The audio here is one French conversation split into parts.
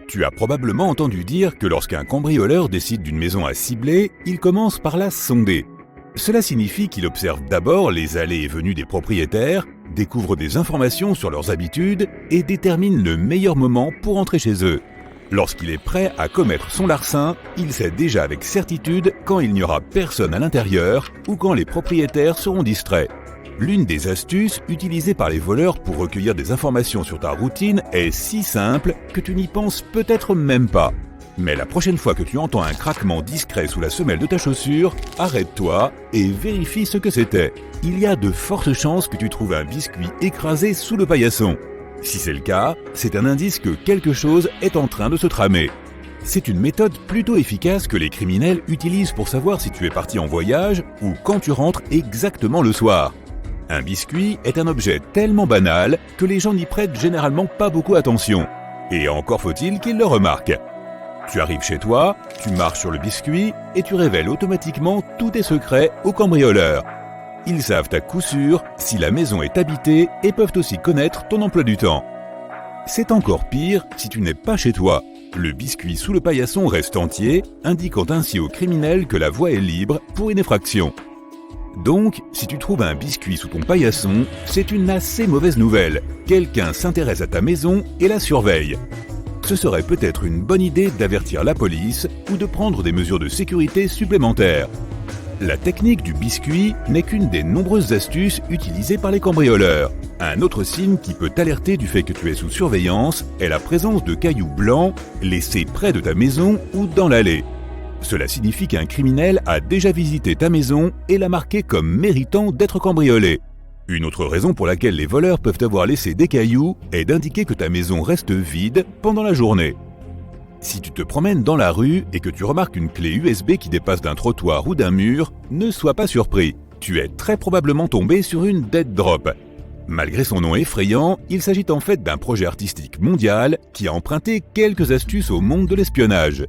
Tu as probablement entendu dire que lorsqu'un cambrioleur décide d'une maison à cibler, il commence par la sonder. Cela signifie qu'il observe d'abord les allées et venues des propriétaires, découvre des informations sur leurs habitudes et détermine le meilleur moment pour entrer chez eux. Lorsqu'il est prêt à commettre son larcin, il sait déjà avec certitude quand il n'y aura personne à l'intérieur ou quand les propriétaires seront distraits. L'une des astuces utilisées par les voleurs pour recueillir des informations sur ta routine est si simple que tu n'y penses peut-être même pas. Mais la prochaine fois que tu entends un craquement discret sous la semelle de ta chaussure, arrête-toi et vérifie ce que c'était. Il y a de fortes chances que tu trouves un biscuit écrasé sous le paillasson. Si c'est le cas, c'est un indice que quelque chose est en train de se tramer. C'est une méthode plutôt efficace que les criminels utilisent pour savoir si tu es parti en voyage ou quand tu rentres exactement le soir. Un biscuit est un objet tellement banal que les gens n'y prêtent généralement pas beaucoup attention. Et encore faut-il qu'ils le remarquent. Tu arrives chez toi, tu marches sur le biscuit et tu révèles automatiquement tous tes secrets aux cambrioleurs. Ils savent à coup sûr si la maison est habitée et peuvent aussi connaître ton emploi du temps. C'est encore pire si tu n'es pas chez toi. Le biscuit sous le paillasson reste entier, indiquant ainsi aux criminels que la voie est libre pour une effraction. Donc, si tu trouves un biscuit sous ton paillasson, c'est une assez mauvaise nouvelle. Quelqu'un s'intéresse à ta maison et la surveille. Ce serait peut-être une bonne idée d'avertir la police ou de prendre des mesures de sécurité supplémentaires. La technique du biscuit n'est qu'une des nombreuses astuces utilisées par les cambrioleurs. Un autre signe qui peut t'alerter du fait que tu es sous surveillance est la présence de cailloux blancs laissés près de ta maison ou dans l'allée. Cela signifie qu'un criminel a déjà visité ta maison et l'a marqué comme méritant d'être cambriolé. Une autre raison pour laquelle les voleurs peuvent avoir laissé des cailloux est d'indiquer que ta maison reste vide pendant la journée. Si tu te promènes dans la rue et que tu remarques une clé USB qui dépasse d'un trottoir ou d'un mur, ne sois pas surpris. Tu es très probablement tombé sur une dead drop. Malgré son nom effrayant, il s'agit en fait d'un projet artistique mondial qui a emprunté quelques astuces au monde de l'espionnage.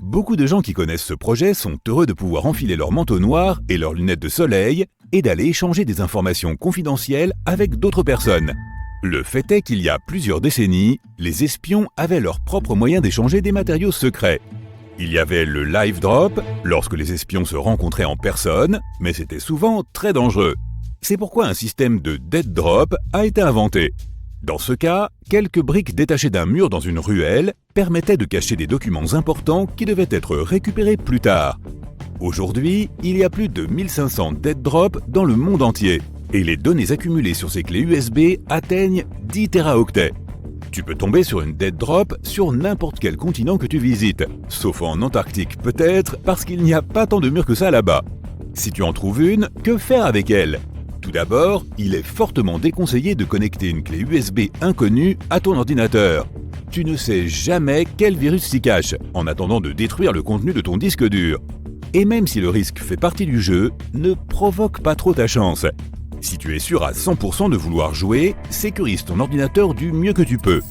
Beaucoup de gens qui connaissent ce projet sont heureux de pouvoir enfiler leur manteau noir et leurs lunettes de soleil et d'aller échanger des informations confidentielles avec d'autres personnes. Le fait est qu'il y a plusieurs décennies, les espions avaient leur propre moyen d'échanger des matériaux secrets. Il y avait le live drop, lorsque les espions se rencontraient en personne, mais c'était souvent très dangereux. C'est pourquoi un système de dead drop a été inventé. Dans ce cas, quelques briques détachées d'un mur dans une ruelle permettaient de cacher des documents importants qui devaient être récupérés plus tard. Aujourd'hui, il y a plus de 1500 dead drops dans le monde entier et les données accumulées sur ces clés USB atteignent 10 téraoctets. Tu peux tomber sur une dead drop sur n'importe quel continent que tu visites, sauf en Antarctique peut-être parce qu'il n'y a pas tant de murs que ça là-bas. Si tu en trouves une, que faire avec elle ? Tout d'abord, il est fortement déconseillé de connecter une clé USB inconnue à ton ordinateur. Tu ne sais jamais quel virus s'y cache, en attendant de détruire le contenu de ton disque dur. Et même si le risque fait partie du jeu, ne provoque pas trop ta chance. Si tu es sûr à 100% de vouloir jouer, sécurise ton ordinateur du mieux que tu peux.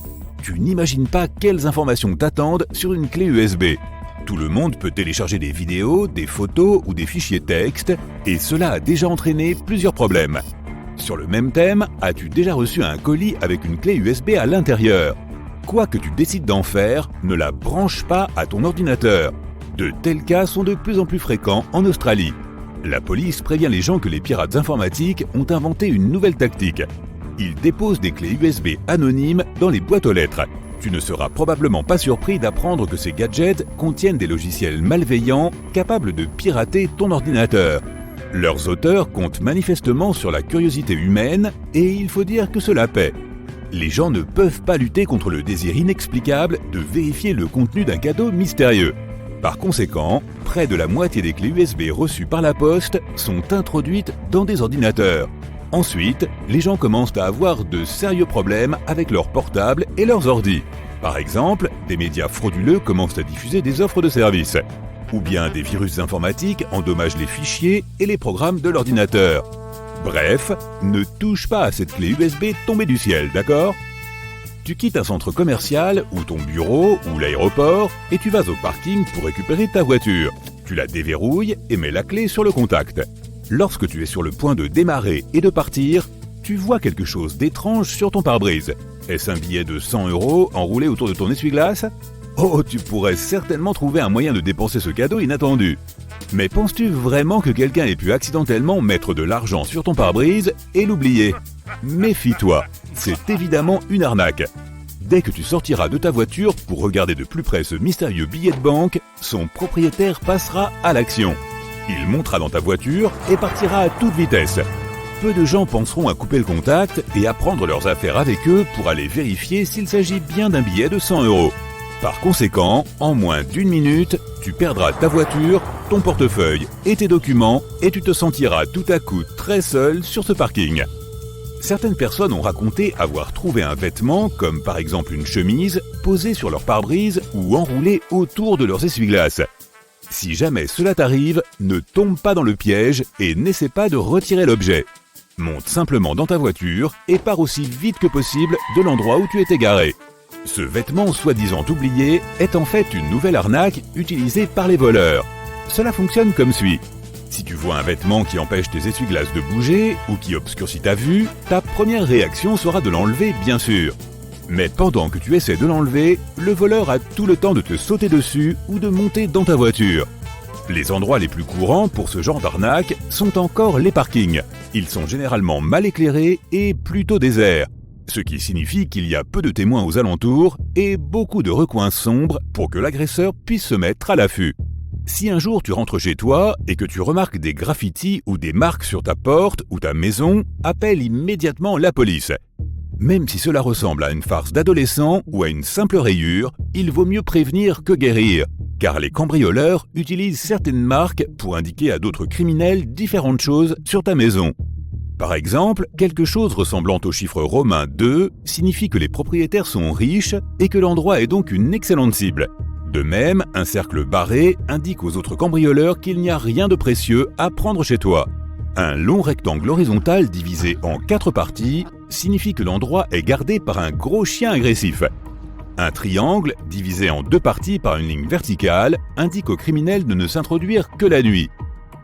Tu n'imagines pas quelles informations t'attendent sur une clé USB. Tout le monde peut télécharger des vidéos, des photos ou des fichiers texte, et cela a déjà entraîné plusieurs problèmes. Sur le même thème, as-tu déjà reçu un colis avec une clé USB à l'intérieur ? Quoi que tu décides d'en faire, ne la branche pas à ton ordinateur. De tels cas sont de plus en plus fréquents en Australie. La police prévient les gens que les pirates informatiques ont inventé une nouvelle tactique. Ils déposent des clés USB anonymes dans les boîtes aux lettres. Tu ne seras probablement pas surpris d'apprendre que ces gadgets contiennent des logiciels malveillants capables de pirater ton ordinateur. Leurs auteurs comptent manifestement sur la curiosité humaine et il faut dire que cela paie. Les gens ne peuvent pas lutter contre le désir inexplicable de vérifier le contenu d'un cadeau mystérieux. Par conséquent, près de la moitié des clés USB reçues par la poste sont introduites dans des ordinateurs. Ensuite, les gens commencent à avoir de sérieux problèmes avec leurs portables et leurs ordis. Par exemple, des médias frauduleux commencent à diffuser des offres de services. Ou bien des virus informatiques endommagent les fichiers et les programmes de l'ordinateur. Bref, ne touche pas à cette clé USB tombée du ciel, d'accord ? Tu quittes un centre commercial ou ton bureau ou l'aéroport et tu vas au parking pour récupérer ta voiture. Tu la déverrouilles et mets la clé sur le contact. Lorsque tu es sur le point de démarrer et de partir, tu vois quelque chose d'étrange sur ton pare-brise. Est-ce un billet de 100 € enroulé autour de ton essuie-glace ? Oh, tu pourrais certainement trouver un moyen de dépenser ce cadeau inattendu. Mais penses-tu vraiment que quelqu'un ait pu accidentellement mettre de l'argent sur ton pare-brise et l'oublier ? Méfie-toi, c'est évidemment une arnaque. Dès que tu sortiras de ta voiture pour regarder de plus près ce mystérieux billet de banque, son propriétaire passera à l'action. Il montera dans ta voiture et partira à toute vitesse. Peu de gens penseront à couper le contact et à prendre leurs affaires avec eux pour aller vérifier s'il s'agit bien d'un billet de 100 €. Par conséquent, en moins d'1 minute, tu perdras ta voiture, ton portefeuille et tes documents et tu te sentiras tout à coup très seul sur ce parking. Certaines personnes ont raconté avoir trouvé un vêtement, comme par exemple une chemise, posé sur leur pare-brise ou enroulé autour de leurs essuie-glaces. Si jamais cela t'arrive, ne tombe pas dans le piège et n'essaie pas de retirer l'objet. Monte simplement dans ta voiture et pars aussi vite que possible de l'endroit où tu étais garé. Ce vêtement soi-disant oublié est en fait une nouvelle arnaque utilisée par les voleurs. Cela fonctionne comme suit. Si tu vois un vêtement qui empêche tes essuie-glaces de bouger ou qui obscurcit ta vue, ta première réaction sera de l'enlever bien sûr. Mais pendant que tu essaies de l'enlever, le voleur a tout le temps de te sauter dessus ou de monter dans ta voiture. Les endroits les plus courants pour ce genre d'arnaque sont encore les parkings. Ils sont généralement mal éclairés et plutôt déserts, ce qui signifie qu'il y a peu de témoins aux alentours et beaucoup de recoins sombres pour que l'agresseur puisse se mettre à l'affût. Si un jour tu rentres chez toi et que tu remarques des graffitis ou des marques sur ta porte ou ta maison, appelle immédiatement la police. Même si cela ressemble à une farce d'adolescent ou à une simple rayure, il vaut mieux prévenir que guérir, car les cambrioleurs utilisent certaines marques pour indiquer à d'autres criminels différentes choses sur ta maison. Par exemple, quelque chose ressemblant au chiffre romain 2 signifie que les propriétaires sont riches et que l'endroit est donc une excellente cible. De même, un cercle barré indique aux autres cambrioleurs qu'il n'y a rien de précieux à prendre chez toi. Un long rectangle horizontal divisé en 4 parties signifie que l'endroit est gardé par un gros chien agressif. Un triangle, divisé en 2 parties par une ligne verticale, indique aux criminels de ne s'introduire que la nuit.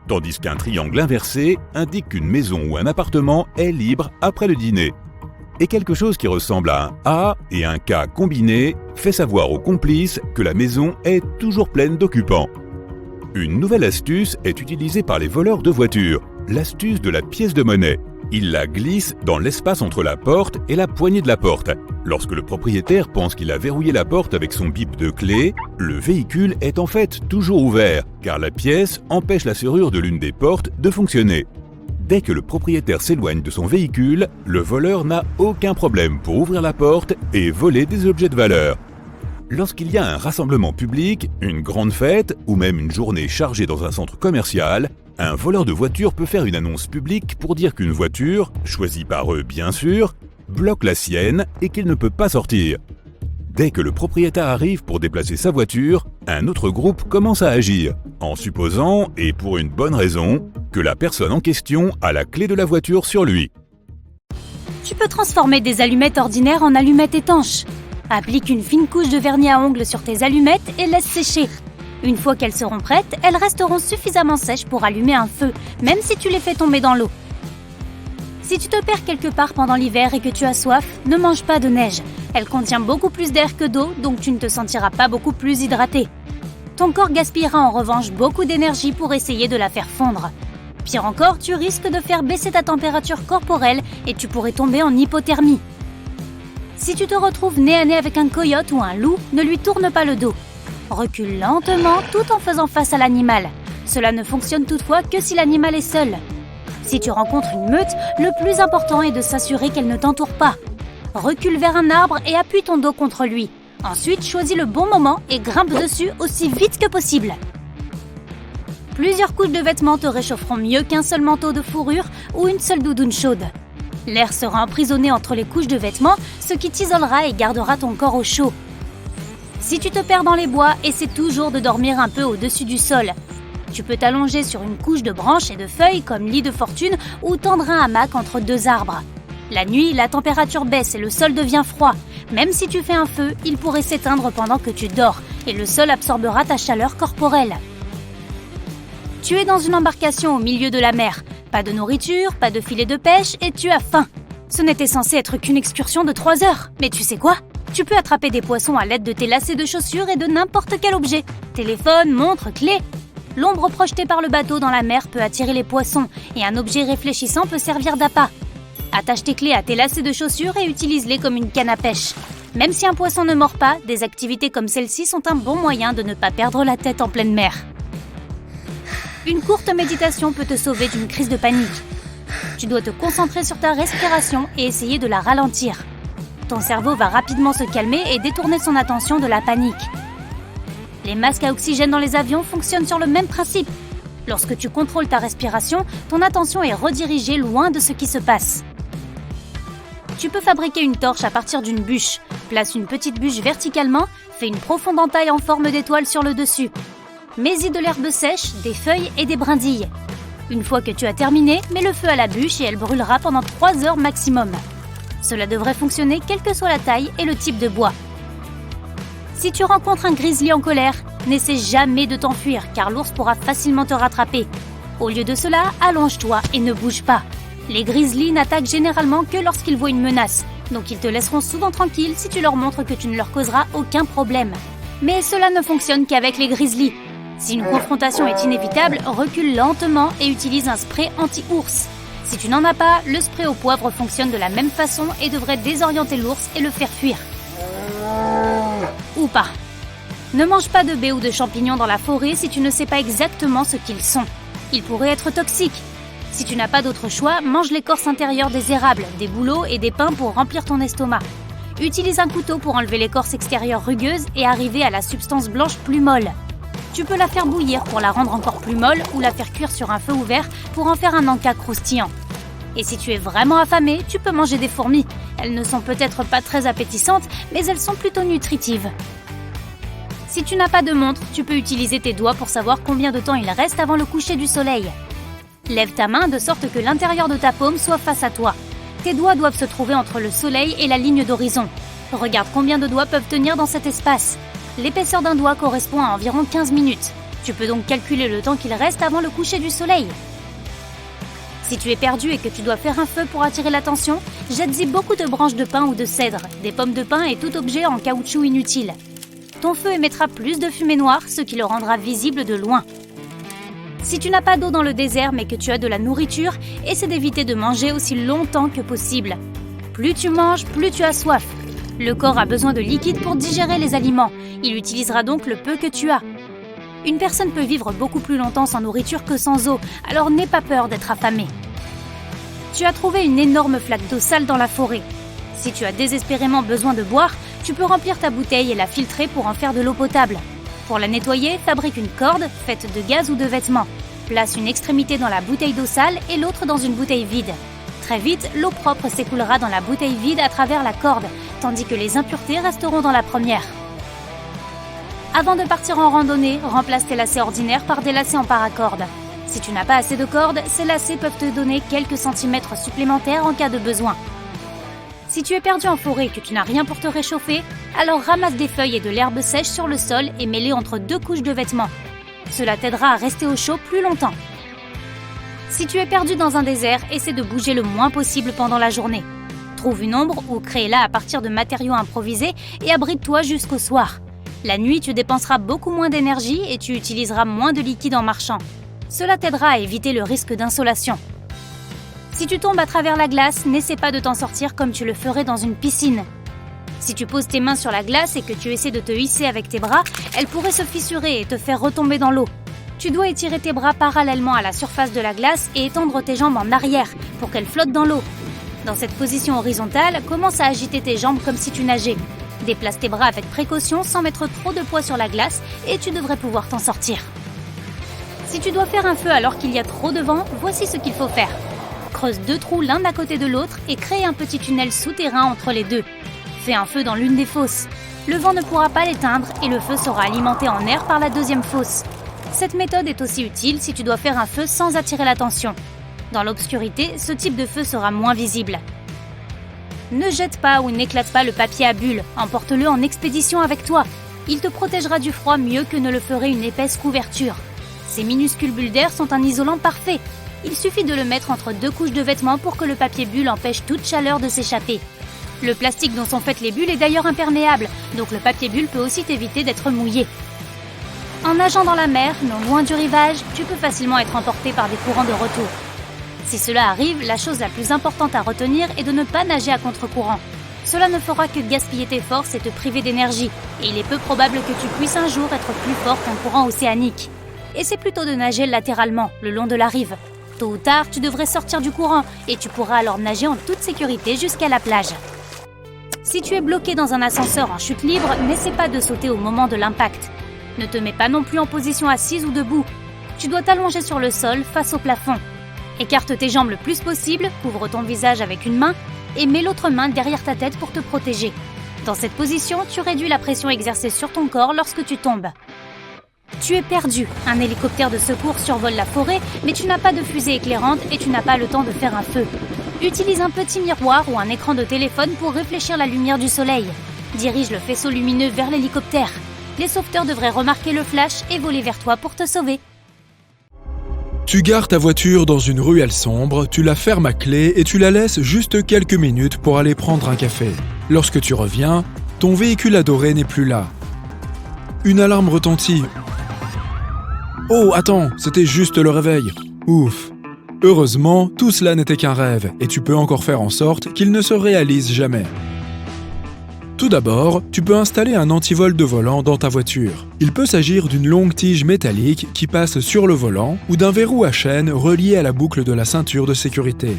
Tandis qu'un triangle inversé indique qu'une maison ou un appartement est libre après le dîner. Et quelque chose qui ressemble à un A et un K combinés fait savoir aux complices que la maison est toujours pleine d'occupants. Une nouvelle astuce est utilisée par les voleurs de voitures, l'astuce de la pièce de monnaie. Ils la glissent dans l'espace entre la porte et la poignée de la porte. Lorsque le propriétaire pense qu'il a verrouillé la porte avec son bip de clé, le véhicule est en fait toujours ouvert, car la pièce empêche la serrure de l'une des portes de fonctionner. Dès que le propriétaire s'éloigne de son véhicule, le voleur n'a aucun problème pour ouvrir la porte et voler des objets de valeur. Lorsqu'il y a un rassemblement public, une grande fête ou même une journée chargée dans un centre commercial, un voleur de voiture peut faire une annonce publique pour dire qu'une voiture, choisie par eux bien sûr, bloque la sienne et qu'il ne peut pas sortir. Dès que le propriétaire arrive pour déplacer sa voiture, un autre groupe commence à agir, en supposant, et pour une bonne raison, que la personne en question a la clé de la voiture sur lui. Tu peux transformer des allumettes ordinaires en allumettes étanches. Applique une fine couche de vernis à ongles sur tes allumettes et laisse sécher. Une fois qu'elles seront prêtes, elles resteront suffisamment sèches pour allumer un feu, même si tu les fais tomber dans l'eau. Si tu te perds quelque part pendant l'hiver et que tu as soif, ne mange pas de neige. Elle contient beaucoup plus d'air que d'eau, donc tu ne te sentiras pas beaucoup plus hydraté. Ton corps gaspillera en revanche beaucoup d'énergie pour essayer de la faire fondre. Pire encore, tu risques de faire baisser ta température corporelle et tu pourrais tomber en hypothermie. Si tu te retrouves nez à nez avec un coyote ou un loup, ne lui tourne pas le dos. Recule lentement tout en faisant face à l'animal. Cela ne fonctionne toutefois que si l'animal est seul. Si tu rencontres une meute, le plus important est de s'assurer qu'elle ne t'entoure pas. Recule vers un arbre et appuie ton dos contre lui. Ensuite, choisis le bon moment et grimpe dessus aussi vite que possible. Plusieurs couches de vêtements te réchaufferont mieux qu'un seul manteau de fourrure ou une seule doudoune chaude. L'air sera emprisonné entre les couches de vêtements, ce qui t'isolera et gardera ton corps au chaud. Si tu te perds dans les bois, essaie toujours de dormir un peu au-dessus du sol. Tu peux t'allonger sur une couche de branches et de feuilles comme lit de fortune ou tendre un hamac entre 2 arbres. La nuit, la température baisse et le sol devient froid. Même si tu fais un feu, il pourrait s'éteindre pendant que tu dors et le sol absorbera ta chaleur corporelle. Tu es dans une embarcation au milieu de la mer. Pas de nourriture, pas de filet de pêche et tu as faim. Ce n'était censé être qu'une excursion de 3 heures. Mais tu sais quoi? Tu peux attraper des poissons à l'aide de tes lacets de chaussures et de n'importe quel objet. Téléphone, montre, clé. L'ombre projetée par le bateau dans la mer peut attirer les poissons et un objet réfléchissant peut servir d'appât. Attache tes clés à tes lacets de chaussures et utilise-les comme une canne à pêche. Même si un poisson ne mord pas, des activités comme celle-ci sont un bon moyen de ne pas perdre la tête en pleine mer. Une courte méditation peut te sauver d'une crise de panique. Tu dois te concentrer sur ta respiration et essayer de la ralentir. Ton cerveau va rapidement se calmer et détourner son attention de la panique. Les masques à oxygène dans les avions fonctionnent sur le même principe. Lorsque tu contrôles ta respiration, ton attention est redirigée loin de ce qui se passe. Tu peux fabriquer une torche à partir d'une bûche. Place une petite bûche verticalement, fais une profonde entaille en forme d'étoile sur le dessus. Mets-y de l'herbe sèche, des feuilles et des brindilles. Une fois que tu as terminé, mets le feu à la bûche et elle brûlera pendant 3 heures maximum. Cela devrait fonctionner quelle que soit la taille et le type de bois. Si tu rencontres un grizzly en colère, n'essaie jamais de t'enfuir car l'ours pourra facilement te rattraper. Au lieu de cela, allonge-toi et ne bouge pas. Les grizzlies n'attaquent généralement que lorsqu'ils voient une menace, donc ils te laisseront souvent tranquille si tu leur montres que tu ne leur causeras aucun problème. Mais cela ne fonctionne qu'avec les grizzlies. Si une confrontation est inévitable, recule lentement et utilise un spray anti-ours. Si tu n'en as pas, le spray au poivre fonctionne de la même façon et devrait désorienter l'ours et le faire fuir. Ou pas. Ne mange pas de baies ou de champignons dans la forêt si tu ne sais pas exactement ce qu'ils sont. Ils pourraient être toxiques. Si tu n'as pas d'autre choix, mange l'écorce intérieure des érables, des bouleaux et des pins pour remplir ton estomac. Utilise un couteau pour enlever l'écorce extérieure rugueuse et arriver à la substance blanche plus molle. Tu peux la faire bouillir pour la rendre encore plus molle ou la faire cuire sur un feu ouvert pour en faire un encas croustillant. Et si tu es vraiment affamé, tu peux manger des fourmis. Elles ne sont peut-être pas très appétissantes, mais elles sont plutôt nutritives. Si tu n'as pas de montre, tu peux utiliser tes doigts pour savoir combien de temps il reste avant le coucher du soleil. Lève ta main de sorte que l'intérieur de ta paume soit face à toi. Tes doigts doivent se trouver entre le soleil et la ligne d'horizon. Regarde combien de doigts peuvent tenir dans cet espace. L'épaisseur d'un doigt correspond à environ 15 minutes. Tu peux donc calculer le temps qu'il reste avant le coucher du soleil. Si tu es perdu et que tu dois faire un feu pour attirer l'attention, jette-y beaucoup de branches de pin ou de cèdre, des pommes de pin et tout objet en caoutchouc inutile. Ton feu émettra plus de fumée noire, ce qui le rendra visible de loin. Si tu n'as pas d'eau dans le désert mais que tu as de la nourriture, essaie d'éviter de manger aussi longtemps que possible. Plus tu manges, plus tu as soif. Le corps a besoin de liquide pour digérer les aliments. Il utilisera donc le peu que tu as. Une personne peut vivre beaucoup plus longtemps sans nourriture que sans eau, alors n'aie pas peur d'être affamé. Tu as trouvé une énorme flaque d'eau sale dans la forêt. Si tu as désespérément besoin de boire, tu peux remplir ta bouteille et la filtrer pour en faire de l'eau potable. Pour la nettoyer, fabrique une corde faite de gaz ou de vêtements. Place une extrémité dans la bouteille d'eau sale et l'autre dans une bouteille vide. Très vite, l'eau propre s'écoulera dans la bouteille vide à travers la corde, tandis que les impuretés resteront dans la première. Avant de partir en randonnée, remplace tes lacets ordinaires par des lacets en paracorde. Si tu n'as pas assez de cordes, ces lacets peuvent te donner quelques centimètres supplémentaires en cas de besoin. Si tu es perdu en forêt et que tu n'as rien pour te réchauffer, alors ramasse des feuilles et de l'herbe sèche sur le sol et mets-les entre 2 couches de vêtements. Cela t'aidera à rester au chaud plus longtemps. Si tu es perdu dans un désert, essaie de bouger le moins possible pendant la journée. Trouve une ombre ou crée-la à partir de matériaux improvisés et abrite-toi jusqu'au soir. La nuit, tu dépenseras beaucoup moins d'énergie et tu utiliseras moins de liquide en marchant. Cela t'aidera à éviter le risque d'insolation. Si tu tombes à travers la glace, n'essaie pas de t'en sortir comme tu le ferais dans une piscine. Si tu poses tes mains sur la glace et que tu essaies de te hisser avec tes bras, elles pourraient se fissurer et te faire retomber dans l'eau. Tu dois étirer tes bras parallèlement à la surface de la glace et étendre tes jambes en arrière pour qu'elles flottent dans l'eau. Dans cette position horizontale, commence à agiter tes jambes comme si tu nageais. Déplace tes bras avec précaution sans mettre trop de poids sur la glace et tu devrais pouvoir t'en sortir. Si tu dois faire un feu alors qu'il y a trop de vent, voici ce qu'il faut faire. Creuse 2 trous l'un à côté de l'autre et crée un petit tunnel souterrain entre les deux. Fais un feu dans l'une des fosses. Le vent ne pourra pas l'éteindre et le feu sera alimenté en air par la deuxième fosse. Cette méthode est aussi utile si tu dois faire un feu sans attirer l'attention. Dans l'obscurité, ce type de feu sera moins visible. Ne jette pas ou n'éclate pas le papier à bulles, emporte-le en expédition avec toi. Il te protégera du froid mieux que ne le ferait une épaisse couverture. Ces minuscules bulles d'air sont un isolant parfait. Il suffit de le mettre entre 2 couches de vêtements pour que le papier bulle empêche toute chaleur de s'échapper. Le plastique dont sont faites les bulles est d'ailleurs imperméable, donc le papier bulle peut aussi t'éviter d'être mouillé. En nageant dans la mer, non loin du rivage, tu peux facilement être emporté par des courants de retour. Si cela arrive, la chose la plus importante à retenir est de ne pas nager à contre-courant. Cela ne fera que gaspiller tes forces et te priver d'énergie, et il est peu probable que tu puisses un jour être plus fort qu'un courant océanique. Essaie plutôt de nager latéralement, le long de la rive. Tôt ou tard, tu devrais sortir du courant, et tu pourras alors nager en toute sécurité jusqu'à la plage. Si tu es bloqué dans un ascenseur en chute libre, n'essaie pas de sauter au moment de l'impact. Ne te mets pas non plus en position assise ou debout. Tu dois t'allonger sur le sol face au plafond. Écarte tes jambes le plus possible, couvre ton visage avec une main et mets l'autre main derrière ta tête pour te protéger. Dans cette position, tu réduis la pression exercée sur ton corps lorsque tu tombes. Tu es perdu. Un hélicoptère de secours survole la forêt, mais tu n'as pas de fusée éclairante et tu n'as pas le temps de faire un feu. Utilise un petit miroir ou un écran de téléphone pour réfléchir la lumière du soleil. Dirige le faisceau lumineux vers l'hélicoptère. Les sauveteurs devraient remarquer le flash et voler vers toi pour te sauver. Tu gares ta voiture dans une ruelle sombre, tu la fermes à clé et tu la laisses juste quelques minutes pour aller prendre un café. Lorsque tu reviens, ton véhicule adoré n'est plus là. Une alarme retentit. Oh, attends, c'était juste le réveil. Ouf. Heureusement, tout cela n'était qu'un rêve et tu peux encore faire en sorte qu'il ne se réalise jamais. Tout d'abord, tu peux installer un antivol de volant dans ta voiture. Il peut s'agir d'une longue tige métallique qui passe sur le volant ou d'un verrou à chaîne relié à la boucle de la ceinture de sécurité.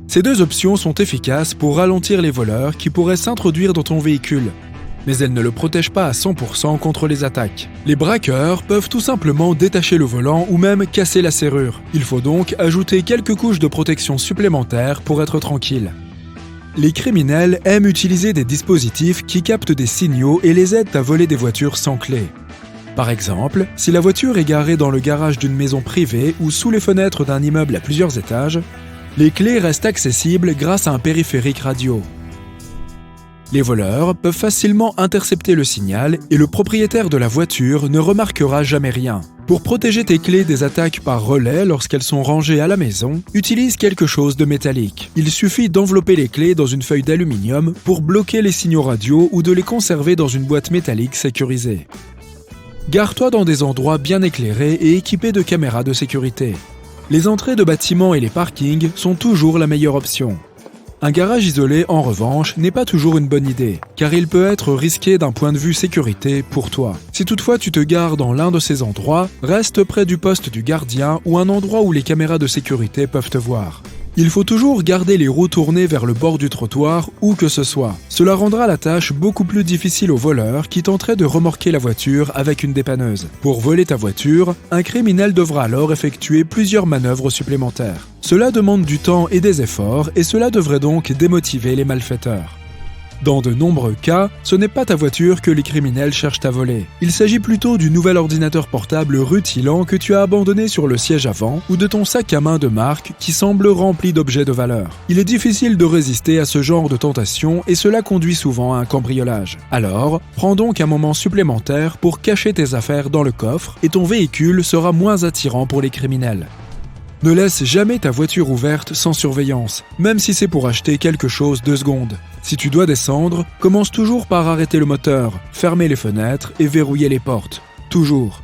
Ces 2 options sont efficaces pour ralentir les voleurs qui pourraient s'introduire dans ton véhicule. Mais elles ne le protègent pas à 100% contre les attaques. Les braqueurs peuvent tout simplement détacher le volant ou même casser la serrure. Il faut donc ajouter quelques couches de protection supplémentaires pour être tranquille. Les criminels aiment utiliser des dispositifs qui captent des signaux et les aident à voler des voitures sans clé. Par exemple, si la voiture est garée dans le garage d'une maison privée ou sous les fenêtres d'un immeuble à plusieurs étages, les clés restent accessibles grâce à un périphérique radio. Les voleurs peuvent facilement intercepter le signal et le propriétaire de la voiture ne remarquera jamais rien. Pour protéger tes clés des attaques par relais lorsqu'elles sont rangées à la maison, utilise quelque chose de métallique. Il suffit d'envelopper les clés dans une feuille d'aluminium pour bloquer les signaux radio ou de les conserver dans une boîte métallique sécurisée. Gare-toi dans des endroits bien éclairés et équipés de caméras de sécurité. Les entrées de bâtiments et les parkings sont toujours la meilleure option. Un garage isolé, en revanche, n'est pas toujours une bonne idée, car il peut être risqué d'un point de vue sécurité pour toi. Si toutefois tu te gares dans l'un de ces endroits, reste près du poste du gardien ou un endroit où les caméras de sécurité peuvent te voir. Il faut toujours garder les roues tournées vers le bord du trottoir, où que ce soit. Cela rendra la tâche beaucoup plus difficile aux voleurs qui tenteraient de remorquer la voiture avec une dépanneuse. Pour voler ta voiture, un criminel devra alors effectuer plusieurs manœuvres supplémentaires. Cela demande du temps et des efforts, et cela devrait donc démotiver les malfaiteurs. Dans de nombreux cas, ce n'est pas ta voiture que les criminels cherchent à voler. Il s'agit plutôt du nouvel ordinateur portable rutilant que tu as abandonné sur le siège avant ou de ton sac à main de marque qui semble rempli d'objets de valeur. Il est difficile de résister à ce genre de tentation et cela conduit souvent à un cambriolage. Alors, prends donc un moment supplémentaire pour cacher tes affaires dans le coffre et ton véhicule sera moins attirant pour les criminels. Ne laisse jamais ta voiture ouverte sans surveillance, même si c'est pour acheter quelque chose 2 secondes. Si tu dois descendre, commence toujours par arrêter le moteur, fermer les fenêtres et verrouiller les portes. Toujours.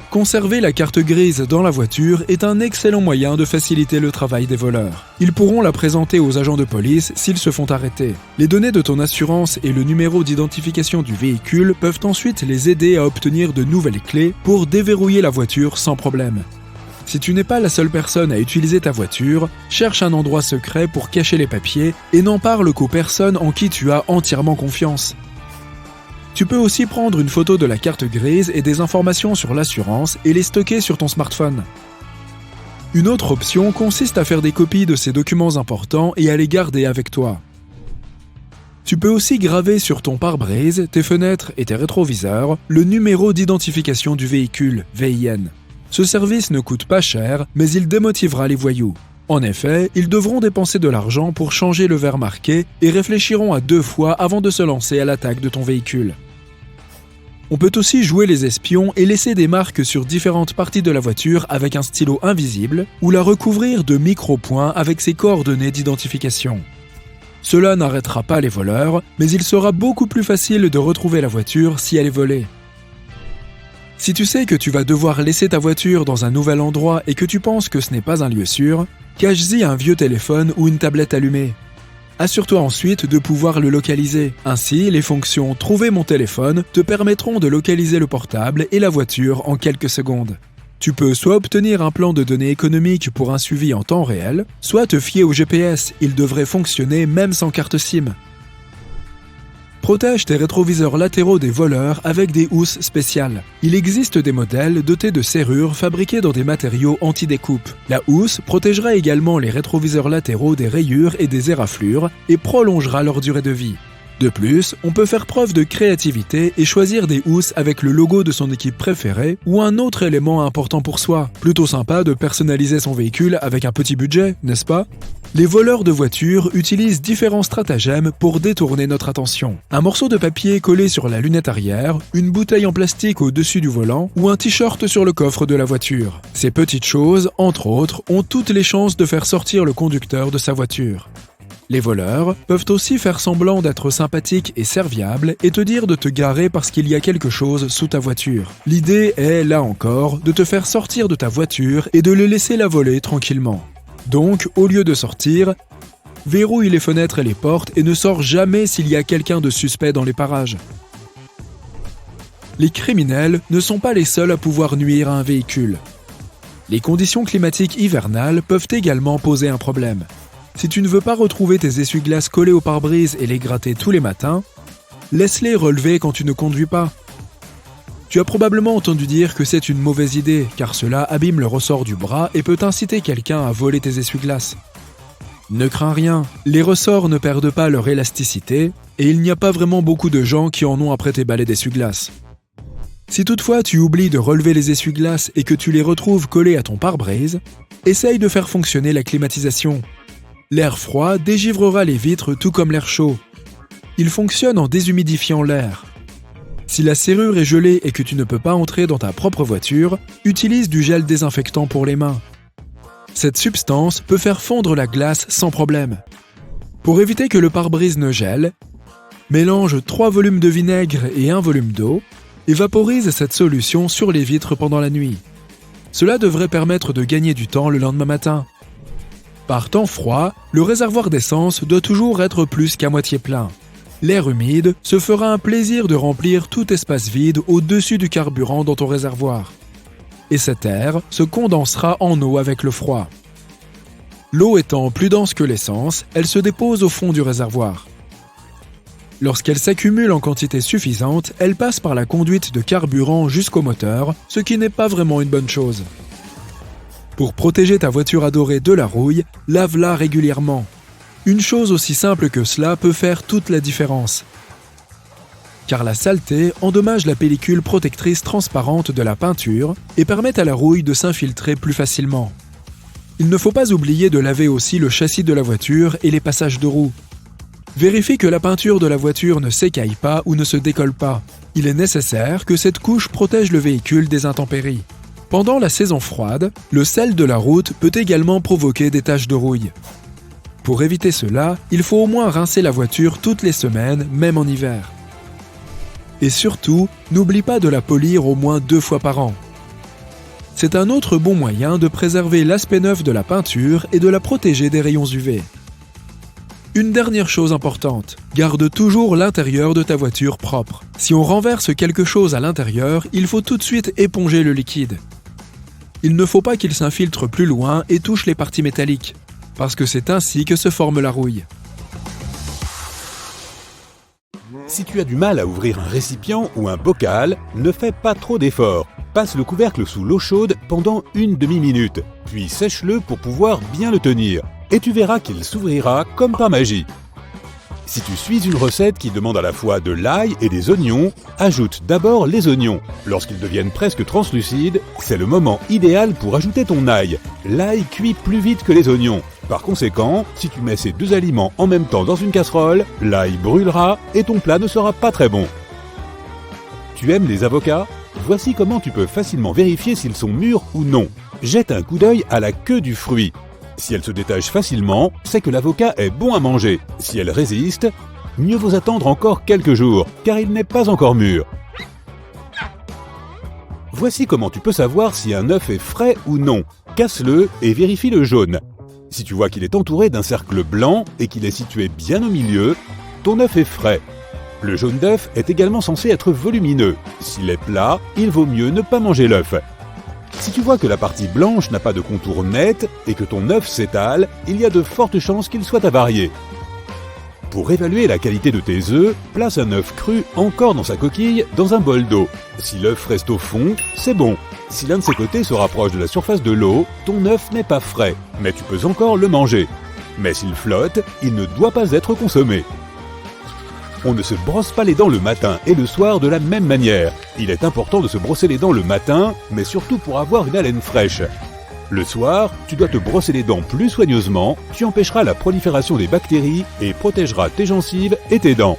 Conserver la carte grise dans la voiture est un excellent moyen de faciliter le travail des voleurs. Ils pourront la présenter aux agents de police s'ils se font arrêter. Les données de ton assurance et le numéro d'identification du véhicule peuvent ensuite les aider à obtenir de nouvelles clés pour déverrouiller la voiture sans problème. Si tu n'es pas la seule personne à utiliser ta voiture, cherche un endroit secret pour cacher les papiers et n'en parle qu'aux personnes en qui tu as entièrement confiance. Tu peux aussi prendre une photo de la carte grise et des informations sur l'assurance et les stocker sur ton smartphone. Une autre option consiste à faire des copies de ces documents importants et à les garder avec toi. Tu peux aussi graver sur ton pare-brise, tes fenêtres et tes rétroviseurs le numéro d'identification du véhicule, VIN. Ce service ne coûte pas cher, mais il démotivera les voyous. En effet, ils devront dépenser de l'argent pour changer le verre marqué et réfléchiront à 2 fois avant de se lancer à l'attaque de ton véhicule. On peut aussi jouer les espions et laisser des marques sur différentes parties de la voiture avec un stylo invisible ou la recouvrir de micro-points avec ses coordonnées d'identification. Cela n'arrêtera pas les voleurs, mais il sera beaucoup plus facile de retrouver la voiture si elle est volée. Si tu sais que tu vas devoir laisser ta voiture dans un nouvel endroit et que tu penses que ce n'est pas un lieu sûr, cache-y un vieux téléphone ou une tablette allumée. Assure-toi ensuite de pouvoir le localiser. Ainsi, les fonctions « Trouver mon téléphone » te permettront de localiser le portable et la voiture en quelques secondes. Tu peux soit obtenir un plan de données économiques pour un suivi en temps réel, soit te fier au GPS, il devrait fonctionner même sans carte SIM. Protège tes rétroviseurs latéraux des voleurs avec des housses spéciales. Il existe des modèles dotés de serrures fabriquées dans des matériaux anti-découpe. La housse protégera également les rétroviseurs latéraux des rayures et des éraflures et prolongera leur durée de vie. De plus, on peut faire preuve de créativité et choisir des housses avec le logo de son équipe préférée ou un autre élément important pour soi. Plutôt sympa de personnaliser son véhicule avec un petit budget, n'est-ce pas ? Les voleurs de voitures utilisent différents stratagèmes pour détourner notre attention. Un morceau de papier collé sur la lunette arrière, une bouteille en plastique au-dessus du volant ou un t-shirt sur le coffre de la voiture. Ces petites choses, entre autres, ont toutes les chances de faire sortir le conducteur de sa voiture. Les voleurs peuvent aussi faire semblant d'être sympathiques et serviables et te dire de te garer parce qu'il y a quelque chose sous ta voiture. L'idée est, là encore, de te faire sortir de ta voiture et de les laisser la voler tranquillement. Donc, au lieu de sortir, verrouille les fenêtres et les portes et ne sors jamais s'il y a quelqu'un de suspect dans les parages. Les criminels ne sont pas les seuls à pouvoir nuire à un véhicule. Les conditions climatiques hivernales peuvent également poser un problème. Si tu ne veux pas retrouver tes essuie-glaces collés au pare-brise et les gratter tous les matins, laisse-les relever quand tu ne conduis pas. Tu as probablement entendu dire que c'est une mauvaise idée, car cela abîme le ressort du bras et peut inciter quelqu'un à voler tes essuie-glaces. Ne crains rien, les ressorts ne perdent pas leur élasticité et il n'y a pas vraiment beaucoup de gens qui en ont après tes balais d'essuie-glaces. Si toutefois tu oublies de relever les essuie-glaces et que tu les retrouves collés à ton pare-brise, essaye de faire fonctionner la climatisation. L'air froid dégivrera les vitres tout comme l'air chaud. Il fonctionne en déshumidifiant l'air. Si la serrure est gelée et que tu ne peux pas entrer dans ta propre voiture, utilise du gel désinfectant pour les mains. Cette substance peut faire fondre la glace sans problème. Pour éviter que le pare-brise ne gèle, mélange 3 volumes de vinaigre et 1 volume d'eau et vaporise cette solution sur les vitres pendant la nuit. Cela devrait permettre de gagner du temps le lendemain matin. Par temps froid, le réservoir d'essence doit toujours être plus qu'à moitié plein. L'air humide se fera un plaisir de remplir tout espace vide au-dessus du carburant dans ton réservoir. Et cet air se condensera en eau avec le froid. L'eau étant plus dense que l'essence, elle se dépose au fond du réservoir. Lorsqu'elle s'accumule en quantité suffisante, elle passe par la conduite de carburant jusqu'au moteur, ce qui n'est pas vraiment une bonne chose. Pour protéger ta voiture adorée de la rouille, lave-la régulièrement. Une chose aussi simple que cela peut faire toute la différence. Car la saleté endommage la pellicule protectrice transparente de la peinture et permet à la rouille de s'infiltrer plus facilement. Il ne faut pas oublier de laver aussi le châssis de la voiture et les passages de roues. Vérifie que la peinture de la voiture ne s'écaille pas ou ne se décolle pas. Il est nécessaire que cette couche protège le véhicule des intempéries. Pendant la saison froide, le sel de la route peut également provoquer des taches de rouille. Pour éviter cela, il faut au moins rincer la voiture toutes les semaines, même en hiver. Et surtout, n'oublie pas de la polir au moins 2 fois par an. C'est un autre bon moyen de préserver l'aspect neuf de la peinture et de la protéger des rayons UV. Une dernière chose importante, garde toujours l'intérieur de ta voiture propre. Si on renverse quelque chose à l'intérieur, il faut tout de suite éponger le liquide. Il ne faut pas qu'il s'infiltre plus loin et touche les parties métalliques, parce que c'est ainsi que se forme la rouille. Si tu as du mal à ouvrir un récipient ou un bocal, ne fais pas trop d'efforts. Passe le couvercle sous l'eau chaude pendant une demi-minute, puis sèche-le pour pouvoir bien le tenir, et tu verras qu'il s'ouvrira comme par magie. Si tu suis une recette qui demande à la fois de l'ail et des oignons, ajoute d'abord les oignons. Lorsqu'ils deviennent presque translucides, c'est le moment idéal pour ajouter ton ail. L'ail cuit plus vite que les oignons. Par conséquent, si tu mets ces 2 aliments en même temps dans une casserole, l'ail brûlera et ton plat ne sera pas très bon. Tu aimes les avocats? Voici comment tu peux facilement vérifier s'ils sont mûrs ou non. Jette un coup d'œil à la queue du fruit. Si elle se détache facilement, c'est que l'avocat est bon à manger. Si elle résiste, mieux vaut attendre encore quelques jours, car il n'est pas encore mûr. Voici comment tu peux savoir si un œuf est frais ou non. Casse-le et vérifie le jaune. Si tu vois qu'il est entouré d'un cercle blanc et qu'il est situé bien au milieu, ton œuf est frais. Le jaune d'œuf est également censé être volumineux. S'il est plat, il vaut mieux ne pas manger l'œuf. Si tu vois que la partie blanche n'a pas de contour net et que ton œuf s'étale, il y a de fortes chances qu'il soit avarié. Pour évaluer la qualité de tes œufs, place un œuf cru encore dans sa coquille dans un bol d'eau. Si l'œuf reste au fond, c'est bon. Si l'un de ses côtés se rapproche de la surface de l'eau, ton œuf n'est pas frais, mais tu peux encore le manger. Mais s'il flotte, il ne doit pas être consommé. On ne se brosse pas les dents le matin et le soir de la même manière. Il est important de se brosser les dents le matin, mais surtout pour avoir une haleine fraîche. Le soir, tu dois te brosser les dents plus soigneusement, tu empêcheras la prolifération des bactéries et protégeras tes gencives et tes dents.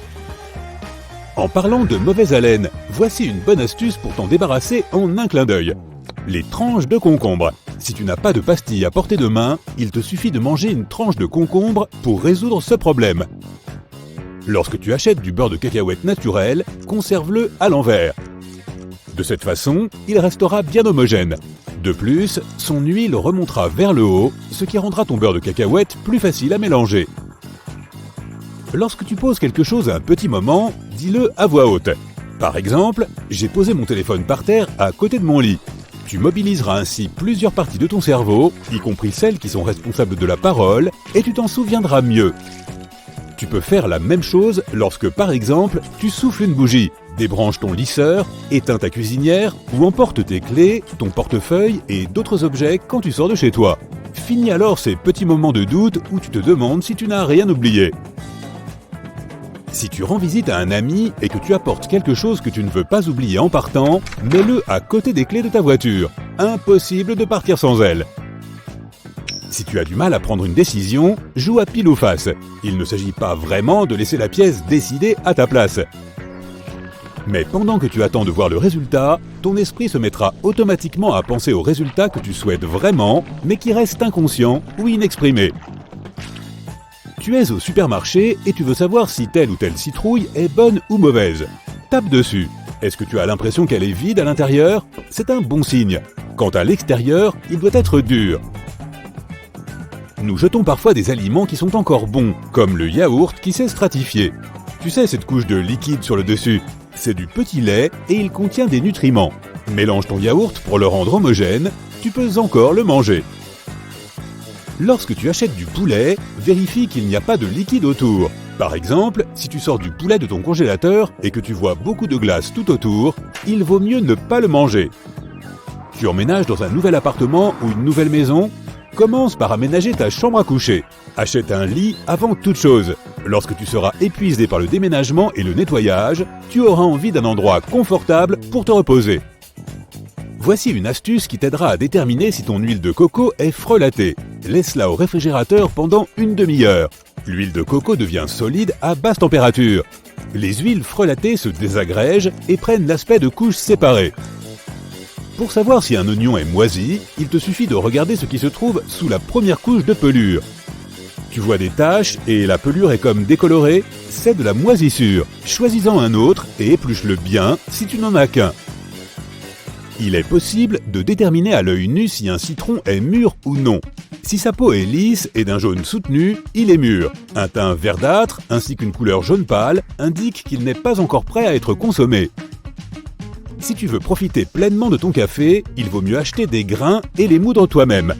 En parlant de mauvaise haleine, voici une bonne astuce pour t'en débarrasser en un clin d'œil. Les tranches de concombre. Si tu n'as pas de pastilles à portée de main, il te suffit de manger une tranche de concombre pour résoudre ce problème. Lorsque tu achètes du beurre de cacahuète naturel, conserve-le à l'envers. De cette façon, il restera bien homogène. De plus, son huile remontera vers le haut, ce qui rendra ton beurre de cacahuète plus facile à mélanger. Lorsque tu poses quelque chose à un petit moment, dis-le à voix haute. Par exemple, j'ai posé mon téléphone par terre à côté de mon lit. Tu mobiliseras ainsi plusieurs parties de ton cerveau, y compris celles qui sont responsables de la parole, et tu t'en souviendras mieux. Tu peux faire la même chose lorsque, par exemple, tu souffles une bougie, débranches ton lisseur, éteins ta cuisinière ou emportes tes clés, ton portefeuille et d'autres objets quand tu sors de chez toi. Finis alors ces petits moments de doute où tu te demandes si tu n'as rien oublié. Si tu rends visite à un ami et que tu apportes quelque chose que tu ne veux pas oublier en partant, mets-le à côté des clés de ta voiture. Impossible de partir sans elles. Si tu as du mal à prendre une décision, joue à pile ou face. Il ne s'agit pas vraiment de laisser la pièce décider à ta place. Mais pendant que tu attends de voir le résultat, ton esprit se mettra automatiquement à penser au résultat que tu souhaites vraiment, mais qui reste inconscient ou inexprimé. Tu es au supermarché et tu veux savoir si telle ou telle citrouille est bonne ou mauvaise. Tape dessus. Est-ce que tu as l'impression qu'elle est vide à l'intérieur? C'est un bon signe. Quant à l'extérieur, il doit être dur. Nous jetons parfois des aliments qui sont encore bons, comme le yaourt qui s'est stratifié. Tu sais, cette couche de liquide sur le dessus, c'est du petit lait et il contient des nutriments. Mélange ton yaourt pour le rendre homogène, tu peux encore le manger. Lorsque tu achètes du poulet, vérifie qu'il n'y a pas de liquide autour. Par exemple, si tu sors du poulet de ton congélateur et que tu vois beaucoup de glace tout autour, il vaut mieux ne pas le manger. Tu emménages dans un nouvel appartement ou une nouvelle maison? Commence par aménager ta chambre à coucher. Achète un lit avant toute chose. Lorsque tu seras épuisé par le déménagement et le nettoyage, tu auras envie d'un endroit confortable pour te reposer. Voici une astuce qui t'aidera à déterminer si ton huile de coco est frelatée. Laisse-la au réfrigérateur pendant une demi-heure. L'huile de coco devient solide à basse température. Les huiles frelatées se désagrègent et prennent l'aspect de couches séparées. Pour savoir si un oignon est moisi, il te suffit de regarder ce qui se trouve sous la première couche de pelure. Tu vois des taches et la pelure est comme décolorée, c'est de la moisissure. Choisis-en un autre et épluche-le bien si tu n'en as qu'un. Il est possible de déterminer à l'œil nu si un citron est mûr ou non. Si sa peau est lisse et d'un jaune soutenu, il est mûr. Un teint verdâtre ainsi qu'une couleur jaune pâle indiquent qu'il n'est pas encore prêt à être consommé. Si tu veux profiter pleinement de ton café, il vaut mieux acheter des grains et les moudre toi-même.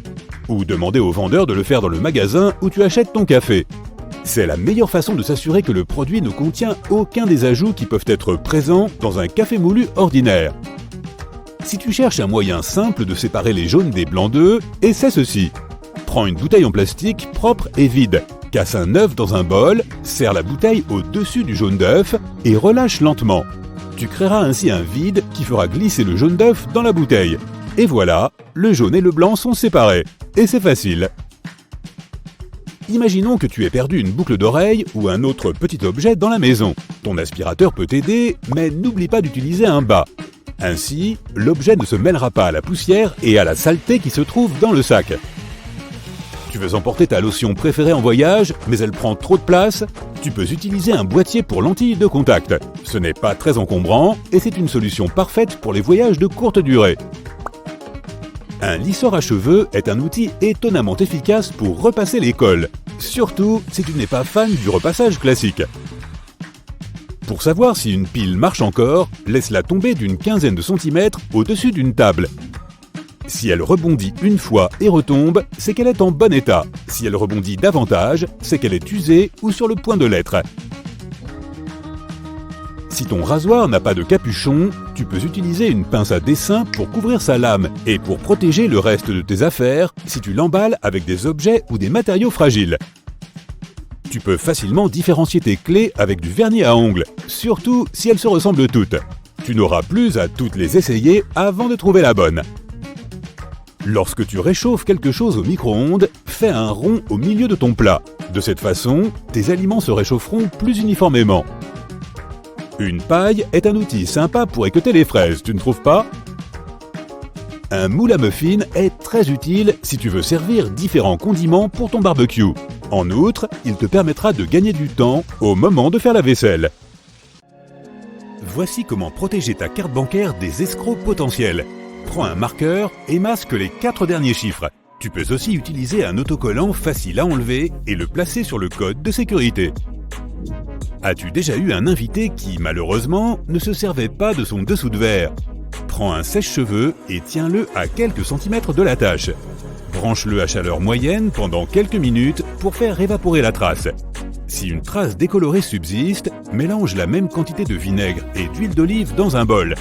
Ou demander au vendeur de le faire dans le magasin où tu achètes ton café. C'est la meilleure façon de s'assurer que le produit ne contient aucun des ajouts qui peuvent être présents dans un café moulu ordinaire. Si tu cherches un moyen simple de séparer les jaunes des blancs d'œufs, essaie ceci. Prends une bouteille en plastique propre et vide. Casse un œuf dans un bol, serre la bouteille au-dessus du jaune d'œuf et relâche lentement. Tu créeras ainsi un vide qui fera glisser le jaune d'œuf dans la bouteille. Et voilà, le jaune et le blanc sont séparés. Et c'est facile. Imaginons que tu aies perdu une boucle d'oreille ou un autre petit objet dans la maison. Ton aspirateur peut t'aider, mais n'oublie pas d'utiliser un bas. Ainsi, l'objet ne se mêlera pas à la poussière et à la saleté qui se trouve dans le sac. Tu veux emporter ta lotion préférée en voyage, mais elle prend trop de place? Tu peux utiliser un boîtier pour lentilles de contact. Ce n'est pas très encombrant et c'est une solution parfaite pour les voyages de courte durée. Un lisseur à cheveux est un outil étonnamment efficace pour repasser les cols, surtout si tu n'es pas fan du repassage classique. Pour savoir si une pile marche encore, laisse-la tomber d'une quinzaine de centimètres au-dessus d'une table. Si elle rebondit une fois et retombe, c'est qu'elle est en bon état. Si elle rebondit davantage, c'est qu'elle est usée ou sur le point de l'être. Si ton rasoir n'a pas de capuchon, tu peux utiliser une pince à dessin pour couvrir sa lame et pour protéger le reste de tes affaires si tu l'emballes avec des objets ou des matériaux fragiles. Tu peux facilement différencier tes clés avec du vernis à ongles, surtout si elles se ressemblent toutes. Tu n'auras plus à toutes les essayer avant de trouver la bonne. Lorsque tu réchauffes quelque chose au micro-ondes, fais un rond au milieu de ton plat. De cette façon, tes aliments se réchaufferont plus uniformément. Une paille est un outil sympa pour équeuter les fraises, tu ne trouves pas? Un moule à muffins est très utile si tu veux servir différents condiments pour ton barbecue. En outre, il te permettra de gagner du temps au moment de faire la vaisselle. Voici comment protéger ta carte bancaire des escrocs potentiels. Prends un marqueur et masque les 4 derniers chiffres. Tu peux aussi utiliser un autocollant facile à enlever et le placer sur le code de sécurité. As-tu déjà eu un invité qui, malheureusement, ne se servait pas de son dessous de verre? Prends un sèche-cheveux et tiens-le à quelques centimètres de la tache. Branche-le à chaleur moyenne pendant quelques minutes pour faire évaporer la trace. Si une trace décolorée subsiste, mélange la même quantité de vinaigre et d'huile d'olive dans un bol.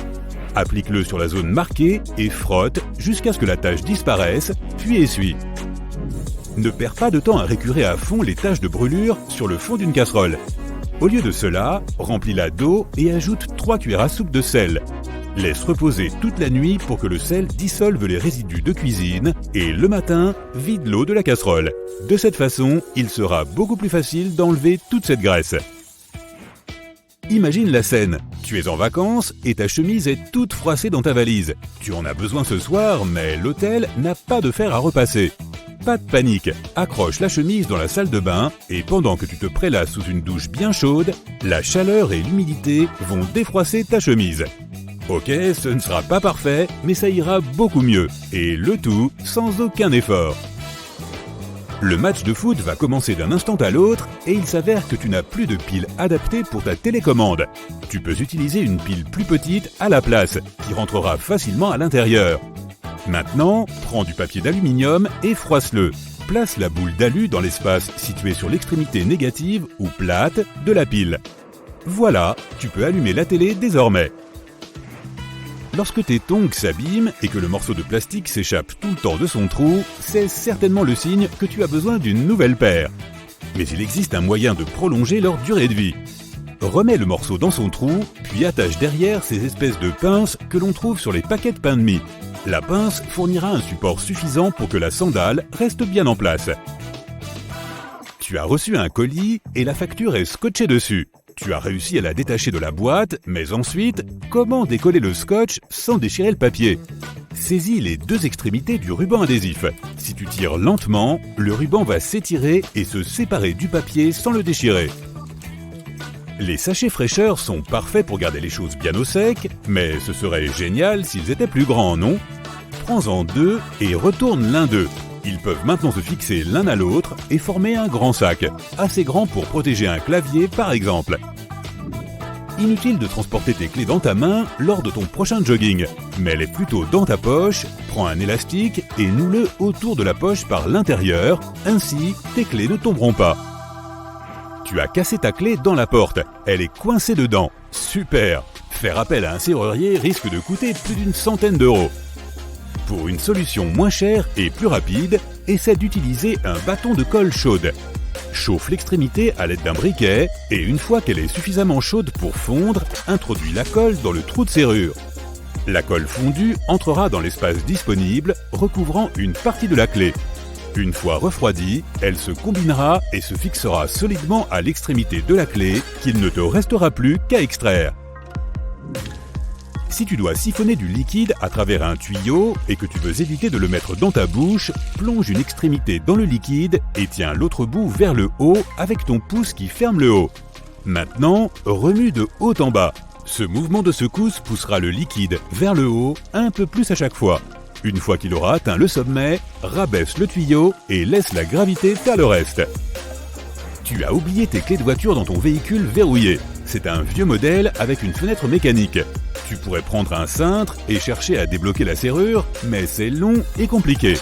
Applique-le sur la zone marquée et frotte jusqu'à ce que la tache disparaisse, puis essuie. Ne perds pas de temps à récurer à fond les taches de brûlure sur le fond d'une casserole. Au lieu de cela, remplis-la d'eau et ajoute 3 cuillères à soupe de sel. Laisse reposer toute la nuit pour que le sel dissolve les résidus de cuisine et le matin, vide l'eau de la casserole. De cette façon, il sera beaucoup plus facile d'enlever toute cette graisse. Imagine la scène. Tu es en vacances et ta chemise est toute froissée dans ta valise. Tu en as besoin ce soir, mais l'hôtel n'a pas de fer à repasser. Pas de panique, accroche la chemise dans la salle de bain et pendant que tu te prélasses sous une douche bien chaude, la chaleur et l'humidité vont défroisser ta chemise. Ok, ce ne sera pas parfait, mais ça ira beaucoup mieux, et le tout sans aucun effort. Le match de foot va commencer d'un instant à l'autre et il s'avère que tu n'as plus de pile adaptée pour ta télécommande. Tu peux utiliser une pile plus petite à la place, qui rentrera facilement à l'intérieur. Maintenant, prends du papier d'aluminium et froisse-le. Place la boule d'alu dans l'espace situé sur l'extrémité négative ou plate de la pile. Voilà, tu peux allumer la télé désormais. Lorsque tes tongs s'abîment et que le morceau de plastique s'échappe tout le temps de son trou, c'est certainement le signe que tu as besoin d'une nouvelle paire. Mais il existe un moyen de prolonger leur durée de vie. Remets le morceau dans son trou, puis attache derrière ces espèces de pinces que l'on trouve sur les paquets de pain de mie. La pince fournira un support suffisant pour que la sandale reste bien en place. Tu as reçu un colis et la facture est scotchée dessus. Tu as réussi à la détacher de la boîte, mais ensuite, comment décoller le scotch sans déchirer le papier? Saisis les 2 extrémités du ruban adhésif. Si tu tires lentement, le ruban va s'étirer et se séparer du papier sans le déchirer. Les sachets fraîcheurs sont parfaits pour garder les choses bien au sec, mais ce serait génial s'ils étaient plus grands, non? Prends-en 2 et retourne l'un d'eux. Ils peuvent maintenant se fixer l'un à l'autre et former un grand sac, assez grand pour protéger un clavier par exemple. Inutile de transporter tes clés dans ta main lors de ton prochain jogging. Mets-les plutôt dans ta poche, prends un élastique et noue-le autour de la poche par l'intérieur, ainsi tes clés ne tomberont pas. Tu as cassé ta clé dans la porte, elle est coincée dedans. Super! Faire appel à un serrurier risque de coûter plus d'une centaine d'euros. Pour une solution moins chère et plus rapide, essaie d'utiliser un bâton de colle chaude. Chauffe l'extrémité à l'aide d'un briquet et une fois qu'elle est suffisamment chaude pour fondre, introduis la colle dans le trou de serrure. La colle fondue entrera dans l'espace disponible, recouvrant une partie de la clé. Une fois refroidie, elle se combinera et se fixera solidement à l'extrémité de la clé qu'il ne te restera plus qu'à extraire. Si tu dois siphonner du liquide à travers un tuyau et que tu veux éviter de le mettre dans ta bouche, plonge une extrémité dans le liquide et tiens l'autre bout vers le haut avec ton pouce qui ferme le haut. Maintenant, remue de haut en bas. Ce mouvement de secousse poussera le liquide vers le haut un peu plus à chaque fois. Une fois qu'il aura atteint le sommet, rabaisse le tuyau et laisse la gravité faire le reste. Tu as oublié tes clés de voiture dans ton véhicule verrouillé. C'est un vieux modèle avec une fenêtre mécanique. Tu pourrais prendre un cintre et chercher à débloquer la serrure, mais c'est long et compliqué.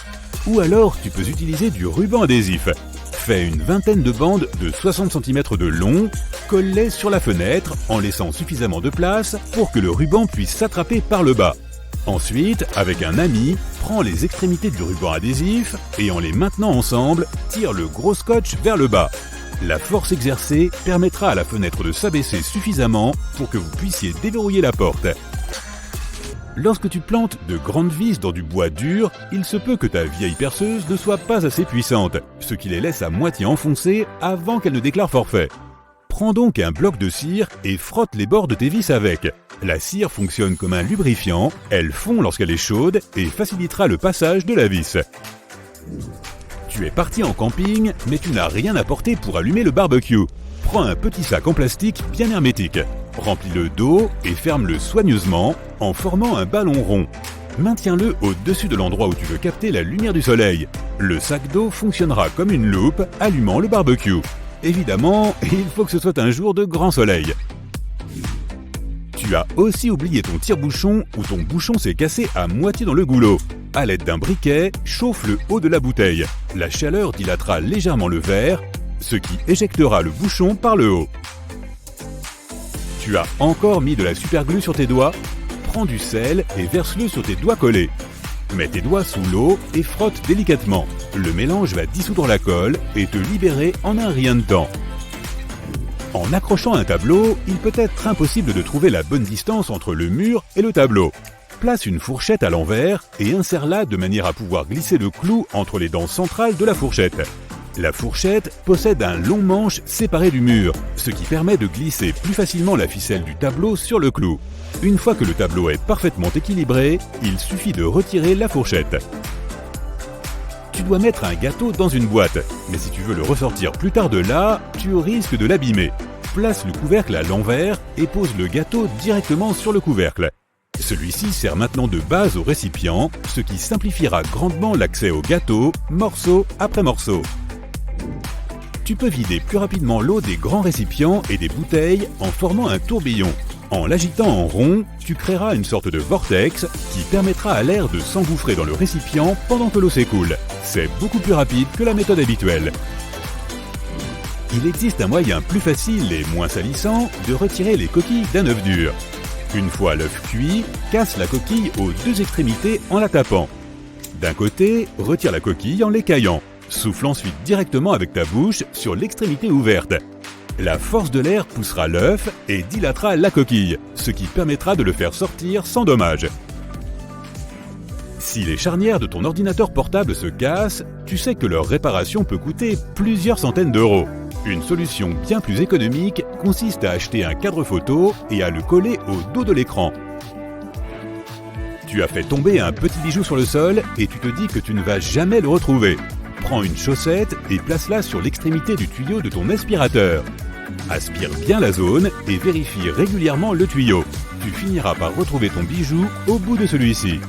Ou alors tu peux utiliser du ruban adhésif. Fais une vingtaine de bandes de 60 cm de long, colle-les sur la fenêtre en laissant suffisamment de place pour que le ruban puisse s'attraper par le bas. Ensuite, avec un ami, prends les extrémités du ruban adhésif et en les maintenant ensemble, tire le gros scotch vers le bas. La force exercée permettra à la fenêtre de s'abaisser suffisamment pour que vous puissiez déverrouiller la porte. Lorsque tu plantes de grandes vis dans du bois dur, il se peut que ta vieille perceuse ne soit pas assez puissante, ce qui les laisse à moitié enfoncées avant qu'elles ne déclarent forfait. Prends donc un bloc de cire et frotte les bords de tes vis avec. La cire fonctionne comme un lubrifiant, elle fond lorsqu'elle est chaude et facilitera le passage de la vis. Tu es parti en camping, mais tu n'as rien apporté pour allumer le barbecue. Prends un petit sac en plastique bien hermétique. Remplis-le d'eau et ferme-le soigneusement en formant un ballon rond. Maintiens-le au-dessus de l'endroit où tu veux capter la lumière du soleil. Le sac d'eau fonctionnera comme une loupe, allumant le barbecue. Évidemment, il faut que ce soit un jour de grand soleil. Tu as aussi oublié ton tire-bouchon ou ton bouchon s'est cassé à moitié dans le goulot. À l'aide d'un briquet, chauffe le haut de la bouteille. La chaleur dilatera légèrement le verre, ce qui éjectera le bouchon par le haut. Tu as encore mis de la superglue sur tes doigts? Prends du sel et verse-le sur tes doigts collés. Mets tes doigts sous l'eau et frotte délicatement. Le mélange va dissoudre la colle et te libérer en un rien de temps. En accrochant un tableau, il peut être impossible de trouver la bonne distance entre le mur et le tableau. Place une fourchette à l'envers et insère-la de manière à pouvoir glisser le clou entre les dents centrales de la fourchette. La fourchette possède un long manche séparé du mur, ce qui permet de glisser plus facilement la ficelle du tableau sur le clou. Une fois que le tableau est parfaitement équilibré, il suffit de retirer la fourchette. Tu dois mettre un gâteau dans une boîte, mais si tu veux le ressortir plus tard de là, tu risques de l'abîmer. Place le couvercle à l'envers et pose le gâteau directement sur le couvercle. Celui-ci sert maintenant de base au récipient, ce qui simplifiera grandement l'accès au gâteau, morceau après morceau. Tu peux vider plus rapidement l'eau des grands récipients et des bouteilles en formant un tourbillon. En l'agitant en rond, tu créeras une sorte de vortex qui permettra à l'air de s'engouffrer dans le récipient pendant que l'eau s'écoule. C'est beaucoup plus rapide que la méthode habituelle. Il existe un moyen plus facile et moins salissant de retirer les coquilles d'un œuf dur. Une fois l'œuf cuit, casse la coquille aux deux extrémités en la tapant. D'un côté, retire la coquille en l'écaillant. Souffle ensuite directement avec ta bouche sur l'extrémité ouverte. La force de l'air poussera l'œuf et dilatera la coquille, ce qui permettra de le faire sortir sans dommage. Si les charnières de ton ordinateur portable se cassent, tu sais que leur réparation peut coûter plusieurs centaines d'euros. Une solution bien plus économique consiste à acheter un cadre photo et à le coller au dos de l'écran. Tu as fait tomber un petit bijou sur le sol et tu te dis que tu ne vas jamais le retrouver. Prends une chaussette et place-la sur l'extrémité du tuyau de ton aspirateur. Aspire bien la zone et vérifie régulièrement le tuyau. Tu finiras par retrouver ton bijou au bout de celui-ci.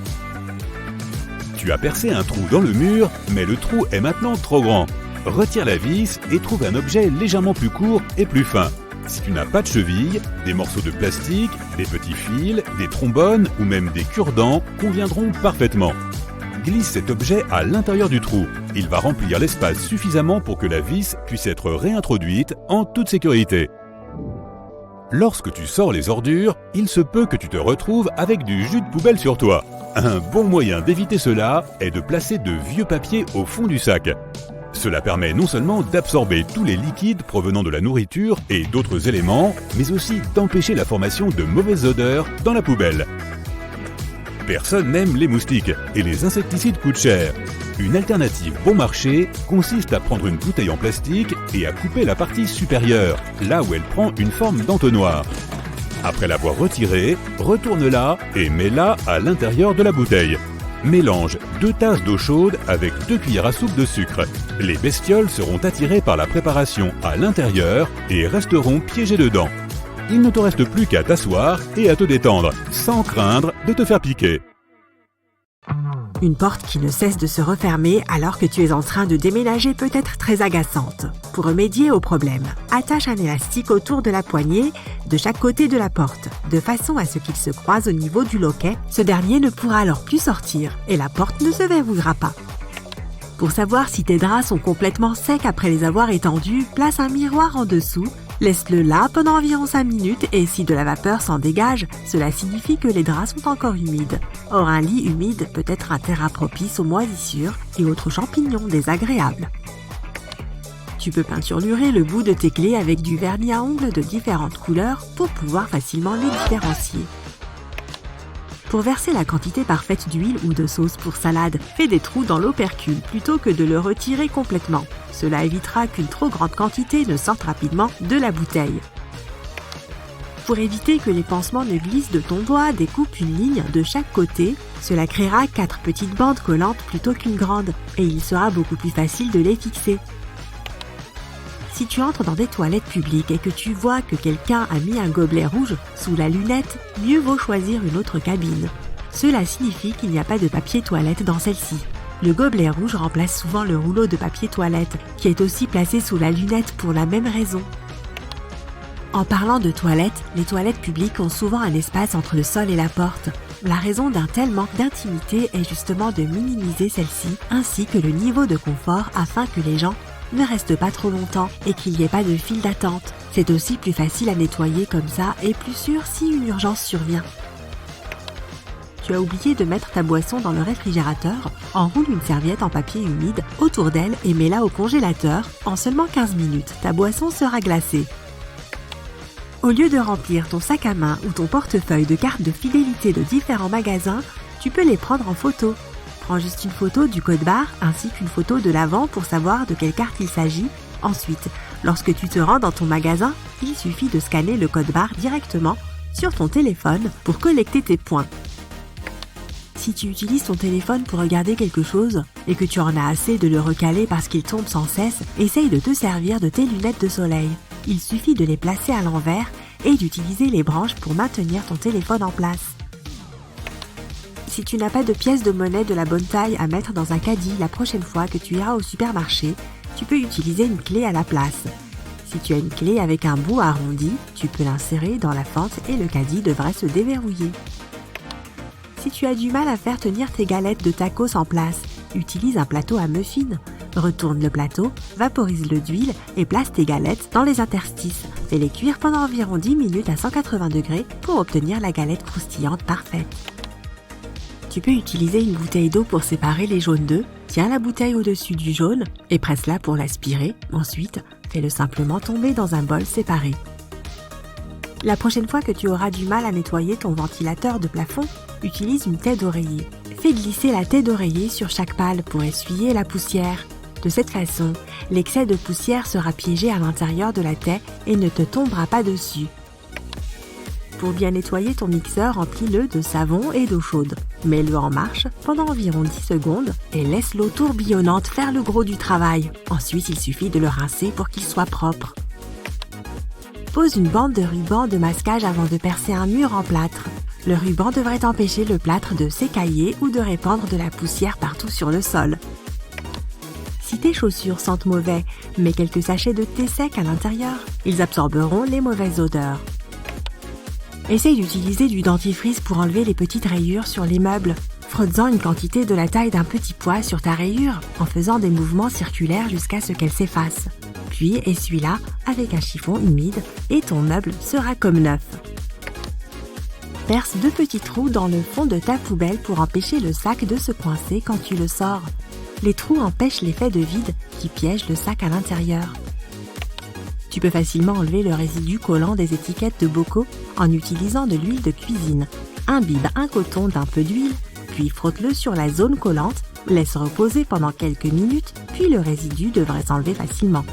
Tu as percé un trou dans le mur, mais le trou est maintenant trop grand. Retire la vis et trouve un objet légèrement plus court et plus fin. Si tu n'as pas de cheville, des morceaux de plastique, des petits fils, des trombones ou même des cure-dents conviendront parfaitement. Glisse cet objet à l'intérieur du trou. Il va remplir l'espace suffisamment pour que la vis puisse être réintroduite en toute sécurité. Lorsque tu sors les ordures, il se peut que tu te retrouves avec du jus de poubelle sur toi. Un bon moyen d'éviter cela est de placer de vieux papiers au fond du sac. Cela permet non seulement d'absorber tous les liquides provenant de la nourriture et d'autres éléments, mais aussi d'empêcher la formation de mauvaises odeurs dans la poubelle. Personne n'aime les moustiques et les insecticides coûtent cher. Une alternative bon marché consiste à prendre une bouteille en plastique et à couper la partie supérieure, là où elle prend une forme d'entonnoir. Après l'avoir retirée, retourne-la et mets-la à l'intérieur de la bouteille. Mélange 2 tasses d'eau chaude avec 2 cuillères à soupe de sucre. Les bestioles seront attirées par la préparation à l'intérieur et resteront piégées dedans. Il ne te reste plus qu'à t'asseoir et à te détendre, sans craindre de te faire piquer. Une porte qui ne cesse de se refermer alors que tu es en train de déménager peut être très agaçante. Pour remédier au problème, attache un élastique autour de la poignée de chaque côté de la porte, de façon à ce qu'il se croise au niveau du loquet. Ce dernier ne pourra alors plus sortir et la porte ne se verrouillera pas. Pour savoir si tes draps sont complètement secs après les avoir étendus, place un miroir en dessous. Laisse-le là pendant environ 5 minutes et si de la vapeur s'en dégage, cela signifie que les draps sont encore humides. Or, un lit humide peut être un terrain propice aux moisissures et autres champignons désagréables. Tu peux peinturer le bout de tes clés avec du vernis à ongles de différentes couleurs pour pouvoir facilement les différencier. Pour verser la quantité parfaite d'huile ou de sauce pour salade, fais des trous dans l'opercule plutôt que de le retirer complètement. Cela évitera qu'une trop grande quantité ne sorte rapidement de la bouteille. Pour éviter que les pansements ne glissent de ton doigt, découpe une ligne de chaque côté. Cela créera 4 petites bandes collantes plutôt qu'une grande et il sera beaucoup plus facile de les fixer. Si tu entres dans des toilettes publiques et que tu vois que quelqu'un a mis un gobelet rouge sous la lunette, mieux vaut choisir une autre cabine. Cela signifie qu'il n'y a pas de papier toilette dans celle-ci. Le gobelet rouge remplace souvent le rouleau de papier toilette, qui est aussi placé sous la lunette pour la même raison. En parlant de toilettes, les toilettes publiques ont souvent un espace entre le sol et la porte. La raison d'un tel manque d'intimité est justement de minimiser celle-ci, ainsi que le niveau de confort afin que les gens ne restent pas trop longtemps et qu'il n'y ait pas de file d'attente. C'est aussi plus facile à nettoyer comme ça et plus sûr si une urgence survient. Tu as oublié de mettre ta boisson dans le réfrigérateur, enroule une serviette en papier humide autour d'elle et mets-la au congélateur. En seulement 15 minutes, ta boisson sera glacée. Au lieu de remplir ton sac à main ou ton portefeuille de cartes de fidélité de différents magasins, tu peux les prendre en photo. Prends juste une photo du code barre ainsi qu'une photo de l'avant pour savoir de quelle carte il s'agit. Ensuite, lorsque tu te rends dans ton magasin, il suffit de scanner le code barre directement sur ton téléphone pour collecter tes points. Si tu utilises ton téléphone pour regarder quelque chose et que tu en as assez de le recaler parce qu'il tombe sans cesse, essaye de te servir de tes lunettes de soleil. Il suffit de les placer à l'envers et d'utiliser les branches pour maintenir ton téléphone en place. Si tu n'as pas de pièces de monnaie de la bonne taille à mettre dans un caddie la prochaine fois que tu iras au supermarché, tu peux utiliser une clé à la place. Si tu as une clé avec un bout arrondi, tu peux l'insérer dans la fente et le caddie devrait se déverrouiller. Si tu as du mal à faire tenir tes galettes de tacos en place, utilise un plateau à muffins. Retourne le plateau, vaporise-le d'huile et place tes galettes dans les interstices. Fais-les cuire pendant environ 10 minutes à 180 degrés pour obtenir la galette croustillante parfaite. Tu peux utiliser une bouteille d'eau pour séparer les jaunes d'œufs. Tiens la bouteille au-dessus du jaune et presse-la pour l'aspirer. Ensuite, fais-le simplement tomber dans un bol séparé. La prochaine fois que tu auras du mal à nettoyer ton ventilateur de plafond, utilise une taie d'oreiller. Fais glisser la taie d'oreiller sur chaque pale pour essuyer la poussière. De cette façon, l'excès de poussière sera piégé à l'intérieur de la taie et ne te tombera pas dessus. Pour bien nettoyer ton mixeur, remplis-le de savon et d'eau chaude. Mets-le en marche pendant environ 10 secondes et laisse l'eau tourbillonnante faire le gros du travail. Ensuite, il suffit de le rincer pour qu'il soit propre. Pose une bande de ruban de masquage avant de percer un mur en plâtre. Le ruban devrait empêcher le plâtre de s'écailler ou de répandre de la poussière partout sur le sol. Si tes chaussures sentent mauvais, mets quelques sachets de thé sec à l'intérieur. Ils absorberont les mauvaises odeurs. Essaye d'utiliser du dentifrice pour enlever les petites rayures sur les meubles. Frotte-en une quantité de la taille d'un petit pois sur ta rayure en faisant des mouvements circulaires jusqu'à ce qu'elle s'efface. Puis essuie-la avec un chiffon humide et ton meuble sera comme neuf. Perce 2 petits trous dans le fond de ta poubelle pour empêcher le sac de se coincer quand tu le sors. Les trous empêchent l'effet de vide qui piège le sac à l'intérieur. Tu peux facilement enlever le résidu collant des étiquettes de bocaux en utilisant de l'huile de cuisine. Imbibe un coton d'un peu d'huile, puis frotte-le sur la zone collante Laisse reposer pendant quelques minutes, puis le résidu devrait s'enlever facilement.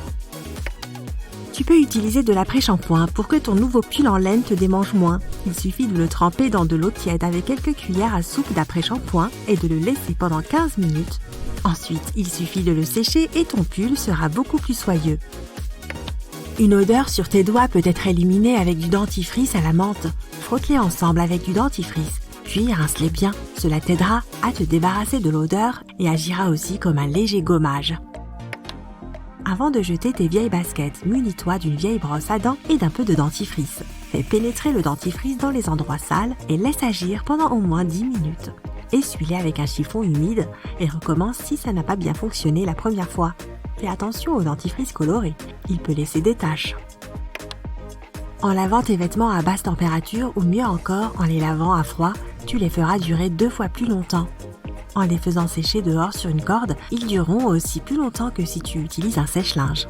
Tu peux utiliser de l'après-shampoing pour que ton nouveau pull en laine te démange moins. Il suffit de le tremper dans de l'eau tiède avec quelques cuillères à soupe d'après-shampoing et de le laisser pendant 15 minutes. Ensuite, il suffit de le sécher et ton pull sera beaucoup plus soyeux. Une odeur sur tes doigts peut être éliminée avec du dentifrice à la menthe. Frotte-les ensemble avec du dentifrice, puis rince-les bien. Cela t'aidera à te débarrasser de l'odeur et agira aussi comme un léger gommage. Avant de jeter tes vieilles baskets, munis-toi d'une vieille brosse à dents et d'un peu de dentifrice. Fais pénétrer le dentifrice dans les endroits sales et laisse agir pendant au moins 10 minutes. Essuie-les avec un chiffon humide et recommence si ça n'a pas bien fonctionné la première fois. Fais attention au dentifrice coloré, il peut laisser des taches. En lavant tes vêtements à basse température ou mieux encore en les lavant à froid, tu les feras durer 2 fois plus longtemps. En les faisant sécher dehors sur une corde, ils dureront aussi plus longtemps que si tu utilises un sèche-linge.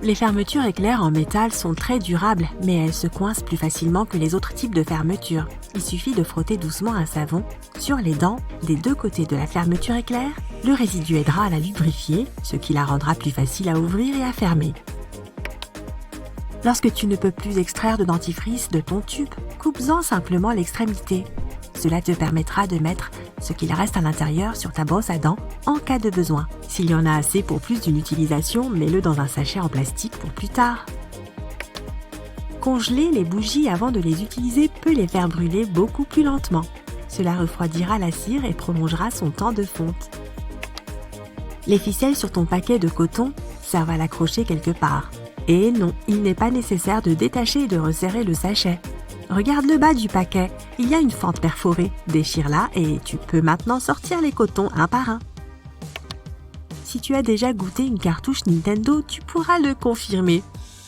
Les fermetures éclairs en métal sont très durables, mais elles se coincent plus facilement que les autres types de fermetures. Il suffit de frotter doucement un savon sur les dents des 2 côtés de la fermeture éclair. Le résidu aidera à la lubrifier, ce qui la rendra plus facile à ouvrir et à fermer. Lorsque tu ne peux plus extraire de dentifrice de ton tube, coupe-en simplement l'extrémité. Cela te permettra de mettre ce qu'il reste à l'intérieur sur ta brosse à dents en cas de besoin. S'il y en a assez pour plus d'une utilisation, mets-le dans un sachet en plastique pour plus tard. Congeler les bougies avant de les utiliser peut les faire brûler beaucoup plus lentement. Cela refroidira la cire et prolongera son temps de fonte. Les ficelles sur ton paquet de coton servent à l'accrocher quelque part. Et non, il n'est pas nécessaire de détacher et de resserrer le sachet. Regarde le bas du paquet, il y a une fente perforée. Déchire-la et tu peux maintenant sortir les cotons un par un. Si tu as déjà goûté une cartouche Nintendo, tu pourras le confirmer.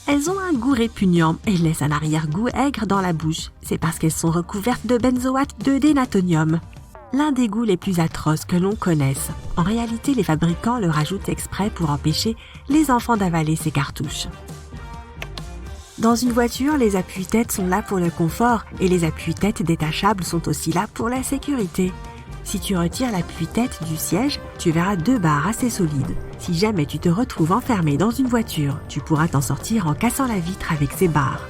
Elles ont un goût répugnant et laissent un arrière-goût aigre dans la bouche. C'est parce qu'elles sont recouvertes de benzoate de dénatonium, l'un des goûts les plus atroces que l'on connaisse. En réalité, les fabricants le rajoutent exprès pour empêcher les enfants d'avaler ces cartouches. Dans une voiture, les appuis-têtes sont là pour le confort et les appuis-têtes détachables sont aussi là pour la sécurité. Si tu retires l'appui-tête du siège, tu verras 2 barres assez solides. Si jamais tu te retrouves enfermé dans une voiture, tu pourras t'en sortir en cassant la vitre avec ces barres.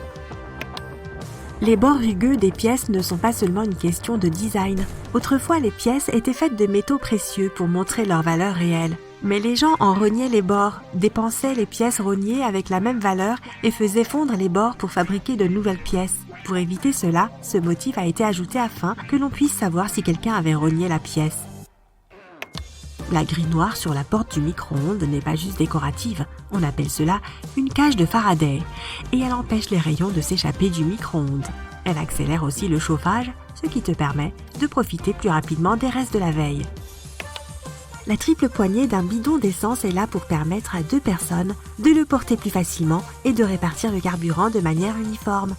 Les bords rugueux des pièces ne sont pas seulement une question de design. Autrefois, les pièces étaient faites de métaux précieux pour montrer leur valeur réelle. Mais les gens en rognaient les bords, dépensaient les pièces rognées avec la même valeur et faisaient fondre les bords pour fabriquer de nouvelles pièces. Pour éviter cela, ce motif a été ajouté afin que l'on puisse savoir si quelqu'un avait rogné la pièce. La grille noire sur la porte du micro-ondes n'est pas juste décorative, on appelle cela une cage de Faraday, et elle empêche les rayons de s'échapper du micro-ondes. Elle accélère aussi le chauffage, ce qui te permet de profiter plus rapidement des restes de la veille. La triple poignée d'un bidon d'essence est là pour permettre à 2 personnes de le porter plus facilement et de répartir le carburant de manière uniforme.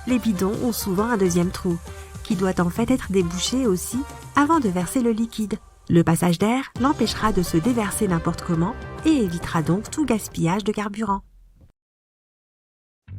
Les bidons ont souvent un 2e trou, qui doit en fait être débouché aussi avant de verser le liquide. Le passage d'air l'empêchera de se déverser n'importe comment et évitera donc tout gaspillage de carburant.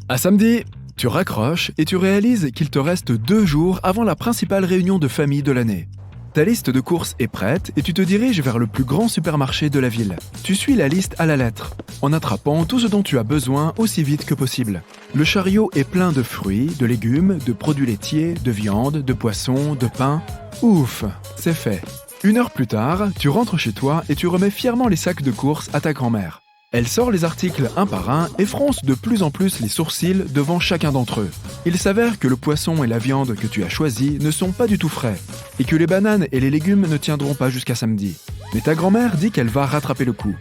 À samedi, tu raccroches et tu réalises qu'il te reste 2 jours avant la principale réunion de famille de l'année. Ta liste de courses est prête et tu te diriges vers le plus grand supermarché de la ville. Tu suis la liste à la lettre, en attrapant tout ce dont tu as besoin aussi vite que possible. Le chariot est plein de fruits, de légumes, de produits laitiers, de viande, de poissons, de pain. Ouf, c'est fait. 1 heure plus tard, tu rentres chez toi et tu remets fièrement les sacs de courses à ta grand-mère. Elle sort les articles un par un et fronce de plus en plus les sourcils devant chacun d'entre eux. Il s'avère que le poisson et la viande que tu as choisis ne sont pas du tout frais, et que les bananes et les légumes ne tiendront pas jusqu'à samedi. Mais ta grand-mère dit qu'elle va rattraper le coup.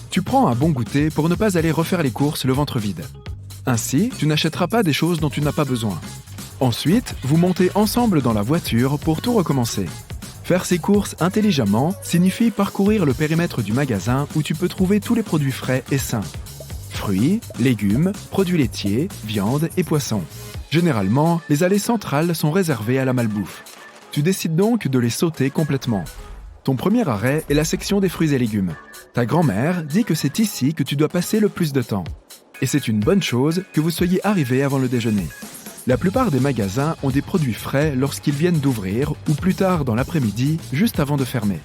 Tu prends un bon goûter pour ne pas aller refaire les courses le ventre vide. Ainsi, tu n'achèteras pas des choses dont tu n'as pas besoin. Ensuite, vous montez ensemble dans la voiture pour tout recommencer. Faire ses courses intelligemment signifie parcourir le périmètre du magasin où tu peux trouver tous les produits frais et sains. Fruits, légumes, produits laitiers, viande et poissons. Généralement, les allées centrales sont réservées à la malbouffe. Tu décides donc de les sauter complètement. Ton premier arrêt est la section des fruits et légumes. Ta grand-mère dit que c'est ici que tu dois passer le plus de temps. Et c'est une bonne chose que vous soyez arrivé avant le déjeuner. La plupart des magasins ont des produits frais lorsqu'ils viennent d'ouvrir ou plus tard dans l'après-midi, juste avant de fermer.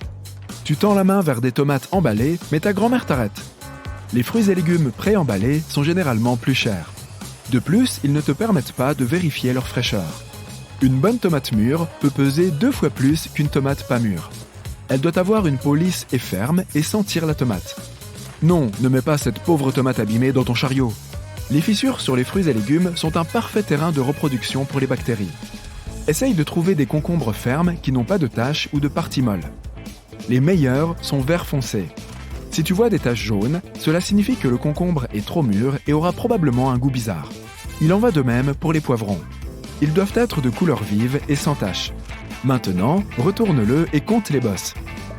Tu tends la main vers des tomates emballées, mais ta grand-mère t'arrête. Les fruits et légumes pré-emballés sont généralement plus chers. De plus, ils ne te permettent pas de vérifier leur fraîcheur. Une bonne tomate mûre peut peser 2 fois plus qu'une tomate pas mûre. Elle doit avoir une peau lisse et ferme et sentir la tomate. Non, ne mets pas cette pauvre tomate abîmée dans ton chariot. Les fissures sur les fruits et légumes sont un parfait terrain de reproduction pour les bactéries. Essaye de trouver des concombres fermes qui n'ont pas de taches ou de parties molles. Les meilleurs sont vert foncé. Si tu vois des taches jaunes, cela signifie que le concombre est trop mûr et aura probablement un goût bizarre. Il en va de même pour les poivrons. Ils doivent être de couleur vive et sans taches. Maintenant, retourne-le et compte les bosses.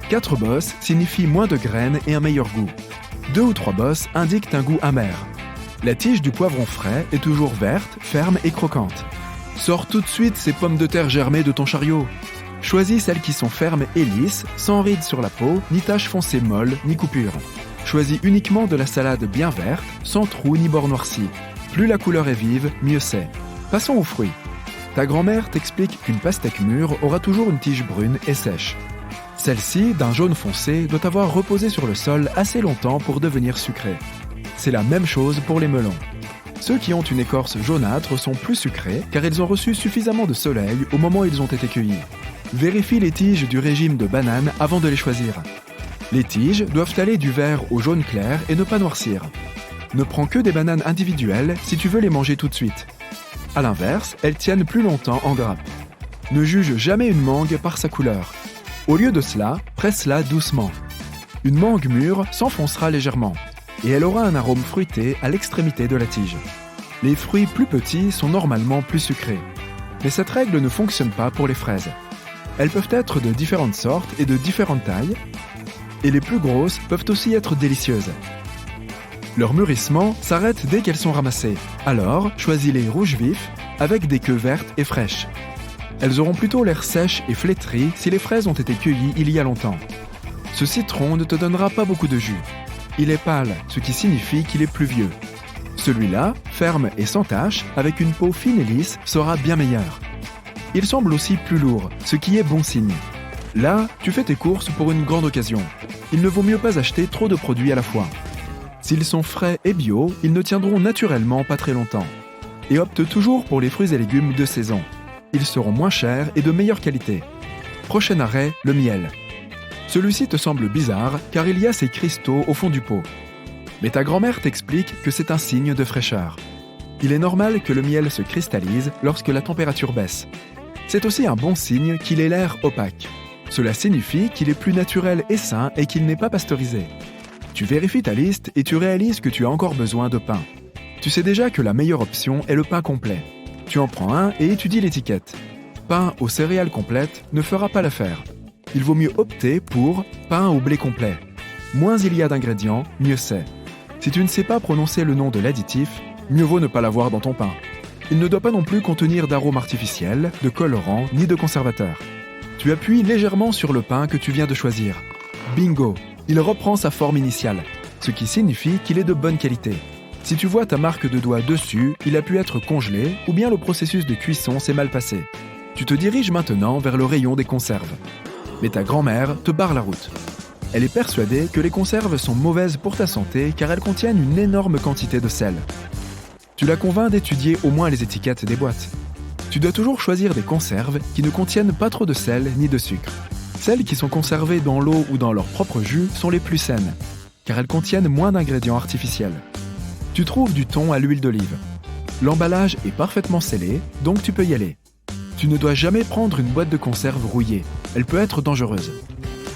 4 bosses signifient moins de graines et un meilleur goût. 2 ou 3 bosses indiquent un goût amer. La tige du poivron frais est toujours verte, ferme et croquante. Sors tout de suite ces pommes de terre germées de ton chariot. Choisis celles qui sont fermes et lisses, sans rides sur la peau, ni taches foncées molles, ni coupures. Choisis uniquement de la salade bien verte, sans trous ni bords noircis. Plus la couleur est vive, mieux c'est. Passons aux fruits. Ta grand-mère t'explique qu'une pastèque mûre aura toujours une tige brune et sèche. Celle-ci, d'un jaune foncé, doit avoir reposé sur le sol assez longtemps pour devenir sucrée. C'est la même chose pour les melons. Ceux qui ont une écorce jaunâtre sont plus sucrés car ils ont reçu suffisamment de soleil au moment où ils ont été cueillis. Vérifie les tiges du régime de bananes avant de les choisir. Les tiges doivent aller du vert au jaune clair et ne pas noircir. Ne prends que des bananes individuelles si tu veux les manger tout de suite. A l'inverse, elles tiennent plus longtemps en grappe. Ne juge jamais une mangue par sa couleur. Au lieu de cela, presse-la doucement. Une mangue mûre s'enfoncera légèrement et elle aura un arôme fruité à l'extrémité de la tige. Les fruits plus petits sont normalement plus sucrés. Mais cette règle ne fonctionne pas pour les fraises. Elles peuvent être de différentes sortes et de différentes tailles, et les plus grosses peuvent aussi être délicieuses. Leur mûrissement s'arrête dès qu'elles sont ramassées, alors choisis les rouges vifs avec des queues vertes et fraîches. Elles auront plutôt l'air sèches et flétries si les fraises ont été cueillies il y a longtemps. Ce citron ne te donnera pas beaucoup de jus. Il est pâle, ce qui signifie qu'il est plus vieux. Celui-là, ferme et sans tache, avec une peau fine et lisse, sera bien meilleur. Il semble aussi plus lourd, ce qui est bon signe. Là, tu fais tes courses pour une grande occasion. Il ne vaut mieux pas acheter trop de produits à la fois. S'ils sont frais et bio, ils ne tiendront naturellement pas très longtemps. Et opte toujours pour les fruits et légumes de saison. Ils seront moins chers et de meilleure qualité. Prochain arrêt, le miel. Celui-ci te semble bizarre car il y a ces cristaux au fond du pot. Mais ta grand-mère t'explique que c'est un signe de fraîcheur. Il est normal que le miel se cristallise lorsque la température baisse. C'est aussi un bon signe qu'il ait l'air opaque. Cela signifie qu'il est plus naturel et sain et qu'il n'est pas pasteurisé. Tu vérifies ta liste et tu réalises que tu as encore besoin de pain. Tu sais déjà que la meilleure option est le pain complet. Tu en prends un et étudies l'étiquette. Pain aux céréales complètes ne fera pas l'affaire. Il vaut mieux opter pour pain au blé complet. Moins il y a d'ingrédients, mieux c'est. Si tu ne sais pas prononcer le nom de l'additif, mieux vaut ne pas l'avoir dans ton pain. Il ne doit pas non plus contenir d'arômes artificiels, de colorants ni de conservateurs. Tu appuies légèrement sur le pain que tu viens de choisir. Bingo! Il reprend sa forme initiale, ce qui signifie qu'il est de bonne qualité. Si tu vois ta marque de doigt dessus, il a pu être congelé ou bien le processus de cuisson s'est mal passé. Tu te diriges maintenant vers le rayon des conserves. Mais ta grand-mère te barre la route. Elle est persuadée que les conserves sont mauvaises pour ta santé car elles contiennent une énorme quantité de sel. Tu la convaincs d'étudier au moins les étiquettes des boîtes. Tu dois toujours choisir des conserves qui ne contiennent pas trop de sel ni de sucre. Celles qui sont conservées dans l'eau ou dans leur propre jus sont les plus saines, car elles contiennent moins d'ingrédients artificiels. Tu trouves du thon à l'huile d'olive. L'emballage est parfaitement scellé, donc tu peux y aller. Tu ne dois jamais prendre une boîte de conserve rouillée, elle peut être dangereuse.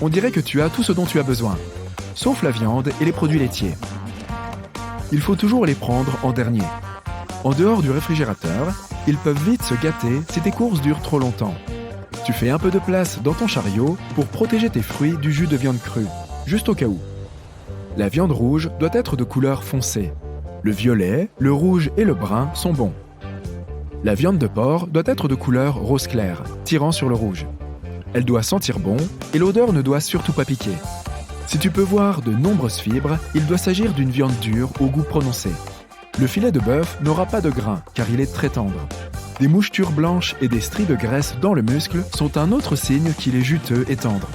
On dirait que tu as tout ce dont tu as besoin, sauf la viande et les produits laitiers. Il faut toujours les prendre en dernier. En dehors du réfrigérateur, ils peuvent vite se gâter si tes courses durent trop longtemps. Tu fais un peu de place dans ton chariot pour protéger tes fruits du jus de viande crue, juste au cas où. La viande rouge doit être de couleur foncée. Le violet, le rouge et le brun sont bons. La viande de porc doit être de couleur rose clair, tirant sur le rouge. Elle doit sentir bon et l'odeur ne doit surtout pas piquer. Si tu peux voir de nombreuses fibres, il doit s'agir d'une viande dure au goût prononcé. Le filet de bœuf n'aura pas de grain car il est très tendre. Des mouchetures blanches et des stries de graisse dans le muscle sont un autre signe qu'il est juteux et tendre.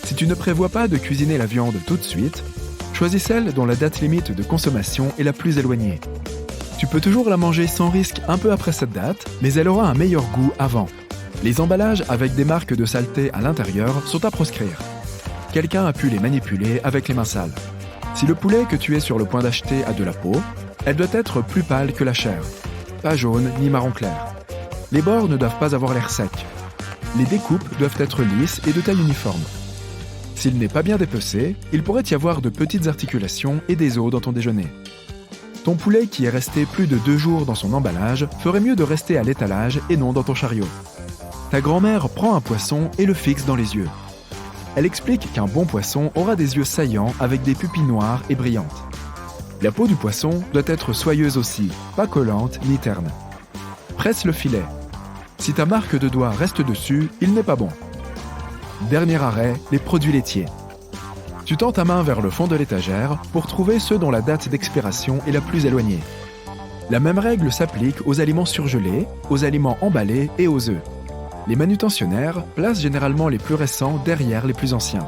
Si tu ne prévois pas de cuisiner la viande tout de suite, choisis celle dont la date limite de consommation est la plus éloignée. Tu peux toujours la manger sans risque un peu après cette date, mais elle aura un meilleur goût avant. Les emballages avec des marques de saleté à l'intérieur sont à proscrire. Quelqu'un a pu les manipuler avec les mains sales. Si le poulet que tu es sur le point d'acheter a de la peau, elle doit être plus pâle que la chair. Pas jaune ni marron clair. Les bords ne doivent pas avoir l'air sec. Les découpes doivent être lisses et de taille uniforme. S'il n'est pas bien dépecé, il pourrait y avoir de petites articulations et des os dans ton déjeuner. Ton poulet qui est resté plus de 2 jours dans son emballage ferait mieux de rester à l'étalage et non dans ton chariot. Ta grand-mère prend un poisson et le fixe dans les yeux. Elle explique qu'un bon poisson aura des yeux saillants avec des pupilles noires et brillantes. La peau du poisson doit être soyeuse aussi, pas collante ni terne. Presse le filet. Si ta marque de doigt reste dessus, il n'est pas bon. Dernier arrêt, les produits laitiers. Tu tends ta main vers le fond de l'étagère pour trouver ceux dont la date d'expiration est la plus éloignée. La même règle s'applique aux aliments surgelés, aux aliments emballés et aux œufs. Les manutentionnaires placent généralement les plus récents derrière les plus anciens.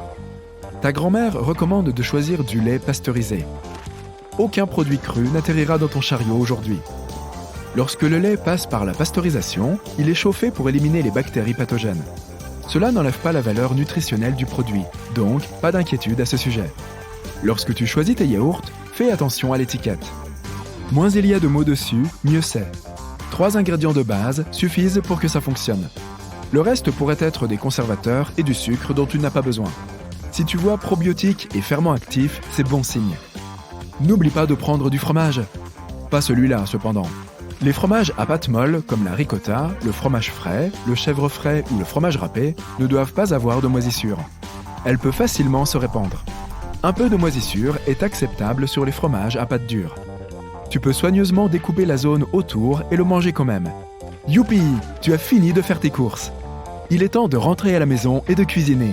Ta grand-mère recommande de choisir du lait pasteurisé. Aucun produit cru n'atterrira dans ton chariot aujourd'hui. Lorsque le lait passe par la pasteurisation, il est chauffé pour éliminer les bactéries pathogènes. Cela n'enlève pas la valeur nutritionnelle du produit, donc pas d'inquiétude à ce sujet. Lorsque tu choisis tes yaourts, fais attention à l'étiquette. Moins il y a de mots dessus, mieux c'est. 3 ingrédients de base suffisent pour que ça fonctionne. Le reste pourrait être des conservateurs et du sucre dont tu n'as pas besoin. Si tu vois probiotiques et ferments actifs, c'est bon signe. N'oublie pas de prendre du fromage. Pas celui-là, cependant. Les fromages à pâte molle, comme la ricotta, le fromage frais, le chèvre frais ou le fromage râpé, ne doivent pas avoir de moisissure. Elle peut facilement se répandre. Un peu de moisissure est acceptable sur les fromages à pâte dure. Tu peux soigneusement découper la zone autour et le manger quand même. Youpi! Tu as fini de faire tes courses. Il est temps de rentrer à la maison et de cuisiner.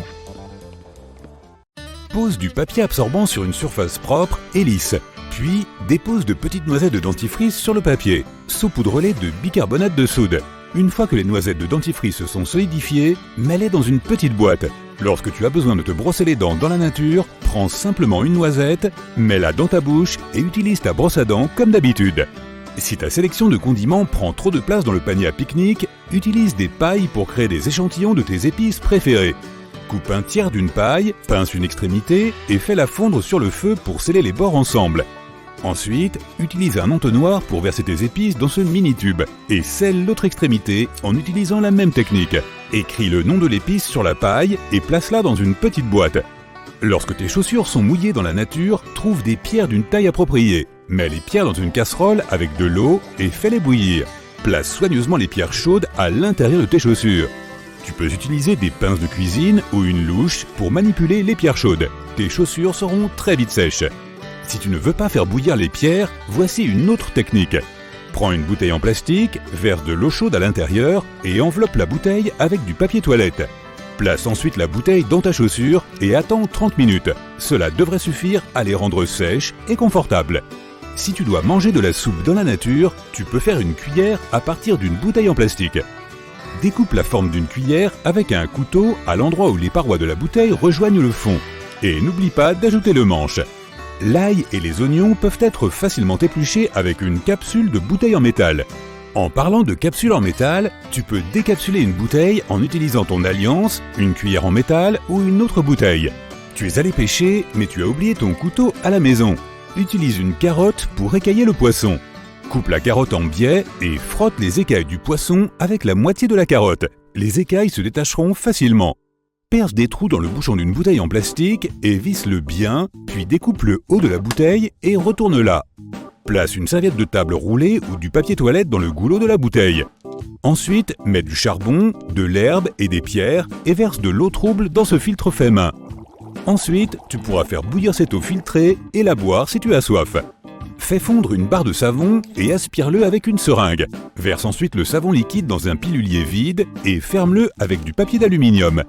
Pose du papier absorbant sur une surface propre et lisse. Puis, dépose de petites noisettes de dentifrice sur le papier. Saupoudre-les de bicarbonate de soude. Une fois que les noisettes de dentifrice sont solidifiées, mets-les dans une petite boîte. Lorsque tu as besoin de te brosser les dents dans la nature, prends simplement une noisette, mets-la dans ta bouche et utilise ta brosse à dents comme d'habitude. Si ta sélection de condiments prend trop de place dans le panier à pique-nique, utilise des pailles pour créer des échantillons de tes épices préférées. Coupe un tiers d'une paille, pince une extrémité et fais-la fondre sur le feu pour sceller les bords ensemble. Ensuite, utilise un entonnoir pour verser tes épices dans ce mini-tube et scelle l'autre extrémité en utilisant la même technique. Écris le nom de l'épice sur la paille et place-la dans une petite boîte. Lorsque tes chaussures sont mouillées dans la nature, trouve des pierres d'une taille appropriée. Mets les pierres dans une casserole avec de l'eau et fais-les bouillir. Place soigneusement les pierres chaudes à l'intérieur de tes chaussures. Tu peux utiliser des pinces de cuisine ou une louche pour manipuler les pierres chaudes. Tes chaussures seront très vite sèches. Si tu ne veux pas faire bouillir les pierres, voici une autre technique. Prends une bouteille en plastique, verse de l'eau chaude à l'intérieur et enveloppe la bouteille avec du papier toilette. Place ensuite la bouteille dans ta chaussure et attends 30 minutes. Cela devrait suffire à les rendre sèches et confortables. Si tu dois manger de la soupe dans la nature, tu peux faire une cuillère à partir d'une bouteille en plastique. Découpe la forme d'une cuillère avec un couteau à l'endroit où les parois de la bouteille rejoignent le fond. Et n'oublie pas d'ajouter le manche. L'ail et les oignons peuvent être facilement épluchés avec une capsule de bouteille en métal. En parlant de capsule en métal, tu peux décapsuler une bouteille en utilisant ton alliance, une cuillère en métal ou une autre bouteille. Tu es allé pêcher, mais tu as oublié ton couteau à la maison. Utilise une carotte pour écailler le poisson. Coupe la carotte en biais et frotte les écailles du poisson avec la moitié de la carotte. Les écailles se détacheront facilement. Perce des trous dans le bouchon d'une bouteille en plastique et visse-le bien, puis découpe le haut de la bouteille et retourne-la. Place une serviette de table roulée ou du papier toilette dans le goulot de la bouteille. Ensuite, mets du charbon, de l'herbe et des pierres et verse de l'eau trouble dans ce filtre fait main. Ensuite, tu pourras faire bouillir cette eau filtrée et la boire si tu as soif. Fais fondre une barre de savon et aspire-le avec une seringue. Verse ensuite le savon liquide dans un pilulier vide et ferme-le avec du papier d'aluminium.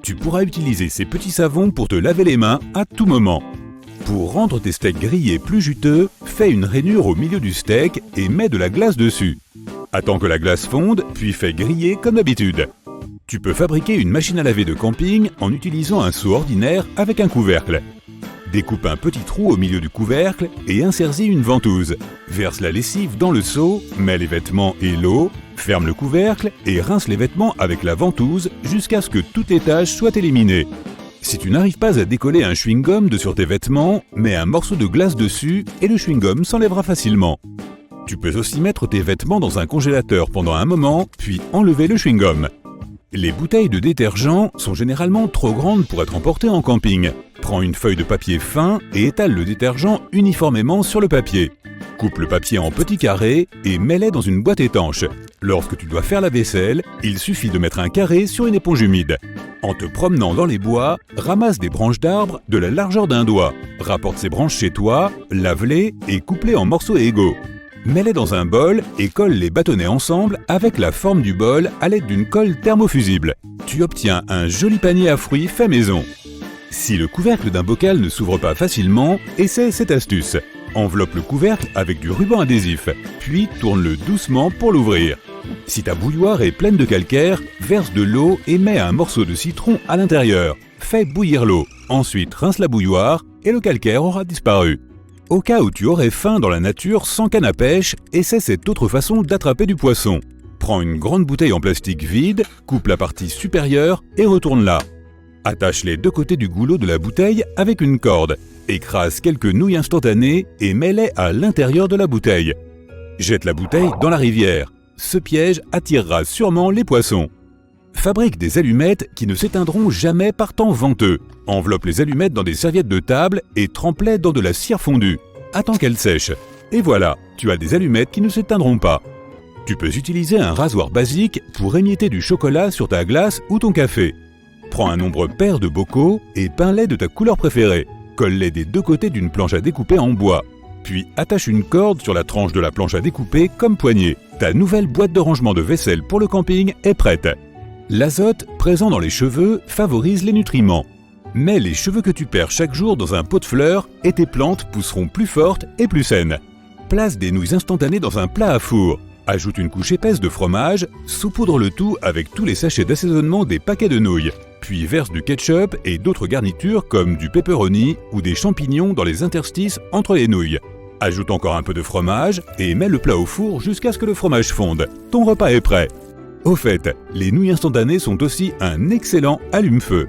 Tu pourras utiliser ces petits savons pour te laver les mains à tout moment. Pour rendre tes steaks grillés plus juteux, fais une rainure au milieu du steak et mets de la glace dessus. attends que la glace fonde, puis fais griller comme d'habitude. Tu peux fabriquer une machine à laver de camping en utilisant un seau ordinaire avec un couvercle. Découpe un petit trou au milieu du couvercle et insère-y une ventouse. Verse la lessive dans le seau, mets les vêtements et l'eau, ferme le couvercle et rince les vêtements avec la ventouse jusqu'à ce que toutes les taches soient éliminées. Si tu n'arrives pas à décoller un chewing-gum de sur tes vêtements, mets un morceau de glace dessus et le chewing-gum s'enlèvera facilement. Tu peux aussi mettre tes vêtements dans un congélateur pendant un moment, puis enlever le chewing-gum. Les bouteilles de détergent sont généralement trop grandes pour être emportées en camping. Prends une feuille de papier fin et étale le détergent uniformément sur le papier. Coupe le papier en petits carrés et mets-les dans une boîte étanche. Lorsque tu dois faire la vaisselle, il suffit de mettre un carré sur une éponge humide. En te promenant dans les bois, ramasse des branches d'arbres de la largeur d'un doigt. Rapporte ces branches chez toi, lave-les et coupe-les en morceaux égaux. Mets-les dans un bol et colle les bâtonnets ensemble avec la forme du bol à l'aide d'une colle thermofusible. Tu obtiens un joli panier à fruits fait maison. Si le couvercle d'un bocal ne s'ouvre pas facilement, essaie cette astuce. Enveloppe le couvercle avec du ruban adhésif, puis tourne-le doucement pour l'ouvrir. Si ta bouilloire est pleine de calcaire, verse de l'eau et mets un morceau de citron à l'intérieur. Fais bouillir l'eau. Ensuite, rince la bouilloire et le calcaire aura disparu. Au cas où tu aurais faim dans la nature sans canne à pêche, essaie cette autre façon d'attraper du poisson. Prends une grande bouteille en plastique vide, coupe la partie supérieure et retourne-la. Attache les deux côtés du goulot de la bouteille avec une corde. Écrase quelques nouilles instantanées et mets-les à l'intérieur de la bouteille. Jette la bouteille dans la rivière. Ce piège attirera sûrement les poissons. Fabrique des allumettes qui ne s'éteindront jamais par temps venteux. Enveloppe les allumettes dans des serviettes de table et trempe-les dans de la cire fondue. Attends qu'elles sèchent. Et voilà, tu as des allumettes qui ne s'éteindront pas. Tu peux utiliser un rasoir basique pour émietter du chocolat sur ta glace ou ton café. Prends un nombre pair de bocaux et peins-les de ta couleur préférée. Colle-les des deux côtés d'une planche à découper en bois. Puis attache une corde sur la tranche de la planche à découper comme poignée. Ta nouvelle boîte de rangement de vaisselle pour le camping est prête. L'azote présent dans les cheveux favorise les nutriments. Mets les cheveux que tu perds chaque jour dans un pot de fleurs et tes plantes pousseront plus fortes et plus saines. Place des nouilles instantanées dans un plat à four. Ajoute une couche épaisse de fromage, saupoudre le tout avec tous les sachets d'assaisonnement des paquets de nouilles. Puis verse du ketchup et d'autres garnitures comme du pepperoni ou des champignons dans les interstices entre les nouilles. Ajoute encore un peu de fromage et mets le plat au four jusqu'à ce que le fromage fonde. Ton repas est prêt. Au fait, les nouilles instantanées sont aussi un excellent allume-feu.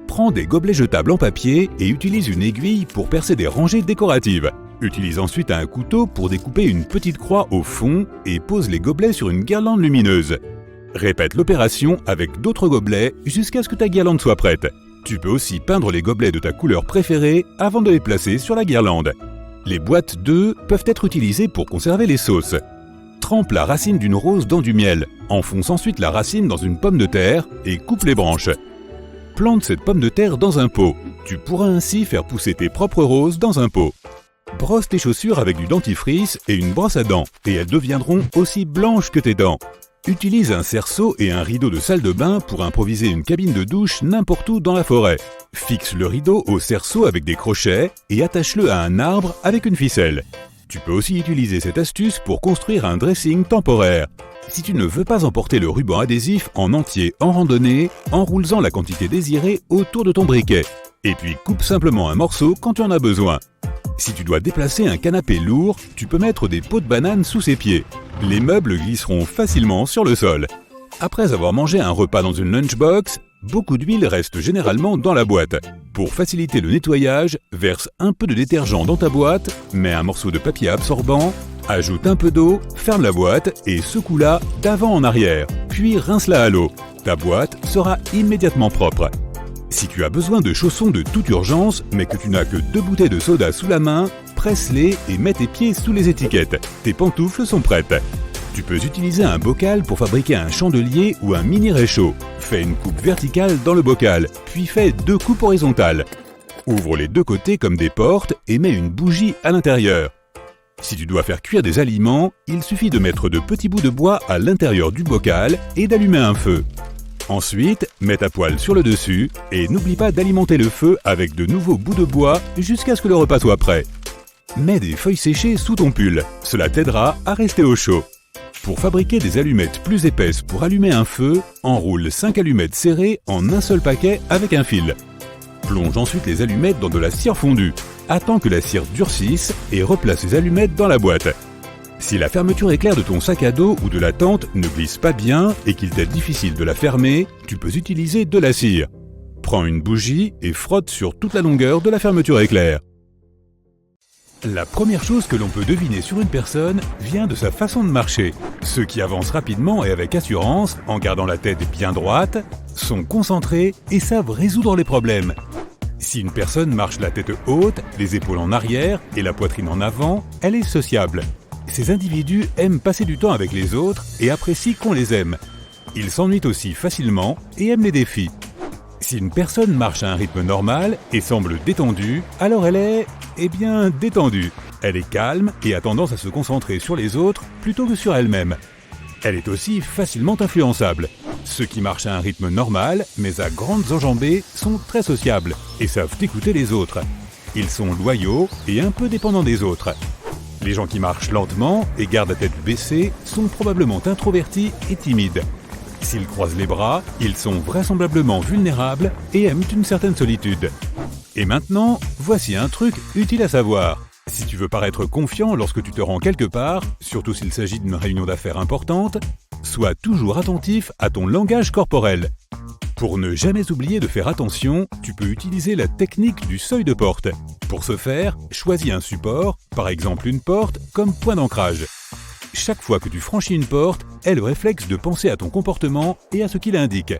Prends des gobelets jetables en papier et utilise une aiguille pour percer des rangées décoratives. Utilise ensuite un couteau pour découper une petite croix au fond et pose les gobelets sur une guirlande lumineuse. Répète l'opération avec d'autres gobelets jusqu'à ce que ta guirlande soit prête. Tu peux aussi peindre les gobelets de ta couleur préférée avant de les placer sur la guirlande. Les boîtes d'œufs peuvent être utilisées pour conserver les sauces. Trempe la racine d'une rose dans du miel. Enfonce ensuite la racine dans une pomme de terre et coupe les branches. Plante cette pomme de terre dans un pot. Tu pourras ainsi faire pousser tes propres roses dans un pot. Brosse tes chaussures avec du dentifrice et une brosse à dents et elles deviendront aussi blanches que tes dents. Utilise un cerceau et un rideau de salle de bain pour improviser une cabine de douche n'importe où dans la forêt. Fixe le rideau au cerceau avec des crochets et attache-le à un arbre avec une ficelle. Tu peux aussi utiliser cette astuce pour construire un dressing temporaire. Si tu ne veux pas emporter le ruban adhésif en entier en randonnée, enroule-en la quantité désirée autour de ton briquet. Et puis coupe simplement un morceau quand tu en as besoin. Si tu dois déplacer un canapé lourd, tu peux mettre des pots de banane sous ses pieds. Les meubles glisseront facilement sur le sol. Après avoir mangé un repas dans une lunchbox, beaucoup d'huile reste généralement dans la boîte. Pour faciliter le nettoyage, verse un peu de détergent dans ta boîte, mets un morceau de papier absorbant, ajoute un peu d'eau, ferme la boîte et secoue-la d'avant en arrière, puis rince-la à l'eau. Ta boîte sera immédiatement propre. Si tu as besoin de chaussons de toute urgence, mais que tu n'as que 2 bouteilles de soda sous la main, presse-les et mets tes pieds sous les étiquettes. Tes pantoufles sont prêtes. Tu peux utiliser un bocal pour fabriquer un chandelier ou un mini réchaud. Fais une coupe verticale dans le bocal, puis fais 2 coupes horizontales. Ouvre les 2 côtés comme des portes et mets une bougie à l'intérieur. Si tu dois faire cuire des aliments, il suffit de mettre de petits bouts de bois à l'intérieur du bocal et d'allumer un feu. Ensuite, mets ta poêle sur le dessus et n'oublie pas d'alimenter le feu avec de nouveaux bouts de bois jusqu'à ce que le repas soit prêt. Mets des feuilles séchées sous ton pull, cela t'aidera à rester au chaud. Pour fabriquer des allumettes plus épaisses pour allumer un feu, enroule 5 allumettes serrées en un seul paquet avec un fil. Plonge ensuite les allumettes dans de la cire fondue. Attends que la cire durcisse et replace les allumettes dans la boîte. Si la fermeture éclair de ton sac à dos ou de la tente ne glisse pas bien et qu'il t'est difficile de la fermer, tu peux utiliser de la cire. Prends une bougie et frotte sur toute la longueur de la fermeture éclair. La première chose que l'on peut deviner sur une personne vient de sa façon de marcher. Ceux qui avancent rapidement et avec assurance, en gardant la tête bien droite, sont concentrés et savent résoudre les problèmes. Si une personne marche la tête haute, les épaules en arrière et la poitrine en avant, elle est sociable. Ces individus aiment passer du temps avec les autres et apprécient qu'on les aime. Ils s'ennuient aussi facilement et aiment les défis. Si une personne marche à un rythme normal et semble détendue, alors elle est, détendue. Elle est calme et a tendance à se concentrer sur les autres plutôt que sur elle-même. Elle est aussi facilement influençable. Ceux qui marchent à un rythme normal, mais à grandes enjambées, sont très sociables et savent écouter les autres. Ils sont loyaux et un peu dépendants des autres. Les gens qui marchent lentement et gardent la tête baissée sont probablement introvertis et timides. S'ils croisent les bras, ils sont vraisemblablement vulnérables et aiment une certaine solitude. Et maintenant, voici un truc utile à savoir. Si tu veux paraître confiant lorsque tu te rends quelque part, surtout s'il s'agit d'une réunion d'affaires importante, sois toujours attentif à ton langage corporel. Pour ne jamais oublier de faire attention, tu peux utiliser la technique du seuil de porte. Pour ce faire, choisis un support, par exemple une porte, comme point d'ancrage. Chaque fois que tu franchis une porte, aie le réflexe de penser à ton comportement et à ce qu'il indique.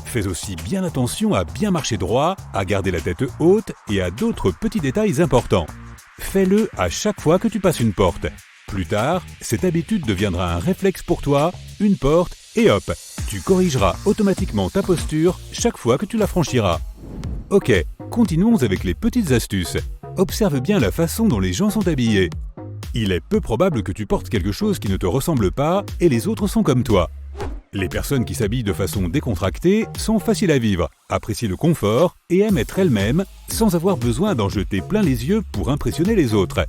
Fais aussi bien attention à bien marcher droit, à garder la tête haute et à d'autres petits détails importants. Fais-le à chaque fois que tu passes une porte. Plus tard, cette habitude deviendra un réflexe pour toi, une porte et hop, tu corrigeras automatiquement ta posture chaque fois que tu la franchiras. Ok, continuons avec les petites astuces. Observe bien la façon dont les gens sont habillés. Il est peu probable que tu portes quelque chose qui ne te ressemble pas et les autres sont comme toi. Les personnes qui s'habillent de façon décontractée sont faciles à vivre, apprécient le confort et aiment être elles-mêmes sans avoir besoin d'en jeter plein les yeux pour impressionner les autres.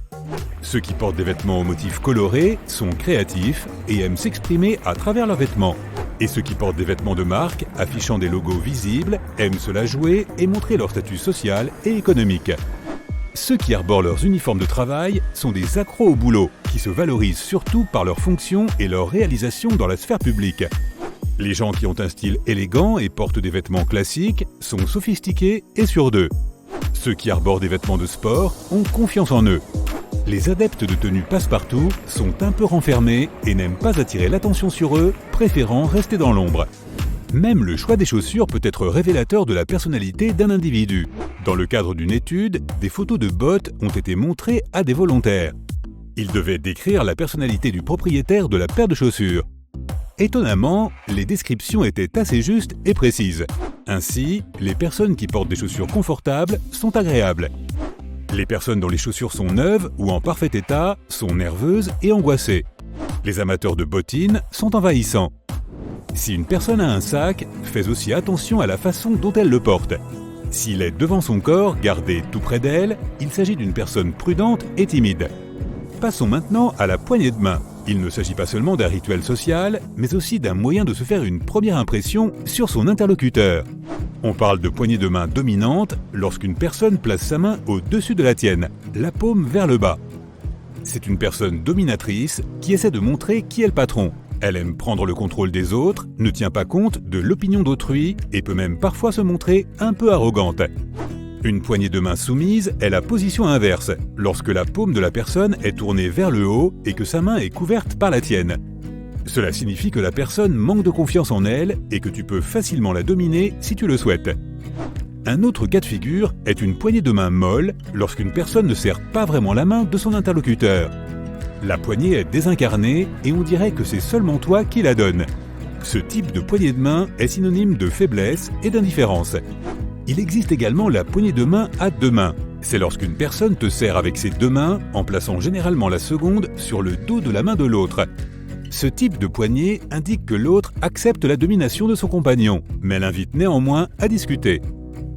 Ceux qui portent des vêtements aux motifs colorés sont créatifs et aiment s'exprimer à travers leurs vêtements. Et ceux qui portent des vêtements de marque affichant des logos visibles aiment se la jouer et montrer leur statut social et économique. Ceux qui arborent leurs uniformes de travail sont des accros au boulot, qui se valorisent surtout par leur fonction et leur réalisation dans la sphère publique. Les gens qui ont un style élégant et portent des vêtements classiques sont sophistiqués et sûrs d'eux. Ceux qui arborent des vêtements de sport ont confiance en eux. Les adeptes de tenues passe-partout sont un peu renfermés et n'aiment pas attirer l'attention sur eux, préférant rester dans l'ombre. Même le choix des chaussures peut être révélateur de la personnalité d'un individu. Dans le cadre d'une étude, des photos de bottes ont été montrées à des volontaires. Ils devaient décrire la personnalité du propriétaire de la paire de chaussures. Étonnamment, les descriptions étaient assez justes et précises. Ainsi, les personnes qui portent des chaussures confortables sont agréables. Les personnes dont les chaussures sont neuves ou en parfait état sont nerveuses et angoissées. Les amateurs de bottines sont envahissants. Si une personne a un sac, fais aussi attention à la façon dont elle le porte. S'il est devant son corps, gardé tout près d'elle, il s'agit d'une personne prudente et timide. Passons maintenant à la poignée de main. Il ne s'agit pas seulement d'un rituel social, mais aussi d'un moyen de se faire une première impression sur son interlocuteur. On parle de poignée de main dominante lorsqu'une personne place sa main au-dessus de la tienne, la paume vers le bas. C'est une personne dominatrice qui essaie de montrer qui est le patron. Elle aime prendre le contrôle des autres, ne tient pas compte de l'opinion d'autrui et peut même parfois se montrer un peu arrogante. Une poignée de main soumise est la position inverse, lorsque la paume de la personne est tournée vers le haut et que sa main est couverte par la tienne. Cela signifie que la personne manque de confiance en elle et que tu peux facilement la dominer si tu le souhaites. Un autre cas de figure est une poignée de main molle lorsqu'une personne ne serre pas vraiment la main de son interlocuteur. La poignée est désincarnée et on dirait que c'est seulement toi qui la donne. Ce type de poignée de main est synonyme de faiblesse et d'indifférence. Il existe également la poignée de main à deux mains. C'est lorsqu'une personne te serre avec ses deux mains en plaçant généralement la seconde sur le dos de la main de l'autre. Ce type de poignée indique que l'autre accepte la domination de son compagnon, mais l'invite néanmoins à discuter.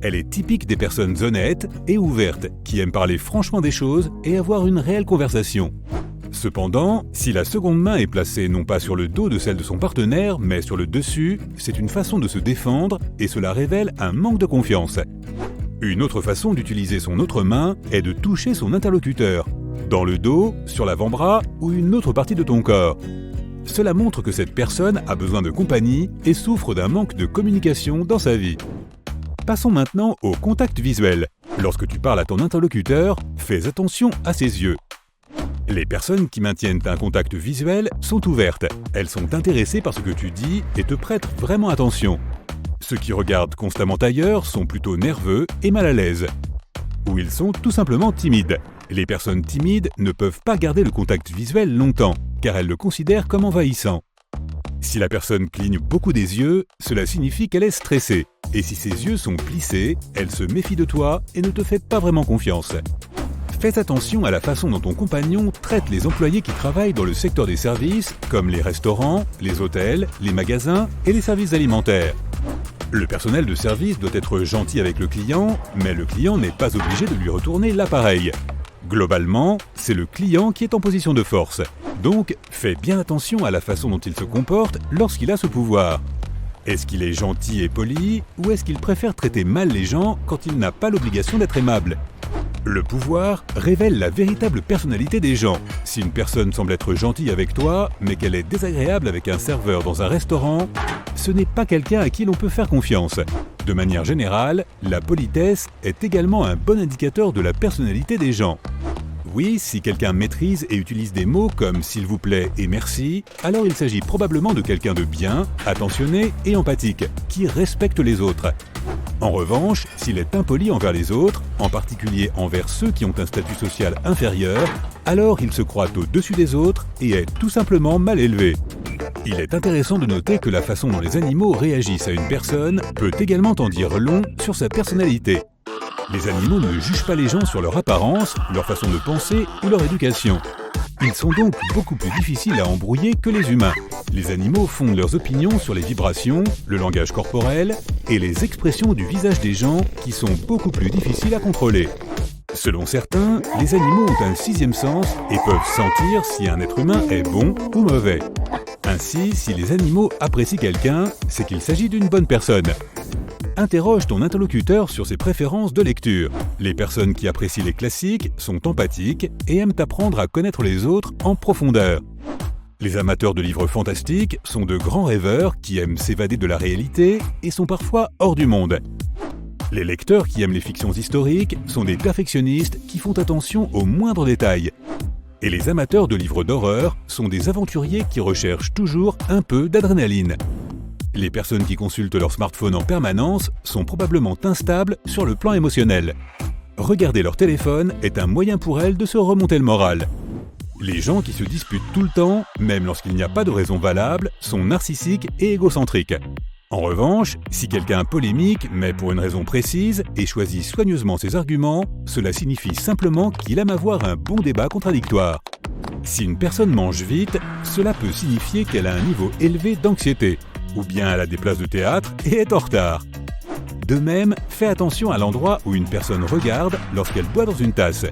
Elle est typique des personnes honnêtes et ouvertes, qui aiment parler franchement des choses et avoir une réelle conversation. Cependant, si la seconde main est placée non pas sur le dos de celle de son partenaire, mais sur le dessus, c'est une façon de se défendre et cela révèle un manque de confiance. Une autre façon d'utiliser son autre main est de toucher son interlocuteur, dans le dos, sur l'avant-bras ou une autre partie de ton corps. Cela montre que cette personne a besoin de compagnie et souffre d'un manque de communication dans sa vie. Passons maintenant au contact visuel. Lorsque tu parles à ton interlocuteur, fais attention à ses yeux. Les personnes qui maintiennent un contact visuel sont ouvertes. Elles sont intéressées par ce que tu dis et te prêtent vraiment attention. Ceux qui regardent constamment ailleurs sont plutôt nerveux et mal à l'aise. Ou ils sont tout simplement timides. Les personnes timides ne peuvent pas garder le contact visuel longtemps, car elles le considèrent comme envahissant. Si la personne cligne beaucoup des yeux, cela signifie qu'elle est stressée. Et si ses yeux sont plissés, elle se méfie de toi et ne te fait pas vraiment confiance. Fais attention à la façon dont ton compagnon traite les employés qui travaillent dans le secteur des services, comme les restaurants, les hôtels, les magasins et les services alimentaires. Le personnel de service doit être gentil avec le client, mais le client n'est pas obligé de lui retourner l'appareil. Globalement, c'est le client qui est en position de force. Donc, fais bien attention à la façon dont il se comporte lorsqu'il a ce pouvoir. Est-ce qu'il est gentil et poli, ou est-ce qu'il préfère traiter mal les gens quand il n'a pas l'obligation d'être aimable ? Le pouvoir révèle la véritable personnalité des gens. Si une personne semble être gentille avec toi, mais qu'elle est désagréable avec un serveur dans un restaurant, ce n'est pas quelqu'un à qui l'on peut faire confiance. De manière générale, la politesse est également un bon indicateur de la personnalité des gens. Oui, si quelqu'un maîtrise et utilise des mots comme « s'il vous plaît » et « merci », alors il s'agit probablement de quelqu'un de bien, attentionné et empathique, qui respecte les autres. En revanche, s'il est impoli envers les autres, en particulier envers ceux qui ont un statut social inférieur, alors il se croit au-dessus des autres et est tout simplement mal élevé. Il est intéressant de noter que la façon dont les animaux réagissent à une personne peut également en dire long sur sa personnalité. Les animaux ne jugent pas les gens sur leur apparence, leur façon de penser ou leur éducation. Ils sont donc beaucoup plus difficiles à embrouiller que les humains. Les animaux fondent leurs opinions sur les vibrations, le langage corporel et les expressions du visage des gens qui sont beaucoup plus difficiles à contrôler. Selon certains, les animaux ont un sixième sens et peuvent sentir si un être humain est bon ou mauvais. Ainsi, si les animaux apprécient quelqu'un, c'est qu'il s'agit d'une bonne personne. Interroge ton interlocuteur sur ses préférences de lecture. Les personnes qui apprécient les classiques sont empathiques et aiment apprendre à connaître les autres en profondeur. Les amateurs de livres fantastiques sont de grands rêveurs qui aiment s'évader de la réalité et sont parfois hors du monde. Les lecteurs qui aiment les fictions historiques sont des perfectionnistes qui font attention aux moindres détails. Et les amateurs de livres d'horreur sont des aventuriers qui recherchent toujours un peu d'adrénaline. Les personnes qui consultent leur smartphone en permanence sont probablement instables sur le plan émotionnel. Regarder leur téléphone est un moyen pour elles de se remonter le moral. Les gens qui se disputent tout le temps, même lorsqu'il n'y a pas de raison valable, sont narcissiques et égocentriques. En revanche, si quelqu'un polémique, mais pour une raison précise, et choisit soigneusement ses arguments, cela signifie simplement qu'il aime avoir un bon débat contradictoire. Si une personne mange vite, cela peut signifier qu'elle a un niveau élevé d'anxiété, ou bien elle a des places de théâtre et est en retard. De même, fais attention à l'endroit où une personne regarde lorsqu'elle boit dans une tasse.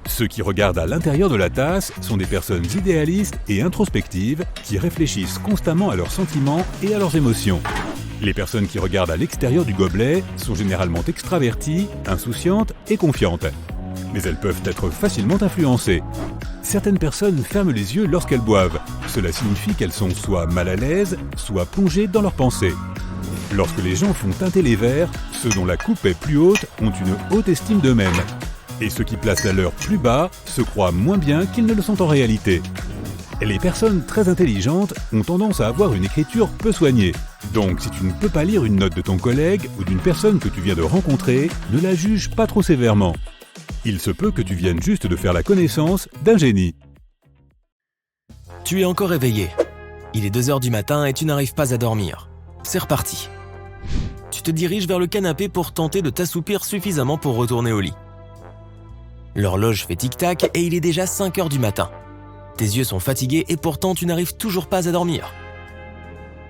Ceux qui regardent à l'intérieur de la tasse sont des personnes idéalistes et introspectives qui réfléchissent constamment à leurs sentiments et à leurs émotions. Les personnes qui regardent à l'extérieur du gobelet sont généralement extraverties, insouciantes et confiantes. Mais elles peuvent être facilement influencées. Certaines personnes ferment les yeux lorsqu'elles boivent. Cela signifie qu'elles sont soit mal à l'aise, soit plongées dans leurs pensées. Lorsque les gens font teinter les verres, ceux dont la coupe est plus haute ont une haute estime d'eux-mêmes. Et ceux qui placent la leur plus bas se croient moins bien qu'ils ne le sont en réalité. Les personnes très intelligentes ont tendance à avoir une écriture peu soignée. Donc si tu ne peux pas lire une note de ton collègue ou d'une personne que tu viens de rencontrer, ne la juge pas trop sévèrement. Il se peut que tu viennes juste de faire la connaissance d'un génie. Tu es encore éveillé. Il est 2h du matin et tu n'arrives pas à dormir. C'est reparti. Tu te diriges vers le canapé pour tenter de t'assoupir suffisamment pour retourner au lit. L'horloge fait tic-tac et il est déjà 5h du matin. Tes yeux sont fatigués et pourtant tu n'arrives toujours pas à dormir.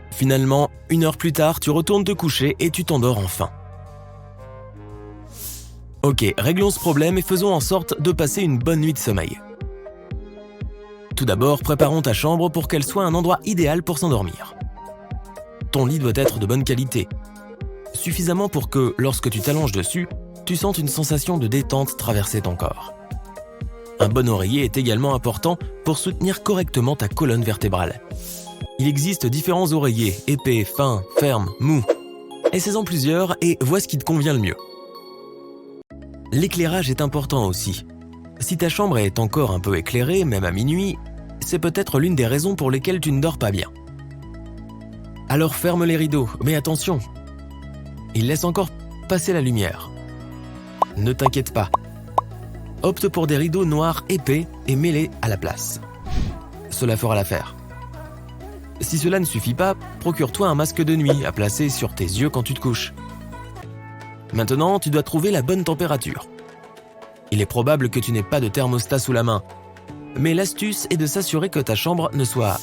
Finalement, 1 heure plus tard, tu retournes te coucher et tu t'endors enfin. Ok, réglons ce problème et faisons en sorte de passer une bonne nuit de sommeil. Tout d'abord, préparons ta chambre pour qu'elle soit un endroit idéal pour s'endormir. Ton lit doit être de bonne qualité, suffisamment pour que, lorsque tu t'allonges dessus, tu sentes une sensation de détente traverser ton corps. Un bon oreiller est également important pour soutenir correctement ta colonne vertébrale. Il existe différents oreillers, épais, fins, fermes, mous. Essaie-en plusieurs et vois ce qui te convient le mieux. L'éclairage est important aussi. Si ta chambre est encore un peu éclairée, même à minuit, c'est peut-être l'une des raisons pour lesquelles tu ne dors pas bien. Alors ferme les rideaux, mais attention, il laisse encore passer la lumière. Ne t'inquiète pas. Opte pour des rideaux noirs épais et mêlés à la place. Cela fera l'affaire. Si cela ne suffit pas, procure-toi un masque de nuit à placer sur tes yeux quand tu te couches. Maintenant, tu dois trouver la bonne température. Il est probable que tu n'aies pas de thermostat sous la main, mais l'astuce est de s'assurer que ta chambre ne soit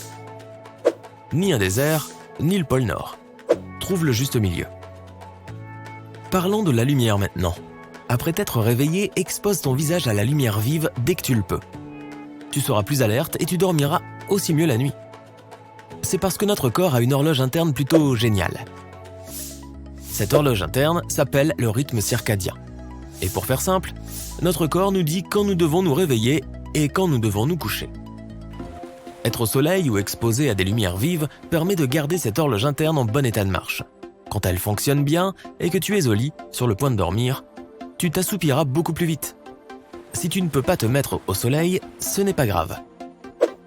ni un désert, ni le pôle Nord. Trouve le juste milieu. Parlons de la lumière maintenant. Après t'être réveillé, expose ton visage à la lumière vive dès que tu le peux. Tu seras plus alerte et tu dormiras aussi mieux la nuit. C'est parce que notre corps a une horloge interne plutôt géniale. Cette horloge interne s'appelle le rythme circadien. Et pour faire simple, notre corps nous dit quand nous devons nous réveiller et quand nous devons nous coucher. Être au soleil ou exposé à des lumières vives permet de garder cette horloge interne en bon état de marche. Quand elle fonctionne bien et que tu es au lit, sur le point de dormir, tu t'assoupiras beaucoup plus vite. Si tu ne peux pas te mettre au soleil, ce n'est pas grave.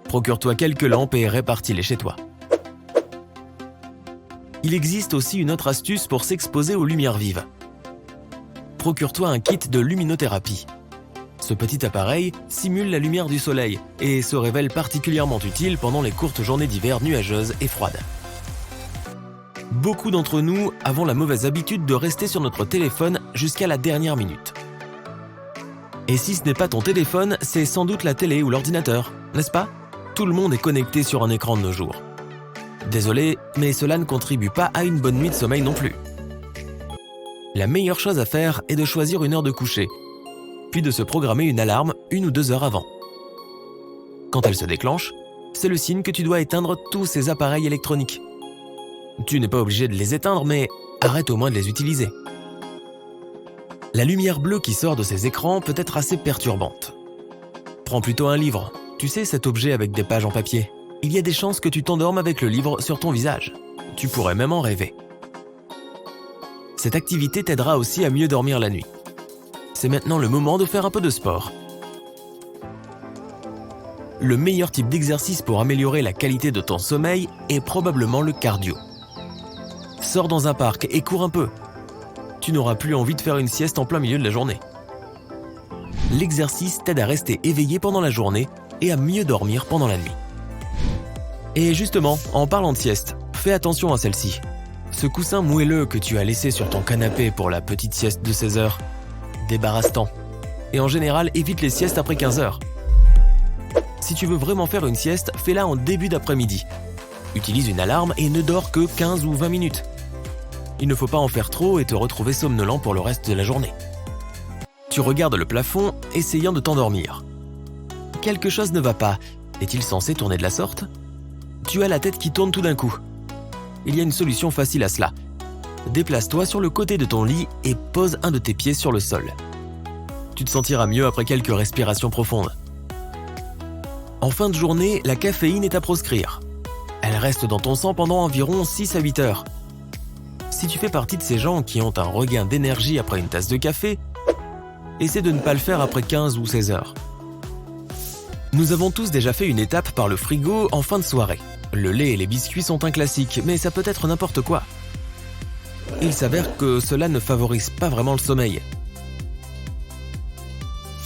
Procure-toi quelques lampes et répartis-les chez toi. Il existe aussi une autre astuce pour s'exposer aux lumières vives. Procure-toi un kit de luminothérapie. Ce petit appareil simule la lumière du soleil et se révèle particulièrement utile pendant les courtes journées d'hiver nuageuses et froides. Beaucoup d'entre nous avons la mauvaise habitude de rester sur notre téléphone jusqu'à la dernière minute. Et si ce n'est pas ton téléphone, c'est sans doute la télé ou l'ordinateur, n'est-ce pas ? Tout le monde est connecté sur un écran de nos jours. Désolé, mais cela ne contribue pas à une bonne nuit de sommeil non plus. La meilleure chose à faire est de choisir une heure de coucher, puis de se programmer une alarme 1 ou 2 heures avant. Quand elle se déclenche, c'est le signe que tu dois éteindre tous ces appareils électroniques. Tu n'es pas obligé de les éteindre, mais arrête au moins de les utiliser. La lumière bleue qui sort de ces écrans peut être assez perturbante. Prends plutôt un livre, tu sais cet objet avec des pages en papier. Il y a des chances que tu t'endormes avec le livre sur ton visage. Tu pourrais même en rêver. Cette activité t'aidera aussi à mieux dormir la nuit. C'est maintenant le moment de faire un peu de sport. Le meilleur type d'exercice pour améliorer la qualité de ton sommeil est probablement le cardio. Sors dans un parc et cours un peu. Tu n'auras plus envie de faire une sieste en plein milieu de la journée. L'exercice t'aide à rester éveillé pendant la journée et à mieux dormir pendant la nuit. Et justement, en parlant de sieste, fais attention à celle-ci. Ce coussin moelleux que tu as laissé sur ton canapé pour la petite sieste de 16 heures, débarrasse-t'en. Et en général, évite les siestes après 15 heures. Si tu veux vraiment faire une sieste, fais-la en début d'après-midi. Utilise une alarme et ne dors que 15 ou 20 minutes. Il ne faut pas en faire trop et te retrouver somnolent pour le reste de la journée. Tu regardes le plafond, essayant de t'endormir. Quelque chose ne va pas. Est-il censé tourner de la sorte ? Tu as la tête qui tourne tout d'un coup. Il y a une solution facile à cela. Déplace-toi sur le côté de ton lit et pose un de tes pieds sur le sol. Tu te sentiras mieux après quelques respirations profondes. En fin de journée, la caféine est à proscrire. Elle reste dans ton sang pendant environ 6 à 8 heures. Si tu fais partie de ces gens qui ont un regain d'énergie après une tasse de café, essaie de ne pas le faire après 15 ou 16 heures. Nous avons tous déjà fait une étape par le frigo en fin de soirée. Le lait et les biscuits sont un classique, mais ça peut être n'importe quoi. Il s'avère que cela ne favorise pas vraiment le sommeil.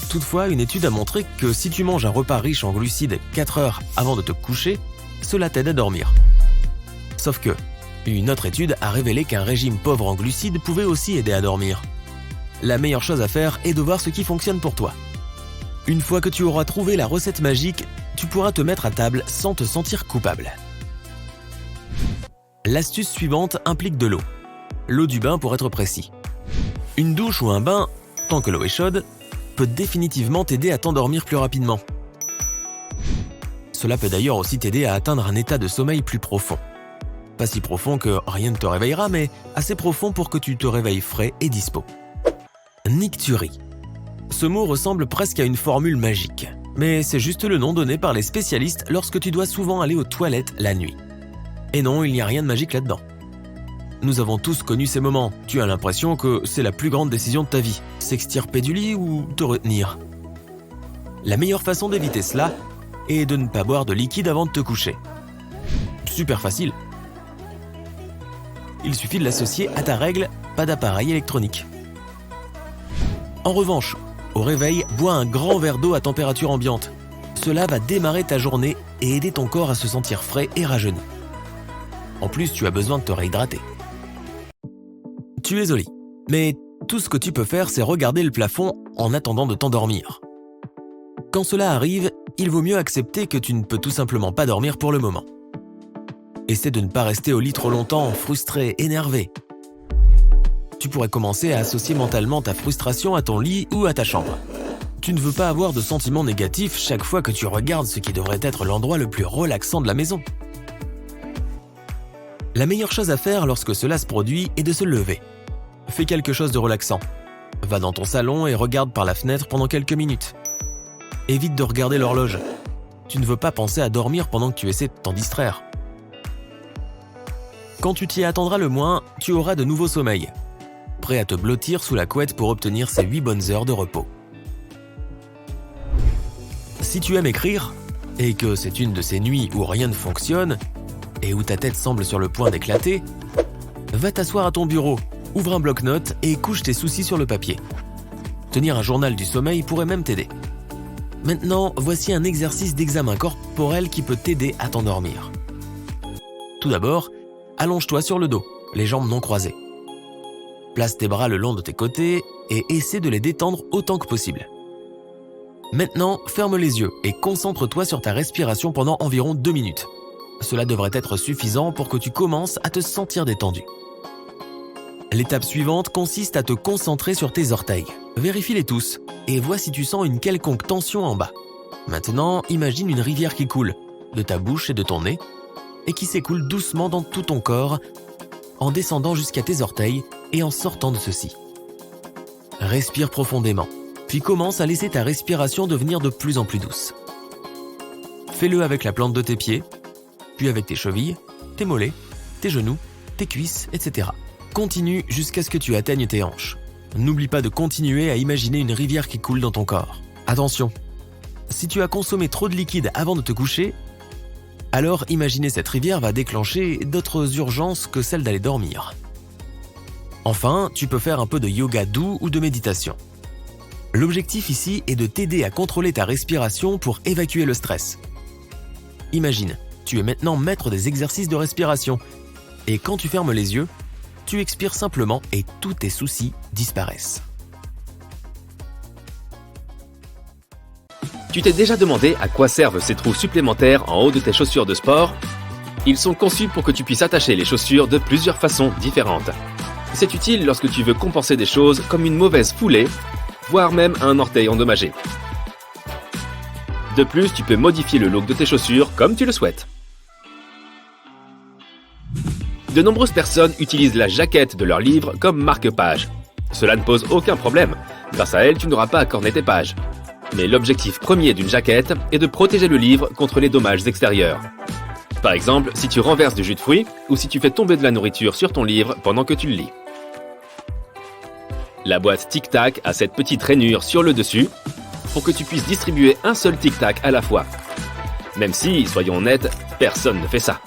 Toutefois, une étude a montré que si tu manges un repas riche en glucides 4 heures avant de te coucher, cela t'aide à dormir. Sauf que, une autre étude a révélé qu'un régime pauvre en glucides pouvait aussi aider à dormir. La meilleure chose à faire est de voir ce qui fonctionne pour toi. Une fois que tu auras trouvé la recette magique, tu pourras te mettre à table sans te sentir coupable. L'astuce suivante implique de l'eau. L'eau du bain pour être précis. Une douche ou un bain, tant que l'eau est chaude, peut définitivement t'aider à t'endormir plus rapidement. Cela peut d'ailleurs aussi t'aider à atteindre un état de sommeil plus profond. Pas si profond que rien ne te réveillera, mais assez profond pour que tu te réveilles frais et dispo. Nicturie. Ce mot ressemble presque à une formule magique, mais c'est juste le nom donné par les spécialistes lorsque tu dois souvent aller aux toilettes la nuit. Et non, il n'y a rien de magique là-dedans. Nous avons tous connu ces moments. Tu as l'impression que c'est la plus grande décision de ta vie, s'extirper du lit ou te retenir. La meilleure façon d'éviter cela est de ne pas boire de liquide avant de te coucher. Super facile. Il suffit de l'associer à ta règle, pas d'appareil électronique. En revanche, au réveil, bois un grand verre d'eau à température ambiante. Cela va démarrer ta journée et aider ton corps à se sentir frais et rajeuni. En plus, tu as besoin de te réhydrater. Tu es au lit, mais tout ce que tu peux faire, c'est regarder le plafond en attendant de t'endormir. Quand cela arrive, il vaut mieux accepter que tu ne peux tout simplement pas dormir pour le moment. Essaie de ne pas rester au lit trop longtemps, frustré, énervé. Tu pourrais commencer à associer mentalement ta frustration à ton lit ou à ta chambre. Tu ne veux pas avoir de sentiments négatifs chaque fois que tu regardes ce qui devrait être l'endroit le plus relaxant de la maison. La meilleure chose à faire lorsque cela se produit est de se lever. Fais quelque chose de relaxant. Va dans ton salon et regarde par la fenêtre pendant quelques minutes. Évite de regarder l'horloge. Tu ne veux pas penser à dormir pendant que tu essaies de t'en distraire. Quand tu t'y attendras le moins, tu auras de nouveaux sommeils. Prêt à te blottir sous la couette pour obtenir ces 8 bonnes heures de repos. Si tu aimes écrire, et que c'est une de ces nuits où rien ne fonctionne, et où ta tête semble sur le point d'éclater, va t'asseoir à ton bureau, ouvre un bloc-notes et couche tes soucis sur le papier. Tenir un journal du sommeil pourrait même t'aider. Maintenant, voici un exercice d'examen corporel qui peut t'aider à t'endormir. Tout d'abord, allonge-toi sur le dos, les jambes non croisées. Place tes bras le long de tes côtés et essaie de les détendre autant que possible. Maintenant, ferme les yeux et concentre-toi sur ta respiration pendant environ 2 minutes. Cela devrait être suffisant pour que tu commences à te sentir détendu. L'étape suivante consiste à te concentrer sur tes orteils. Vérifie-les tous et vois si tu sens une quelconque tension en bas. Maintenant, imagine une rivière qui coule de ta bouche et de ton nez et qui s'écoule doucement dans tout ton corps en descendant jusqu'à tes orteils et en sortant de ceux-ci. Respire profondément, puis commence à laisser ta respiration devenir de plus en plus douce. Fais-le avec la plante de tes pieds, puis avec tes chevilles, tes mollets, tes genoux, tes cuisses, etc. Continue jusqu'à ce que tu atteignes tes hanches. N'oublie pas de continuer à imaginer une rivière qui coule dans ton corps. Attention, si tu as consommé trop de liquide avant de te coucher, alors imaginer cette rivière va déclencher d'autres urgences que celle d'aller dormir. Enfin, tu peux faire un peu de yoga doux ou de méditation. L'objectif ici est de t'aider à contrôler ta respiration pour évacuer le stress. Imagine, tu es maintenant maître des exercices de respiration et quand tu fermes les yeux, tu expires simplement et tous tes soucis disparaissent. Tu t'es déjà demandé à quoi servent ces trous supplémentaires en haut de tes chaussures de sport ? Ils sont conçus pour que tu puisses attacher les chaussures de plusieurs façons différentes. C'est utile lorsque tu veux compenser des choses comme une mauvaise foulée, voire même un orteil endommagé. De plus, tu peux modifier le look de tes chaussures comme tu le souhaites. De nombreuses personnes utilisent la jaquette de leur livre comme marque-page. Cela ne pose aucun problème. Grâce à elle, tu n'auras pas à corner tes pages. Mais l'objectif premier d'une jaquette est de protéger le livre contre les dommages extérieurs. Par exemple, si tu renverses du jus de fruits ou si tu fais tomber de la nourriture sur ton livre pendant que tu le lis. La boîte Tic Tac a cette petite rainure sur le dessus pour que tu puisses distribuer un seul Tic Tac à la fois. Même si, soyons honnêtes, personne ne fait ça.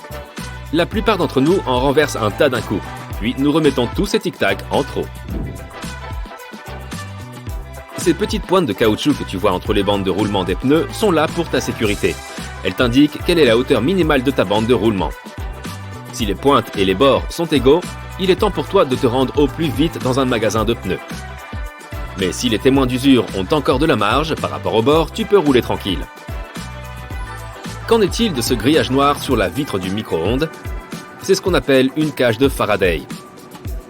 La plupart d'entre nous en renversent un tas d'un coup, puis nous remettons tous ces Tic Tac en trop. Ces petites pointes de caoutchouc que tu vois entre les bandes de roulement des pneus sont là pour ta sécurité. Elles t'indiquent quelle est la hauteur minimale de ta bande de roulement. Si les pointes et les bords sont égaux, il est temps pour toi de te rendre au plus vite dans un magasin de pneus. Mais si les témoins d'usure ont encore de la marge par rapport au bord, tu peux rouler tranquille. Qu'en est-il de ce grillage noir sur la vitre du micro-ondes ? C'est ce qu'on appelle une cage de Faraday.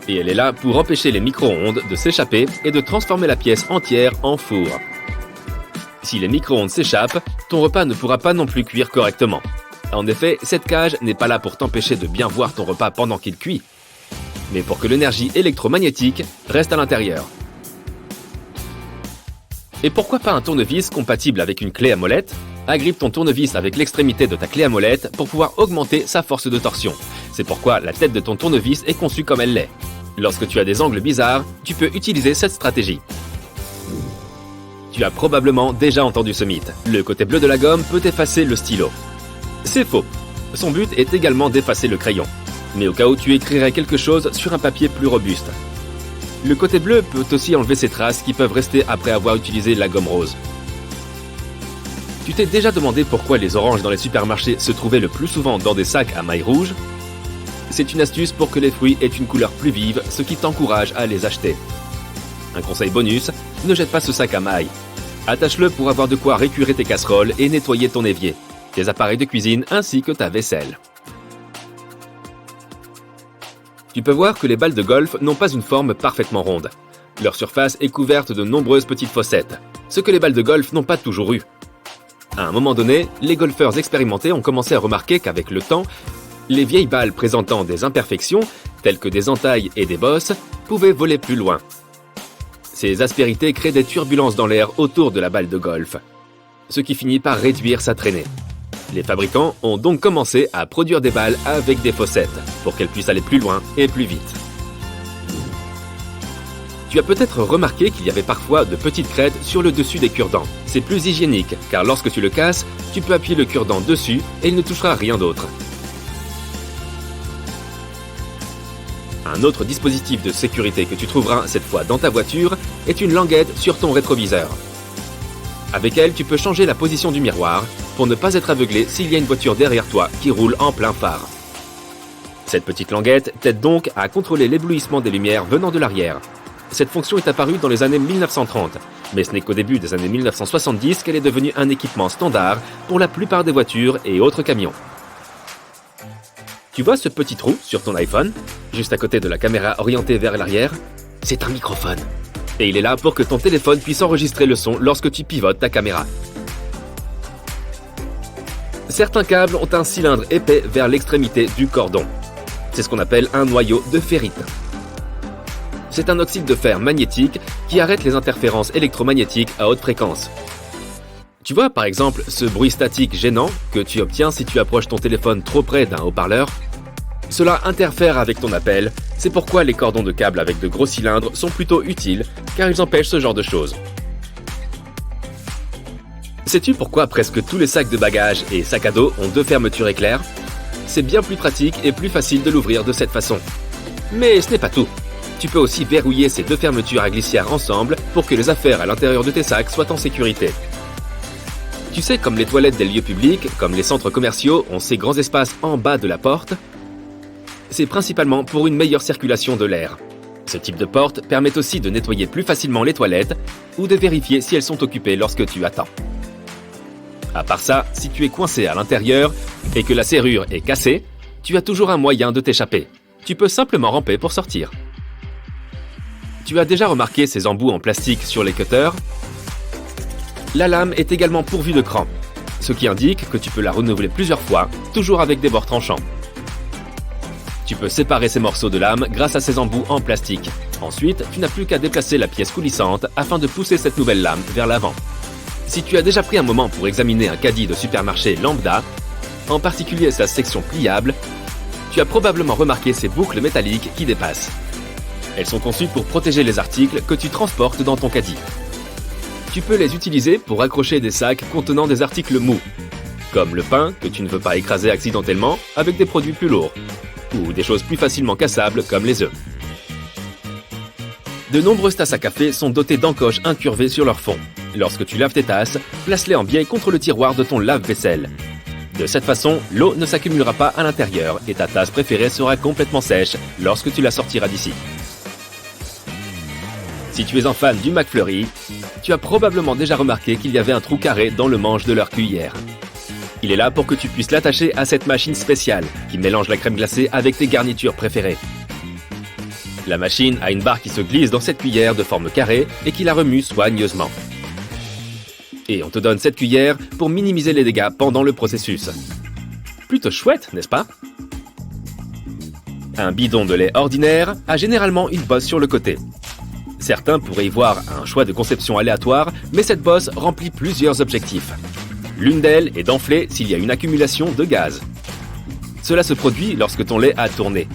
Et elle est là pour empêcher les micro-ondes de s'échapper et de transformer la pièce entière en four. Si les micro-ondes s'échappent, ton repas ne pourra pas non plus cuire correctement. En effet, cette cage n'est pas là pour t'empêcher de bien voir ton repas pendant qu'il cuit, mais pour que l'énergie électromagnétique reste à l'intérieur. Et pourquoi pas un tournevis compatible avec une clé à molette? Agrippe ton tournevis avec l'extrémité de ta clé à molette pour pouvoir augmenter sa force de torsion. C'est pourquoi la tête de ton tournevis est conçue comme elle l'est. Lorsque tu as des angles bizarres, tu peux utiliser cette stratégie. Tu as probablement déjà entendu ce mythe. Le côté bleu de la gomme peut effacer le stylo. C'est faux. Son but est également d'effacer le crayon. Mais au cas où tu écrirais quelque chose sur un papier plus robuste. Le côté bleu peut aussi enlever ces traces qui peuvent rester après avoir utilisé la gomme rose. Tu t'es déjà demandé pourquoi les oranges dans les supermarchés se trouvaient le plus souvent dans des sacs à mailles rouges? C'est une astuce pour que les fruits aient une couleur plus vive, ce qui t'encourage à les acheter. Un conseil bonus, ne jette pas ce sac à mailles. Attache-le pour avoir de quoi récurer tes casseroles et nettoyer ton évier, tes appareils de cuisine ainsi que ta vaisselle. Tu peux voir que les balles de golf n'ont pas une forme parfaitement ronde. Leur surface est couverte de nombreuses petites fossettes, ce que les balles de golf n'ont pas toujours eu. À un moment donné, les golfeurs expérimentés ont commencé à remarquer qu'avec le temps, les vieilles balles présentant des imperfections, telles que des entailles et des bosses, pouvaient voler plus loin. Ces aspérités créent des turbulences dans l'air autour de la balle de golf, ce qui finit par réduire sa traînée. Les fabricants ont donc commencé à produire des balles avec des fossettes, pour qu'elles puissent aller plus loin et plus vite. Tu as peut-être remarqué qu'il y avait parfois de petites crêtes sur le dessus des cure-dents. C'est plus hygiénique, car lorsque tu le casses, tu peux appuyer le cure-dent dessus et il ne touchera rien d'autre. Un autre dispositif de sécurité que tu trouveras cette fois dans ta voiture est une languette sur ton rétroviseur. Avec elle, tu peux changer la position du miroir pour ne pas être aveuglé s'il y a une voiture derrière toi qui roule en plein phare. Cette petite languette t'aide donc à contrôler l'éblouissement des lumières venant de l'arrière. Cette fonction est apparue dans les années 1930, mais ce n'est qu'au début des années 1970 qu'elle est devenue un équipement standard pour la plupart des voitures et autres camions. Tu vois ce petit trou sur ton iPhone, juste à côté de la caméra orientée vers l'arrière? C'est un microphone. Et il est là pour que ton téléphone puisse enregistrer le son lorsque tu pivotes ta caméra. Certains câbles ont un cylindre épais vers l'extrémité du cordon. C'est ce qu'on appelle un noyau de ferrite. C'est un oxyde de fer magnétique qui arrête les interférences électromagnétiques à haute fréquence. Tu vois par exemple ce bruit statique gênant que tu obtiens si tu approches ton téléphone trop près d'un haut-parleur? Cela interfère avec ton appel, c'est pourquoi les cordons de câble avec de gros cylindres sont plutôt utiles car ils empêchent ce genre de choses. Sais-tu pourquoi presque tous les sacs de bagages et sacs à dos ont deux fermetures éclairs? C'est bien plus pratique et plus facile de l'ouvrir de cette façon. Mais ce n'est pas tout. Tu peux aussi verrouiller ces deux fermetures à glissière ensemble pour que les affaires à l'intérieur de tes sacs soient en sécurité. Tu sais, comme les toilettes des lieux publics, comme les centres commerciaux ont ces grands espaces en bas de la porte, c'est principalement pour une meilleure circulation de l'air. Ce type de porte permet aussi de nettoyer plus facilement les toilettes ou de vérifier si elles sont occupées lorsque tu attends. À part ça, si tu es coincé à l'intérieur et que la serrure est cassée, tu as toujours un moyen de t'échapper. Tu peux simplement ramper pour sortir. Tu as déjà remarqué ces embouts en plastique sur les cutters? La lame est également pourvue de crans, ce qui indique que tu peux la renouveler plusieurs fois, toujours avec des bords tranchants. Tu peux séparer ces morceaux de lame grâce à ces embouts en plastique. Ensuite, tu n'as plus qu'à déplacer la pièce coulissante afin de pousser cette nouvelle lame vers l'avant. Si tu as déjà pris un moment pour examiner un caddie de supermarché lambda, en particulier sa section pliable, tu as probablement remarqué ces boucles métalliques qui dépassent. Elles sont conçues pour protéger les articles que tu transportes dans ton caddie. Tu peux les utiliser pour accrocher des sacs contenant des articles mous, comme le pain que tu ne veux pas écraser accidentellement avec des produits plus lourds, ou des choses plus facilement cassables comme les œufs. De nombreuses tasses à café sont dotées d'encoches incurvées sur leur fond. Lorsque tu laves tes tasses, place-les en biais contre le tiroir de ton lave-vaisselle. De cette façon, l'eau ne s'accumulera pas à l'intérieur et ta tasse préférée sera complètement sèche lorsque tu la sortiras d'ici. Si tu es un fan du McFlurry, tu as probablement déjà remarqué qu'il y avait un trou carré dans le manche de leur cuillère. Il est là pour que tu puisses l'attacher à cette machine spéciale qui mélange la crème glacée avec tes garnitures préférées. La machine a une barre qui se glisse dans cette cuillère de forme carrée et qui la remue soigneusement. Et on te donne cette cuillère pour minimiser les dégâts pendant le processus. Plutôt chouette, n'est-ce pas? Un bidon de lait ordinaire a généralement une bosse sur le côté. Certains pourraient y voir un choix de conception aléatoire, mais cette bosse remplit plusieurs objectifs. L'une d'elles est d'enfler s'il y a une accumulation de gaz. Cela se produit lorsque ton lait a tourné.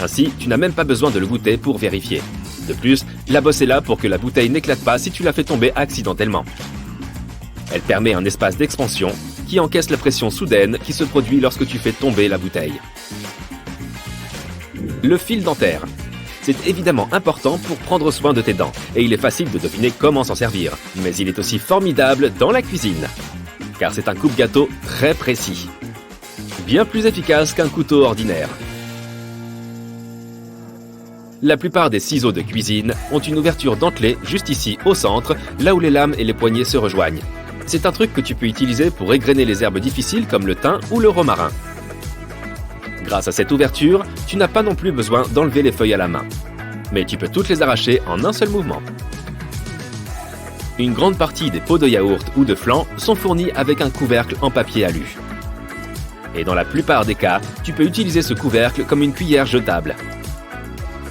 Ainsi, tu n'as même pas besoin de le goûter pour vérifier. De plus, la bosse est là pour que la bouteille n'éclate pas si tu la fais tomber accidentellement. Elle permet un espace d'expansion qui encaisse la pression soudaine qui se produit lorsque tu fais tomber la bouteille. Le fil dentaire. C'est évidemment important pour prendre soin de tes dents, et il est facile de deviner comment s'en servir. Mais il est aussi formidable dans la cuisine, car c'est un coupe-gâteau très précis. Bien plus efficace qu'un couteau ordinaire. La plupart des ciseaux de cuisine ont une ouverture dentelée juste ici, au centre, là où les lames et les poignées se rejoignent. C'est un truc que tu peux utiliser pour égrener les herbes difficiles comme le thym ou le romarin. Grâce à cette ouverture, tu n'as pas non plus besoin d'enlever les feuilles à la main. Mais tu peux toutes les arracher en un seul mouvement. Une grande partie des pots de yaourt ou de flan sont fournis avec un couvercle en papier alu. Et dans la plupart des cas, tu peux utiliser ce couvercle comme une cuillère jetable.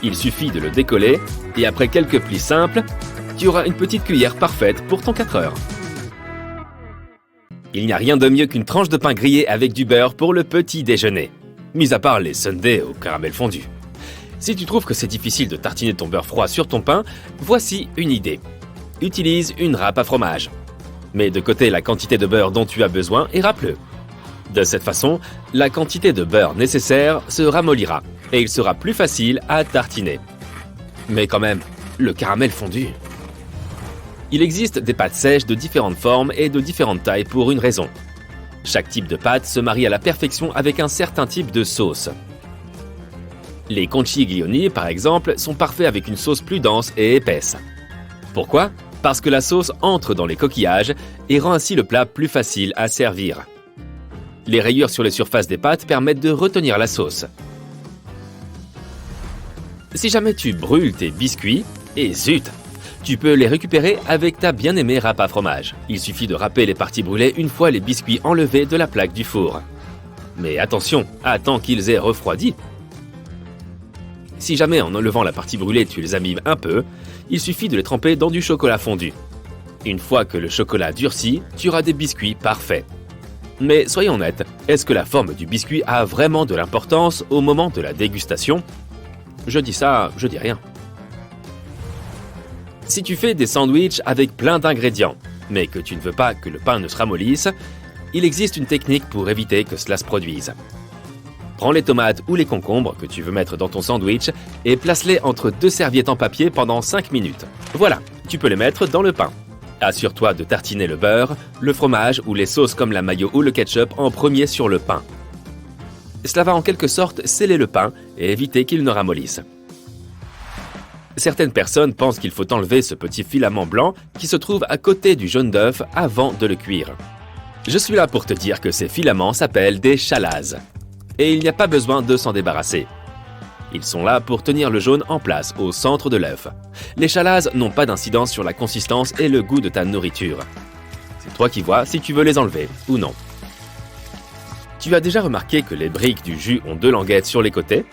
Il suffit de le décoller et après quelques plis simples, tu auras une petite cuillère parfaite pour ton 4 heures. Il n'y a rien de mieux qu'une tranche de pain grillé avec du beurre pour le petit déjeuner. Mis à part les sundaes au caramel fondu. Si tu trouves que c'est difficile de tartiner ton beurre froid sur ton pain, voici une idée. Utilise une râpe à fromage. Mets de côté la quantité de beurre dont tu as besoin et râpe-le. De cette façon, la quantité de beurre nécessaire se ramollira et il sera plus facile à tartiner. Mais quand même, le caramel fondu. Il existe des pâtes sèches de différentes formes et de différentes tailles pour une raison. Chaque type de pâte se marie à la perfection avec un certain type de sauce. Les conchiglioni, par exemple, sont parfaits avec une sauce plus dense et épaisse. Pourquoi? Parce que la sauce entre dans les coquillages et rend ainsi le plat plus facile à servir. Les rayures sur les surfaces des pâtes permettent de retenir la sauce. Si jamais tu brûles tes biscuits, et zut, tu peux les récupérer avec ta bien-aimée râpe à fromage. Il suffit de râper les parties brûlées une fois les biscuits enlevés de la plaque du four. Mais attention, attends qu'ils aient refroidi. Si jamais en enlevant la partie brûlée tu les abîmes un peu, il suffit de les tremper dans du chocolat fondu. Une fois que le chocolat durcit, tu auras des biscuits parfaits. Mais soyons honnêtes, est-ce que la forme du biscuit a vraiment de l'importance au moment de la dégustation? Je dis ça, je dis rien. Si tu fais des sandwichs avec plein d'ingrédients, mais que tu ne veux pas que le pain ne se ramollisse, il existe une technique pour éviter que cela se produise. Prends les tomates ou les concombres que tu veux mettre dans ton sandwich et place-les entre 2 serviettes en papier pendant 5 minutes. Voilà, tu peux les mettre dans le pain. Assure-toi de tartiner le beurre, le fromage ou les sauces comme la mayo ou le ketchup en premier sur le pain. Cela va en quelque sorte sceller le pain et éviter qu'il ne ramollisse. Certaines personnes pensent qu'il faut enlever ce petit filament blanc qui se trouve à côté du jaune d'œuf avant de le cuire. Je suis là pour te dire que ces filaments s'appellent des chalases. Et il n'y a pas besoin de s'en débarrasser. Ils sont là pour tenir le jaune en place au centre de l'œuf. Les chalases n'ont pas d'incidence sur la consistance et le goût de ta nourriture. C'est toi qui vois si tu veux les enlever ou non. Tu as déjà remarqué que les briques du jus ont 2 languettes sur les côtés?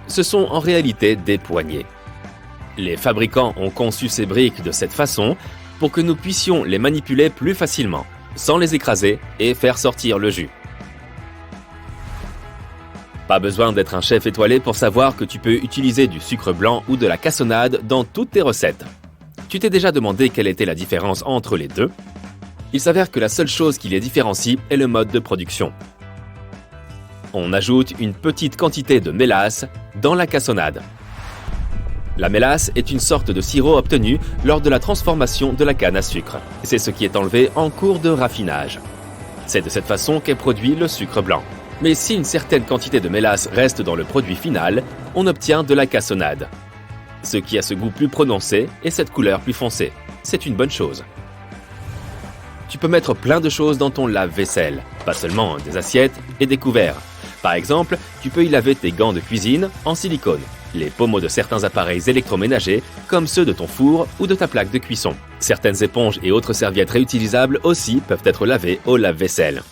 Ce sont en réalité des poignées. Les fabricants ont conçu ces briques de cette façon pour que nous puissions les manipuler plus facilement, sans les écraser et faire sortir le jus. Pas besoin d'être un chef étoilé pour savoir que tu peux utiliser du sucre blanc ou de la cassonade dans toutes tes recettes. Tu t'es déjà demandé quelle était la différence entre les deux? Il s'avère que la seule chose qui les différencie est le mode de production. On ajoute une petite quantité de mélasse dans la cassonade. La mélasse est une sorte de sirop obtenu lors de la transformation de la canne à sucre. C'est ce qui est enlevé en cours de raffinage. C'est de cette façon qu'est produit le sucre blanc. Mais si une certaine quantité de mélasse reste dans le produit final, on obtient de la cassonade. Ce qui a ce goût plus prononcé et cette couleur plus foncée. C'est une bonne chose. Tu peux mettre plein de choses dans ton lave-vaisselle, pas seulement des assiettes et des couverts. Par exemple, tu peux y laver tes gants de cuisine en silicone, les pommeaux de certains appareils électroménagers comme ceux de ton four ou de ta plaque de cuisson. Certaines éponges et autres serviettes réutilisables aussi peuvent être lavées au lave-vaisselle.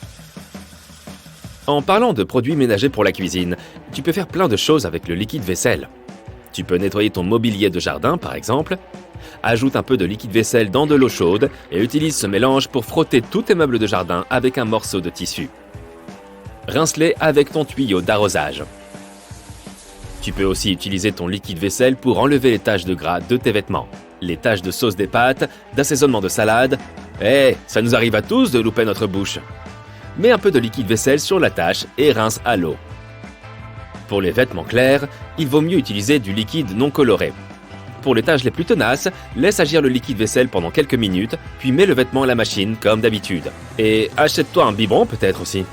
En parlant de produits ménagers pour la cuisine, tu peux faire plein de choses avec le liquide vaisselle. Tu peux nettoyer ton mobilier de jardin par exemple. Ajoute un peu de liquide vaisselle dans de l'eau chaude et utilise ce mélange pour frotter tous tes meubles de jardin avec un morceau de tissu. Rince-les avec ton tuyau d'arrosage. Tu peux aussi utiliser ton liquide vaisselle pour enlever les taches de gras de tes vêtements, les taches de sauce des pâtes, d'assaisonnement de salade. Ça nous arrive à tous de louper notre bouche. Mets un peu de liquide vaisselle sur la tâche et rince à l'eau. Pour les vêtements clairs, il vaut mieux utiliser du liquide non coloré. Pour les tâches les plus tenaces, laisse agir le liquide vaisselle pendant quelques minutes, puis mets le vêtement à la machine comme d'habitude. Et achète-toi un biberon peut-être aussi.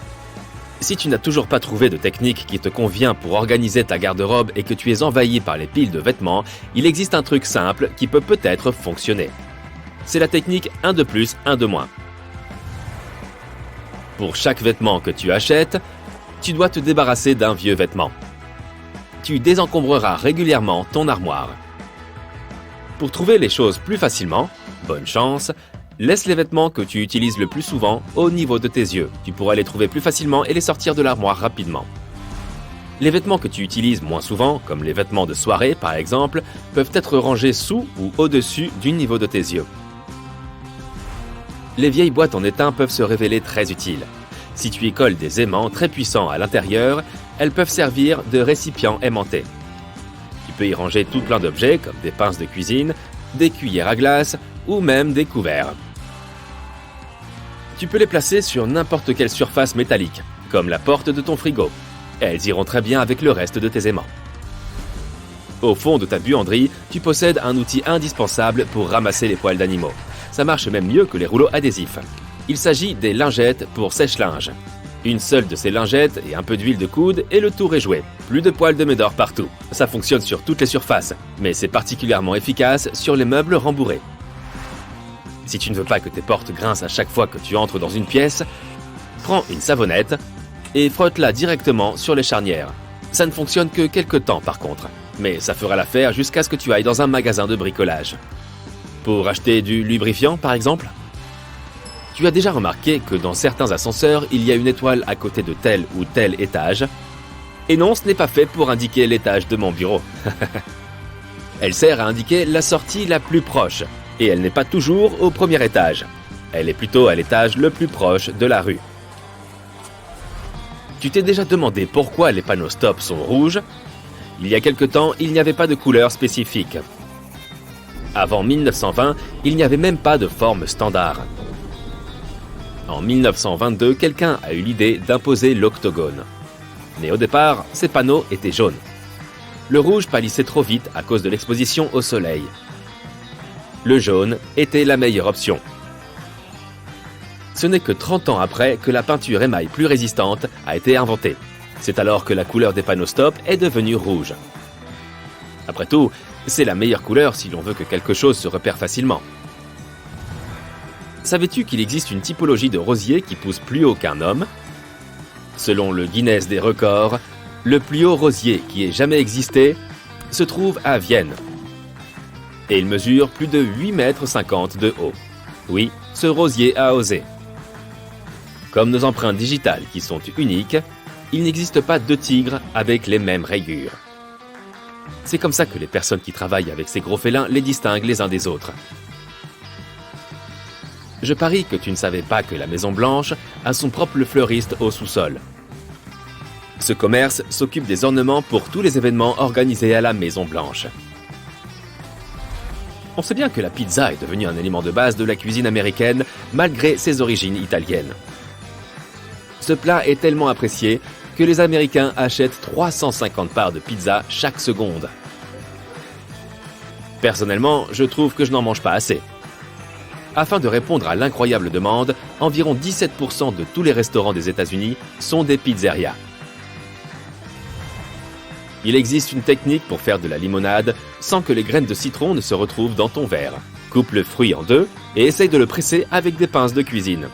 Si tu n'as toujours pas trouvé de technique qui te convient pour organiser ta garde-robe et que tu es envahi par les piles de vêtements, il existe un truc simple qui peut peut-être fonctionner. C'est la technique 1 de plus, 1 de moins. Pour chaque vêtement que tu achètes, tu dois te débarrasser d'un vieux vêtement. Tu désencombreras régulièrement ton armoire. Pour trouver les choses plus facilement, bonne chance, laisse les vêtements que tu utilises le plus souvent au niveau de tes yeux. Tu pourras les trouver plus facilement et les sortir de l'armoire rapidement. Les vêtements que tu utilises moins souvent, comme les vêtements de soirée par exemple, peuvent être rangés sous ou au-dessus du niveau de tes yeux. Les vieilles boîtes en étain peuvent se révéler très utiles. Si tu y colles des aimants très puissants à l'intérieur, elles peuvent servir de récipients aimantés. Tu peux y ranger tout plein d'objets comme des pinces de cuisine, des cuillères à glace ou même des couverts. Tu peux les placer sur n'importe quelle surface métallique, comme la porte de ton frigo. Elles iront très bien avec le reste de tes aimants. Au fond de ta buanderie, tu possèdes un outil indispensable pour ramasser les poils d'animaux. Ça marche même mieux que les rouleaux adhésifs. Il s'agit des lingettes pour sèche-linge. Une seule de ces lingettes et un peu d'huile de coude et le tour est joué. Plus de poils de médor partout. Ça fonctionne sur toutes les surfaces, mais c'est particulièrement efficace sur les meubles rembourrés. Si tu ne veux pas que tes portes grincent à chaque fois que tu entres dans une pièce, prends une savonnette et frotte-la directement sur les charnières. Ça ne fonctionne que quelques temps par contre, mais ça fera l'affaire jusqu'à ce que tu ailles dans un magasin de bricolage. Pour acheter du lubrifiant par exemple ? Tu as déjà remarqué que dans certains ascenseurs, il y a une étoile à côté de tel ou tel étage. Et non, ce n'est pas fait pour indiquer l'étage de mon bureau. Elle sert à indiquer la sortie la plus proche, et elle n'est pas toujours au premier étage. Elle est plutôt à l'étage le plus proche de la rue. Tu t'es déjà demandé pourquoi les panneaux stop sont rouges ? Il y a quelque temps, il n'y avait pas de couleur spécifique. Avant 1920, il n'y avait même pas de forme standard. En 1922, quelqu'un a eu l'idée d'imposer l'octogone. Mais au départ, ces panneaux étaient jaunes. Le rouge pâlissait trop vite à cause de l'exposition au soleil. Le jaune était la meilleure option. Ce n'est que 30 ans après que la peinture émail plus résistante a été inventée. C'est alors que la couleur des panneaux stop est devenue rouge. Après tout, c'est la meilleure couleur si l'on veut que quelque chose se repère facilement. Savais-tu qu'il existe une typologie de rosier qui pousse plus haut qu'un homme ? Selon le Guinness des records, le plus haut rosier qui ait jamais existé se trouve à Vienne. Et il mesure plus de 8,50 m de haut. Oui, ce rosier a osé. Comme nos empreintes digitales qui sont uniques, il n'existe pas deux tigres avec les mêmes rayures. C'est comme ça que les personnes qui travaillent avec ces gros félins les distinguent les uns des autres. Je parie que tu ne savais pas que la Maison Blanche a son propre fleuriste au sous-sol. Ce commerce s'occupe des ornements pour tous les événements organisés à la Maison Blanche. On sait bien que la pizza est devenue un élément de base de la cuisine américaine malgré ses origines italiennes. Ce plat est tellement apprécié que les Américains achètent 350 parts de pizza chaque seconde. Personnellement, je trouve que je n'en mange pas assez. Afin de répondre à l'incroyable demande, environ 17% de tous les restaurants des États-Unis sont des pizzerias. Il existe une technique pour faire de la limonade sans que les graines de citron ne se retrouvent dans ton verre. Coupe le fruit en deux et essaye de le presser avec des pinces de cuisine.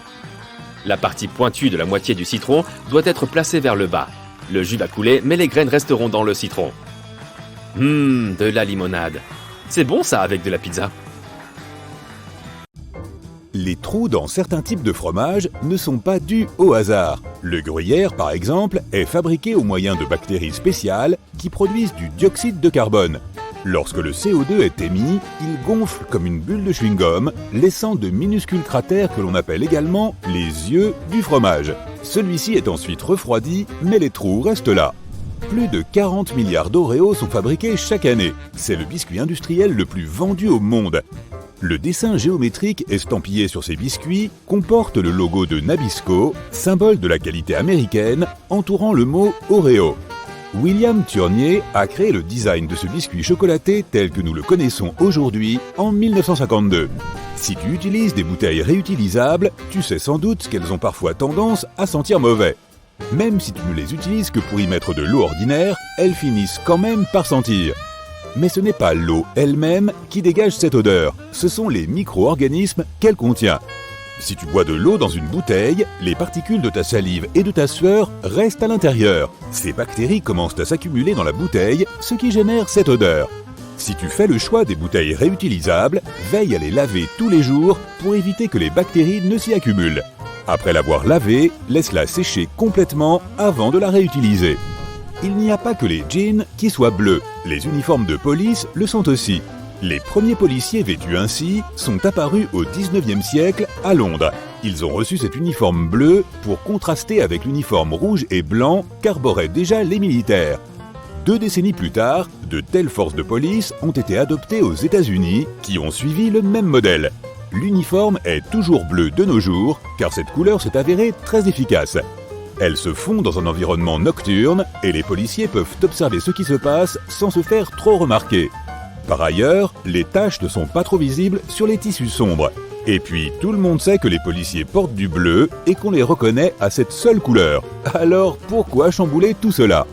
La partie pointue de la moitié du citron doit être placée vers le bas. Le jus va couler, mais les graines resteront dans le citron. De la limonade. C'est bon ça avec de la pizza. Les trous dans certains types de fromages ne sont pas dus au hasard. Le gruyère, par exemple, est fabriqué au moyen de bactéries spéciales qui produisent du dioxyde de carbone. Lorsque le CO2 est émis, il gonfle comme une bulle de chewing-gum, laissant de minuscules cratères que l'on appelle également les yeux du fromage. Celui-ci est ensuite refroidi, mais les trous restent là. Plus de 40 milliards d'Oreos sont fabriqués chaque année. C'est le biscuit industriel le plus vendu au monde. Le dessin géométrique estampillé sur ces biscuits comporte le logo de Nabisco, symbole de la qualité américaine, entourant le mot Oreo. William Turnier a créé le design de ce biscuit chocolaté tel que nous le connaissons aujourd'hui en 1952. Si tu utilises des bouteilles réutilisables, tu sais sans doute qu'elles ont parfois tendance à sentir mauvais. Même si tu ne les utilises que pour y mettre de l'eau ordinaire, elles finissent quand même par sentir. Mais ce n'est pas l'eau elle-même qui dégage cette odeur, ce sont les micro-organismes qu'elle contient. Si tu bois de l'eau dans une bouteille, les particules de ta salive et de ta sueur restent à l'intérieur. Ces bactéries commencent à s'accumuler dans la bouteille, ce qui génère cette odeur. Si tu fais le choix des bouteilles réutilisables, veille à les laver tous les jours pour éviter que les bactéries ne s'y accumulent. Après l'avoir lavée, laisse-la sécher complètement avant de la réutiliser. Il n'y a pas que les jeans qui soient bleus, les uniformes de police le sont aussi. Les premiers policiers vêtus ainsi sont apparus au 19e siècle à Londres. Ils ont reçu cet uniforme bleu pour contraster avec l'uniforme rouge et blanc qu'arboraient déjà les militaires. 2 décennies plus tard, de telles forces de police ont été adoptées aux États-Unis qui ont suivi le même modèle. L'uniforme est toujours bleu de nos jours car cette couleur s'est avérée très efficace. Elle se fond dans un environnement nocturne et les policiers peuvent observer ce qui se passe sans se faire trop remarquer. Par ailleurs, les taches ne sont pas trop visibles sur les tissus sombres. Et puis, tout le monde sait que les policiers portent du bleu et qu'on les reconnaît à cette seule couleur. Alors, pourquoi chambouler tout cela ?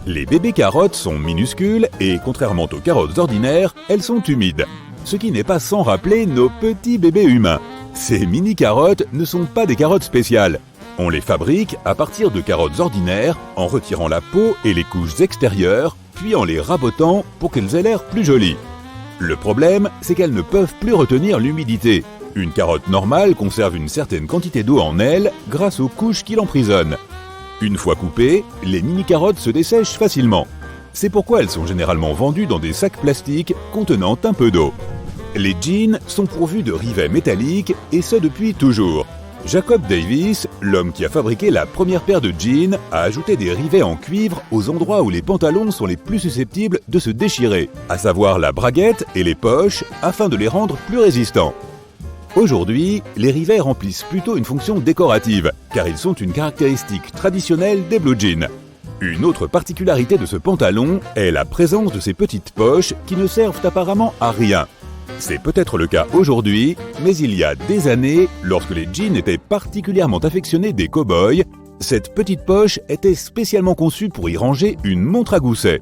Les bébés carottes sont minuscules et, contrairement aux carottes ordinaires, elles sont humides. Ce qui n'est pas sans rappeler nos petits bébés humains. Ces mini-carottes ne sont pas des carottes spéciales. On les fabrique à partir de carottes ordinaires en retirant la peau et les couches extérieures, puis en les rabotant pour qu'elles aient l'air plus jolies. Le problème, c'est qu'elles ne peuvent plus retenir l'humidité. Une carotte normale conserve une certaine quantité d'eau en elle grâce aux couches qui l'emprisonnent. Une fois coupées, les mini-carottes se dessèchent facilement. C'est pourquoi elles sont généralement vendues dans des sacs plastiques contenant un peu d'eau. Les jeans sont pourvus de rivets métalliques et ce depuis toujours. Jacob Davis, l'homme qui a fabriqué la première paire de jeans, a ajouté des rivets en cuivre aux endroits où les pantalons sont les plus susceptibles de se déchirer, à savoir la braguette et les poches, afin de les rendre plus résistants. Aujourd'hui, les rivets remplissent plutôt une fonction décorative, car ils sont une caractéristique traditionnelle des blue jeans. Une autre particularité de ce pantalon est la présence de ces petites poches qui ne servent apparemment à rien. C'est peut-être le cas aujourd'hui, mais il y a des années, lorsque les jeans étaient particulièrement affectionnés des cow-boys, cette petite poche était spécialement conçue pour y ranger une montre à gousset.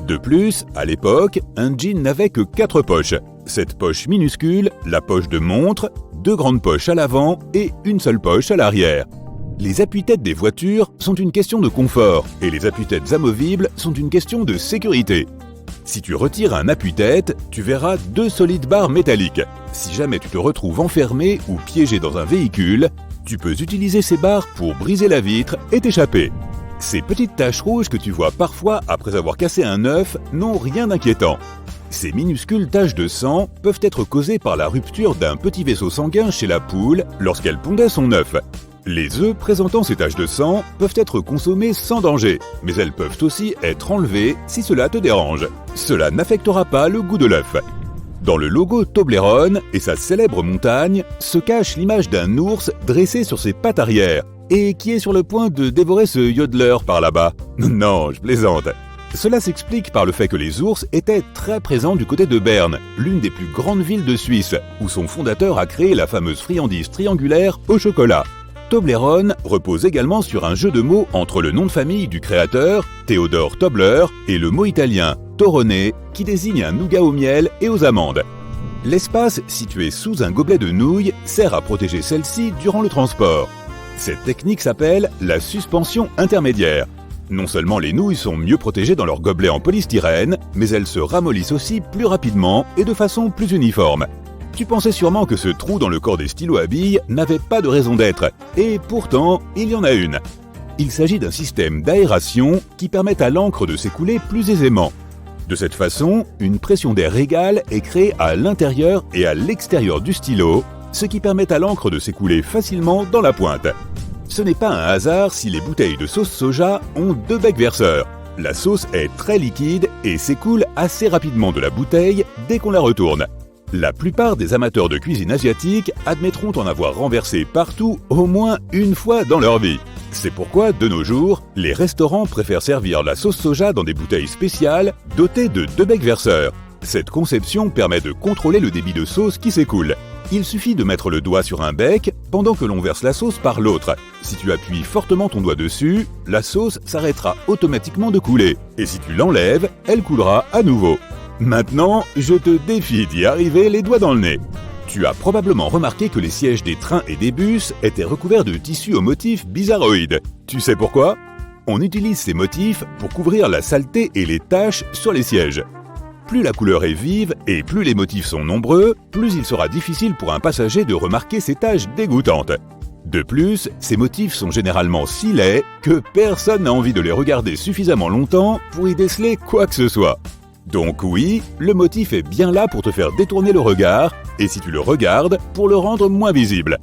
De plus, à l'époque, un jean n'avait que 4 poches. Cette poche minuscule, la poche de montre, 2 grandes poches à l'avant et une seule poche à l'arrière. Les appuis-têtes des voitures sont une question de confort et les appuis-têtes amovibles sont une question de sécurité. Si tu retires un appui-tête, tu verras 2 solides barres métalliques. Si jamais tu te retrouves enfermé ou piégé dans un véhicule, tu peux utiliser ces barres pour briser la vitre et t'échapper. Ces petites taches rouges que tu vois parfois après avoir cassé un œuf n'ont rien d'inquiétant. Ces minuscules taches de sang peuvent être causées par la rupture d'un petit vaisseau sanguin chez la poule lorsqu'elle pondait son œuf. Les œufs présentant ces taches de sang peuvent être consommés sans danger, mais elles peuvent aussi être enlevées si cela te dérange. Cela n'affectera pas le goût de l'œuf. Dans le logo Toblerone et sa célèbre montagne se cache l'image d'un ours dressé sur ses pattes arrière et qui est sur le point de dévorer ce yodeler par là-bas. Non, je plaisante. Cela s'explique par le fait que les ours étaient très présents du côté de Berne, l'une des plus grandes villes de Suisse, où son fondateur a créé la fameuse friandise triangulaire au chocolat. Toblerone repose également sur un jeu de mots entre le nom de famille du créateur, Théodore Tobler, et le mot italien Torrone, qui désigne un nougat au miel et aux amandes. L'espace situé sous un gobelet de nouilles sert à protéger celle-ci durant le transport. Cette technique s'appelle la suspension intermédiaire. Non seulement les nouilles sont mieux protégées dans leur gobelet en polystyrène, mais elles se ramollissent aussi plus rapidement et de façon plus uniforme. Tu pensais sûrement que ce trou dans le corps des stylos à billes n'avait pas de raison d'être, et pourtant, il y en a une. Il s'agit d'un système d'aération qui permet à l'encre de s'écouler plus aisément. De cette façon, une pression d'air égale est créée à l'intérieur et à l'extérieur du stylo, ce qui permet à l'encre de s'écouler facilement dans la pointe. Ce n'est pas un hasard si les bouteilles de sauce soja ont 2 becs verseurs. La sauce est très liquide et s'écoule assez rapidement de la bouteille dès qu'on la retourne. La plupart des amateurs de cuisine asiatique admettront en avoir renversé partout au moins une fois dans leur vie. C'est pourquoi, de nos jours, les restaurants préfèrent servir la sauce soja dans des bouteilles spéciales dotées de 2 becs verseurs. Cette conception permet de contrôler le débit de sauce qui s'écoule. Il suffit de mettre le doigt sur un bec pendant que l'on verse la sauce par l'autre. Si tu appuies fortement ton doigt dessus, la sauce s'arrêtera automatiquement de couler. Et si tu l'enlèves, elle coulera à nouveau. Maintenant, je te défie d'y arriver les doigts dans le nez. Tu as probablement remarqué que les sièges des trains et des bus étaient recouverts de tissus aux motifs bizarroïdes. Tu sais pourquoi ? On utilise ces motifs pour couvrir la saleté et les taches sur les sièges. Plus la couleur est vive et plus les motifs sont nombreux, plus il sera difficile pour un passager de remarquer ces taches dégoûtantes. De plus, ces motifs sont généralement si laids que personne n'a envie de les regarder suffisamment longtemps pour y déceler quoi que ce soit. Donc oui, le motif est bien là pour te faire détourner le regard, et si tu le regardes, pour le rendre moins visible.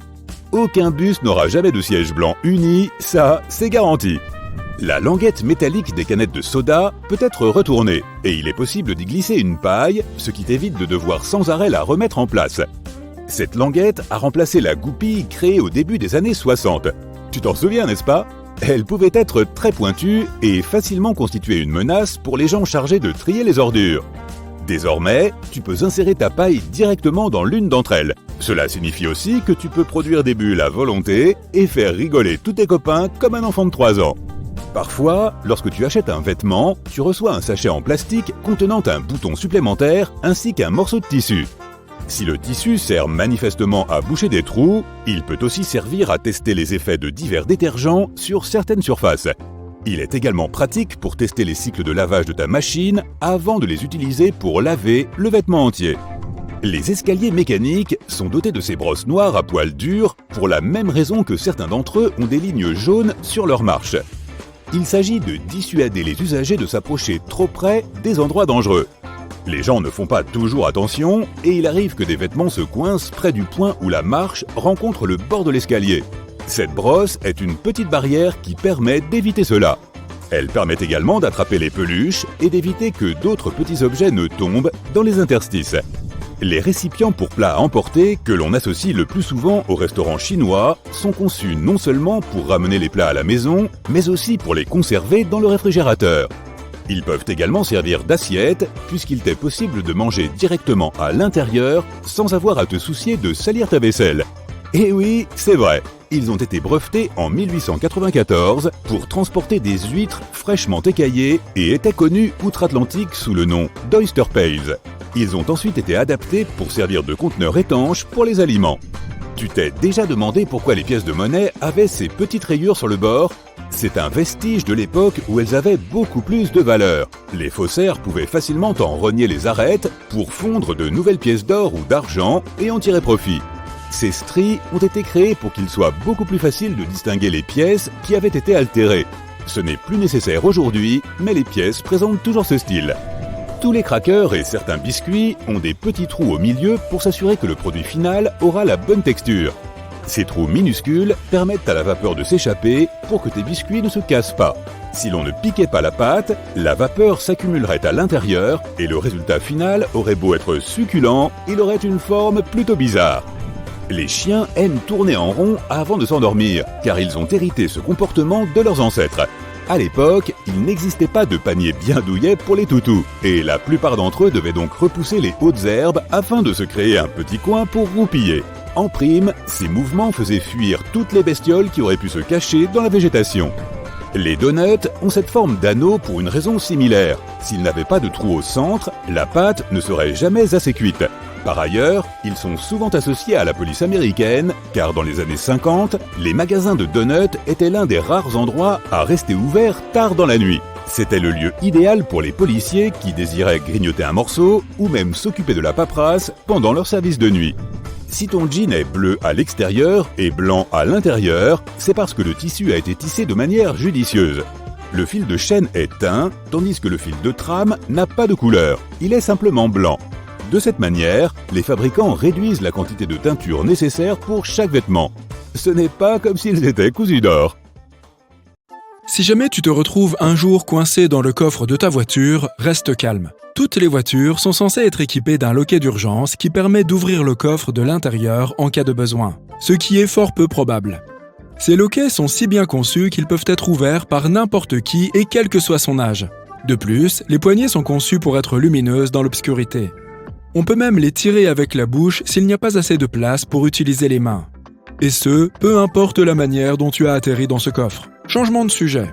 Aucun bus n'aura jamais de siège blanc uni, ça, c'est garanti. La languette métallique des canettes de soda peut être retournée, et il est possible d'y glisser une paille, ce qui t'évite de devoir sans arrêt la remettre en place. Cette languette a remplacé la goupille créée au début des années 60. Tu t'en souviens, n'est-ce pas ? Elle pouvait être très pointue et facilement constituer une menace pour les gens chargés de trier les ordures. Désormais, tu peux insérer ta paille directement dans l'une d'entre elles. Cela signifie aussi que tu peux produire des bulles à volonté et faire rigoler tous tes copains comme un enfant de 3 ans. Parfois, lorsque tu achètes un vêtement, tu reçois un sachet en plastique contenant un bouton supplémentaire ainsi qu'un morceau de tissu. Si le tissu sert manifestement à boucher des trous, il peut aussi servir à tester les effets de divers détergents sur certaines surfaces. Il est également pratique pour tester les cycles de lavage de ta machine avant de les utiliser pour laver le vêtement entier. Les escaliers mécaniques sont dotés de ces brosses noires à poils durs pour la même raison que certains d'entre eux ont des lignes jaunes sur leurs marches. Il s'agit de dissuader les usagers de s'approcher trop près des endroits dangereux. Les gens ne font pas toujours attention et il arrive que des vêtements se coincent près du point où la marche rencontre le bord de l'escalier. Cette brosse est une petite barrière qui permet d'éviter cela. Elle permet également d'attraper les peluches et d'éviter que d'autres petits objets ne tombent dans les interstices. Les récipients pour plats à emporter, que l'on associe le plus souvent aux restaurants chinois, sont conçus non seulement pour ramener les plats à la maison, mais aussi pour les conserver dans le réfrigérateur. Ils peuvent également servir d'assiette, puisqu'il t'est possible de manger directement à l'intérieur sans avoir à te soucier de salir ta vaisselle. Et oui, c'est vrai, ils ont été brevetés en 1894 pour transporter des huîtres fraîchement écaillées et étaient connus outre-Atlantique sous le nom d'Oyster Pails. Ils ont ensuite été adaptés pour servir de conteneurs étanches pour les aliments. Tu t'es déjà demandé pourquoi les pièces de monnaie avaient ces petites rayures sur le bord ? C'est un vestige de l'époque où elles avaient beaucoup plus de valeur. Les faussaires pouvaient facilement en rogner les arêtes pour fondre de nouvelles pièces d'or ou d'argent et en tirer profit. Ces stries ont été créées pour qu'il soit beaucoup plus facile de distinguer les pièces qui avaient été altérées. Ce n'est plus nécessaire aujourd'hui, mais les pièces présentent toujours ce style. Tous les crackers et certains biscuits ont des petits trous au milieu pour s'assurer que le produit final aura la bonne texture. Ces trous minuscules permettent à la vapeur de s'échapper pour que tes biscuits ne se cassent pas. Si l'on ne piquait pas la pâte, la vapeur s'accumulerait à l'intérieur et le résultat final aurait beau être succulent, il aurait une forme plutôt bizarre. Les chiens aiment tourner en rond avant de s'endormir, car ils ont hérité ce comportement de leurs ancêtres. À l'époque, il n'existait pas de panier bien douillet pour les toutous, et la plupart d'entre eux devaient donc repousser les hautes herbes afin de se créer un petit coin pour roupiller. En prime, ces mouvements faisaient fuir toutes les bestioles qui auraient pu se cacher dans la végétation. Les donuts ont cette forme d'anneau pour une raison similaire. S'ils n'avaient pas de trou au centre, la pâte ne serait jamais assez cuite. Par ailleurs, ils sont souvent associés à la police américaine, car dans les années 50, les magasins de donuts étaient l'un des rares endroits à rester ouverts tard dans la nuit. C'était le lieu idéal pour les policiers qui désiraient grignoter un morceau ou même s'occuper de la paperasse pendant leur service de nuit. Si ton jean est bleu à l'extérieur et blanc à l'intérieur, c'est parce que le tissu a été tissé de manière judicieuse. Le fil de chaîne est teint, tandis que le fil de trame n'a pas de couleur, il est simplement blanc. De cette manière, les fabricants réduisent la quantité de teinture nécessaire pour chaque vêtement. Ce n'est pas comme s'ils étaient cousus d'or. Si jamais tu te retrouves un jour coincé dans le coffre de ta voiture, reste calme. Toutes les voitures sont censées être équipées d'un loquet d'urgence qui permet d'ouvrir le coffre de l'intérieur en cas de besoin, ce qui est fort peu probable. Ces loquets sont si bien conçus qu'ils peuvent être ouverts par n'importe qui et quel que soit son âge. De plus, les poignées sont conçues pour être lumineuses dans l'obscurité. On peut même les tirer avec la bouche s'il n'y a pas assez de place pour utiliser les mains. Et ce, peu importe la manière dont tu as atterri dans ce coffre. Changement de sujet.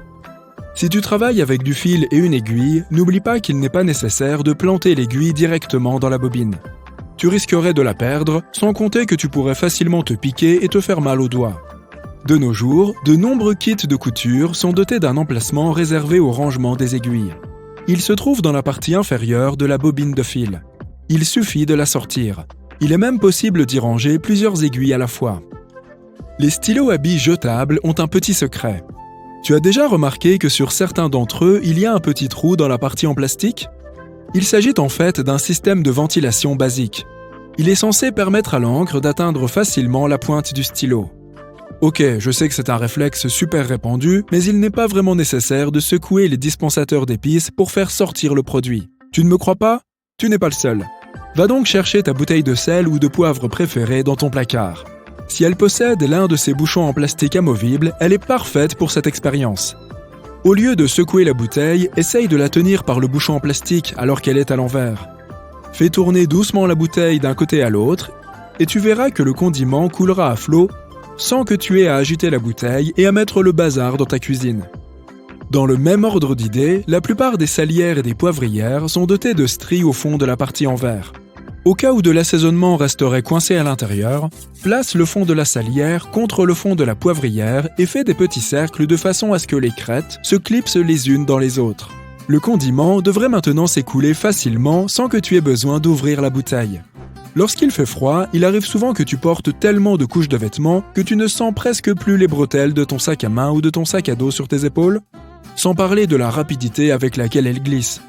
Si tu travailles avec du fil et une aiguille, n'oublie pas qu'il n'est pas nécessaire de planter l'aiguille directement dans la bobine. Tu risquerais de la perdre, sans compter que tu pourrais facilement te piquer et te faire mal aux doigts. De nos jours, de nombreux kits de couture sont dotés d'un emplacement réservé au rangement des aiguilles. Il se trouve dans la partie inférieure de la bobine de fil. Il suffit de la sortir. Il est même possible d'y ranger plusieurs aiguilles à la fois. Les stylos à billes jetables ont un petit secret. Tu as déjà remarqué que sur certains d'entre eux, il y a un petit trou dans la partie en plastique ? Il s'agit en fait d'un système de ventilation basique. Il est censé permettre à l'encre d'atteindre facilement la pointe du stylo. Ok, je sais que c'est un réflexe super répandu, mais il n'est pas vraiment nécessaire de secouer les dispensateurs d'épices pour faire sortir le produit. Tu ne me crois pas ? Tu n'es pas le seul. Va donc chercher ta bouteille de sel ou de poivre préférée dans ton placard. Si elle possède l'un de ces bouchons en plastique amovible, elle est parfaite pour cette expérience. Au lieu de secouer la bouteille, essaye de la tenir par le bouchon en plastique alors qu'elle est à l'envers. Fais tourner doucement la bouteille d'un côté à l'autre et tu verras que le condiment coulera à flot sans que tu aies à agiter la bouteille et à mettre le bazar dans ta cuisine. Dans le même ordre d'idées, la plupart des salières et des poivrières sont dotées de stries au fond de la partie en verre. Au cas où de l'assaisonnement resterait coincé à l'intérieur, place le fond de la salière contre le fond de la poivrière et fais des petits cercles de façon à ce que les crêtes se clipsent les unes dans les autres. Le condiment devrait maintenant s'écouler facilement sans que tu aies besoin d'ouvrir la bouteille. Lorsqu'il fait froid, il arrive souvent que tu portes tellement de couches de vêtements que tu ne sens presque plus les bretelles de ton sac à main ou de ton sac à dos sur tes épaules, sans parler de la rapidité avec laquelle elles glissent.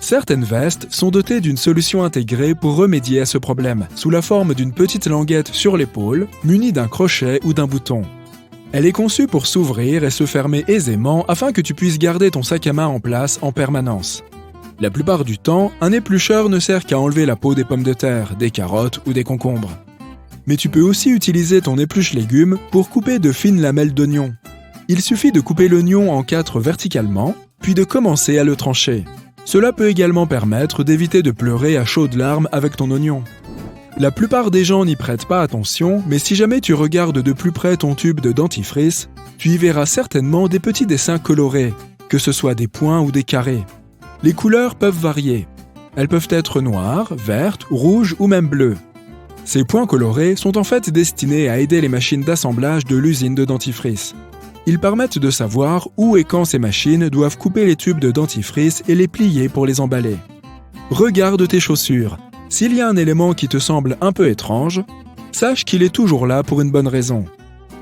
Certaines vestes sont dotées d'une solution intégrée pour remédier à ce problème, sous la forme d'une petite languette sur l'épaule, munie d'un crochet ou d'un bouton. Elle est conçue pour s'ouvrir et se fermer aisément afin que tu puisses garder ton sac à main en place en permanence. La plupart du temps, un éplucheur ne sert qu'à enlever la peau des pommes de terre, des carottes ou des concombres. Mais tu peux aussi utiliser ton épluche légumes pour couper de fines lamelles d'oignon. Il suffit de couper l'oignon en 4 verticalement, puis de commencer à le trancher. Cela peut également permettre d'éviter de pleurer à chaudes larmes avec ton oignon. La plupart des gens n'y prêtent pas attention, mais si jamais tu regardes de plus près ton tube de dentifrice, tu y verras certainement des petits dessins colorés, que ce soit des points ou des carrés. Les couleurs peuvent varier. Elles peuvent être noires, vertes, rouges ou même bleues. Ces points colorés sont en fait destinés à aider les machines d'assemblage de l'usine de dentifrice. Ils permettent de savoir où et quand ces machines doivent couper les tubes de dentifrice et les plier pour les emballer. Regarde tes chaussures. S'il y a un élément qui te semble un peu étrange, sache qu'il est toujours là pour une bonne raison.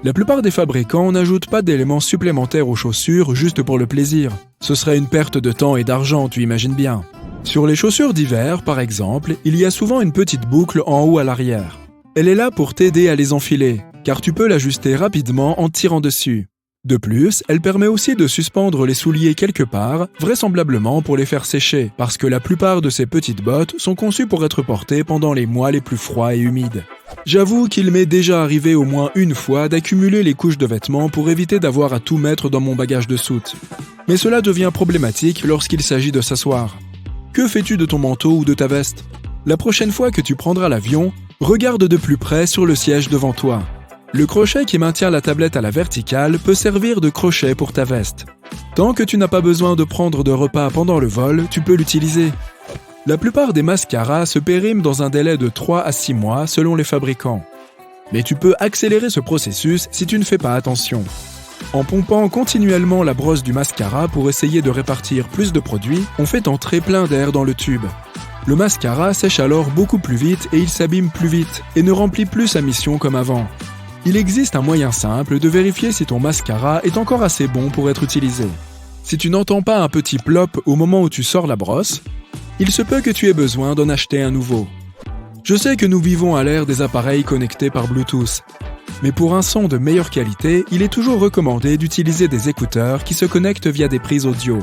La plupart des fabricants n'ajoutent pas d'éléments supplémentaires aux chaussures juste pour le plaisir. Ce serait une perte de temps et d'argent, tu imagines bien. Sur les chaussures d'hiver, par exemple, il y a souvent une petite boucle en haut à l'arrière. Elle est là pour t'aider à les enfiler, car tu peux l'ajuster rapidement en tirant dessus. De plus, elle permet aussi de suspendre les souliers quelque part, vraisemblablement pour les faire sécher, parce que la plupart de ces petites bottes sont conçues pour être portées pendant les mois les plus froids et humides. J'avoue qu'il m'est déjà arrivé au moins une fois d'accumuler les couches de vêtements pour éviter d'avoir à tout mettre dans mon bagage de soute. Mais cela devient problématique lorsqu'il s'agit de s'asseoir. Que fais-tu de ton manteau ou de ta veste ? La prochaine fois que tu prendras l'avion, regarde de plus près sur le siège devant toi. Le crochet qui maintient la tablette à la verticale peut servir de crochet pour ta veste. Tant que tu n'as pas besoin de prendre de repas pendant le vol, tu peux l'utiliser. La plupart des mascaras se périment dans un délai de 3 à 6 mois selon les fabricants. Mais tu peux accélérer ce processus si tu ne fais pas attention. En pompant continuellement la brosse du mascara pour essayer de répartir plus de produit, on fait entrer plein d'air dans le tube. Le mascara sèche alors beaucoup plus vite et il s'abîme plus vite et ne remplit plus sa mission comme avant. Il existe un moyen simple de vérifier si ton mascara est encore assez bon pour être utilisé. Si tu n'entends pas un petit plop au moment où tu sors la brosse, il se peut que tu aies besoin d'en acheter un nouveau. Je sais que nous vivons à l'ère des appareils connectés par Bluetooth, mais pour un son de meilleure qualité, il est toujours recommandé d'utiliser des écouteurs qui se connectent via des prises audio.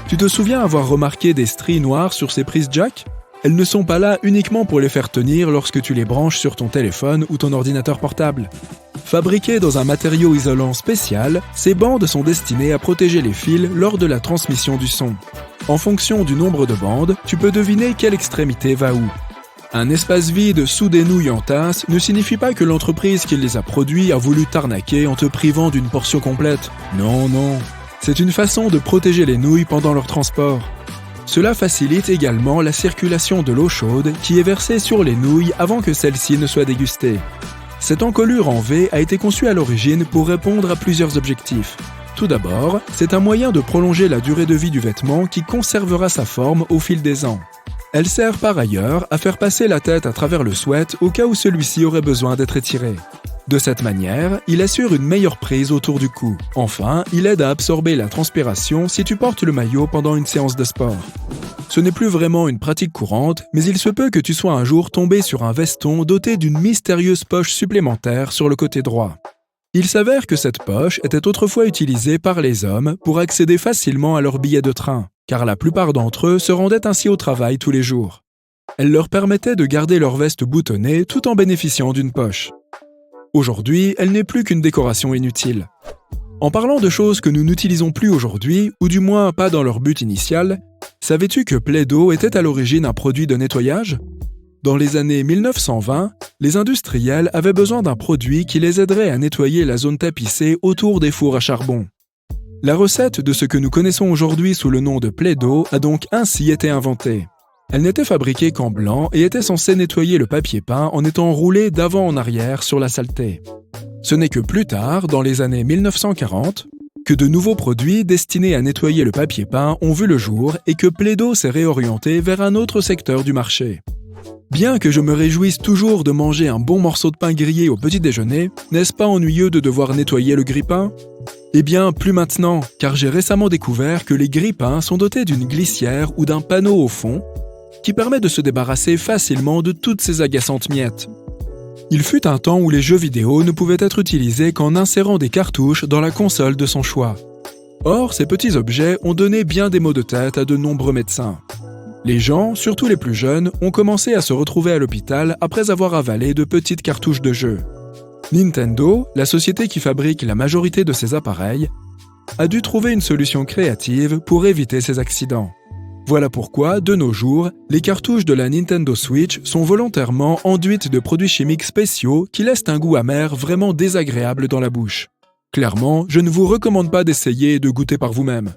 Tu te souviens avoir remarqué des stries noires sur ces prises jack ? Elles ne sont pas là uniquement pour les faire tenir lorsque tu les branches sur ton téléphone ou ton ordinateur portable. Fabriquées dans un matériau isolant spécial, ces bandes sont destinées à protéger les fils lors de la transmission du son. En fonction du nombre de bandes, tu peux deviner quelle extrémité va où. Un espace vide sous des nouilles en tasse ne signifie pas que l'entreprise qui les a produits a voulu t'arnaquer en te privant d'une portion complète. Non, non. C'est une façon de protéger les nouilles pendant leur transport. Cela facilite également la circulation de l'eau chaude qui est versée sur les nouilles avant que celles-ci ne soient dégustées. Cette encolure en V a été conçue à l'origine pour répondre à plusieurs objectifs. Tout d'abord, c'est un moyen de prolonger la durée de vie du vêtement qui conservera sa forme au fil des ans. Elle sert par ailleurs à faire passer la tête à travers le sweat au cas où celui-ci aurait besoin d'être étiré. De cette manière, il assure une meilleure prise autour du cou. Enfin, il aide à absorber la transpiration si tu portes le maillot pendant une séance de sport. Ce n'est plus vraiment une pratique courante, mais il se peut que tu sois un jour tombé sur un veston doté d'une mystérieuse poche supplémentaire sur le côté droit. Il s'avère que cette poche était autrefois utilisée par les hommes pour accéder facilement à leurs billets de train, car la plupart d'entre eux se rendaient ainsi au travail tous les jours. Elle leur permettait de garder leur veste boutonnée tout en bénéficiant d'une poche. Aujourd'hui, elle n'est plus qu'une décoration inutile. En parlant de choses que nous n'utilisons plus aujourd'hui, ou du moins pas dans leur but initial, savais-tu que Play-Doh était à l'origine un produit de nettoyage ? Dans les années 1920, les industriels avaient besoin d'un produit qui les aiderait à nettoyer la zone tapissée autour des fours à charbon. La recette de ce que nous connaissons aujourd'hui sous le nom de Play-Doh a donc ainsi été inventée. Elle n'était fabriquée qu'en blanc et était censée nettoyer le papier peint en étant roulée d'avant en arrière sur la saleté. Ce n'est que plus tard, dans les années 1940, que de nouveaux produits destinés à nettoyer le papier peint ont vu le jour et que Play-Doh s'est réorienté vers un autre secteur du marché. Bien que je me réjouisse toujours de manger un bon morceau de pain grillé au petit déjeuner, n'est-ce pas ennuyeux de devoir nettoyer le grille-pain ? Eh bien, plus maintenant, car j'ai récemment découvert que les grille-pains sont dotés d'une glissière ou d'un panneau au fond qui permet de se débarrasser facilement de toutes ces agaçantes miettes. Il fut un temps où les jeux vidéo ne pouvaient être utilisés qu'en insérant des cartouches dans la console de son choix. Or, ces petits objets ont donné bien des maux de tête à de nombreux médecins. Les gens, surtout les plus jeunes, ont commencé à se retrouver à l'hôpital après avoir avalé de petites cartouches de jeux. Nintendo, la société qui fabrique la majorité de ces appareils, a dû trouver une solution créative pour éviter ces accidents. Voilà pourquoi, de nos jours, les cartouches de la Nintendo Switch sont volontairement enduites de produits chimiques spéciaux qui laissent un goût amer vraiment désagréable dans la bouche. Clairement, je ne vous recommande pas d'essayer et de goûter par vous-même.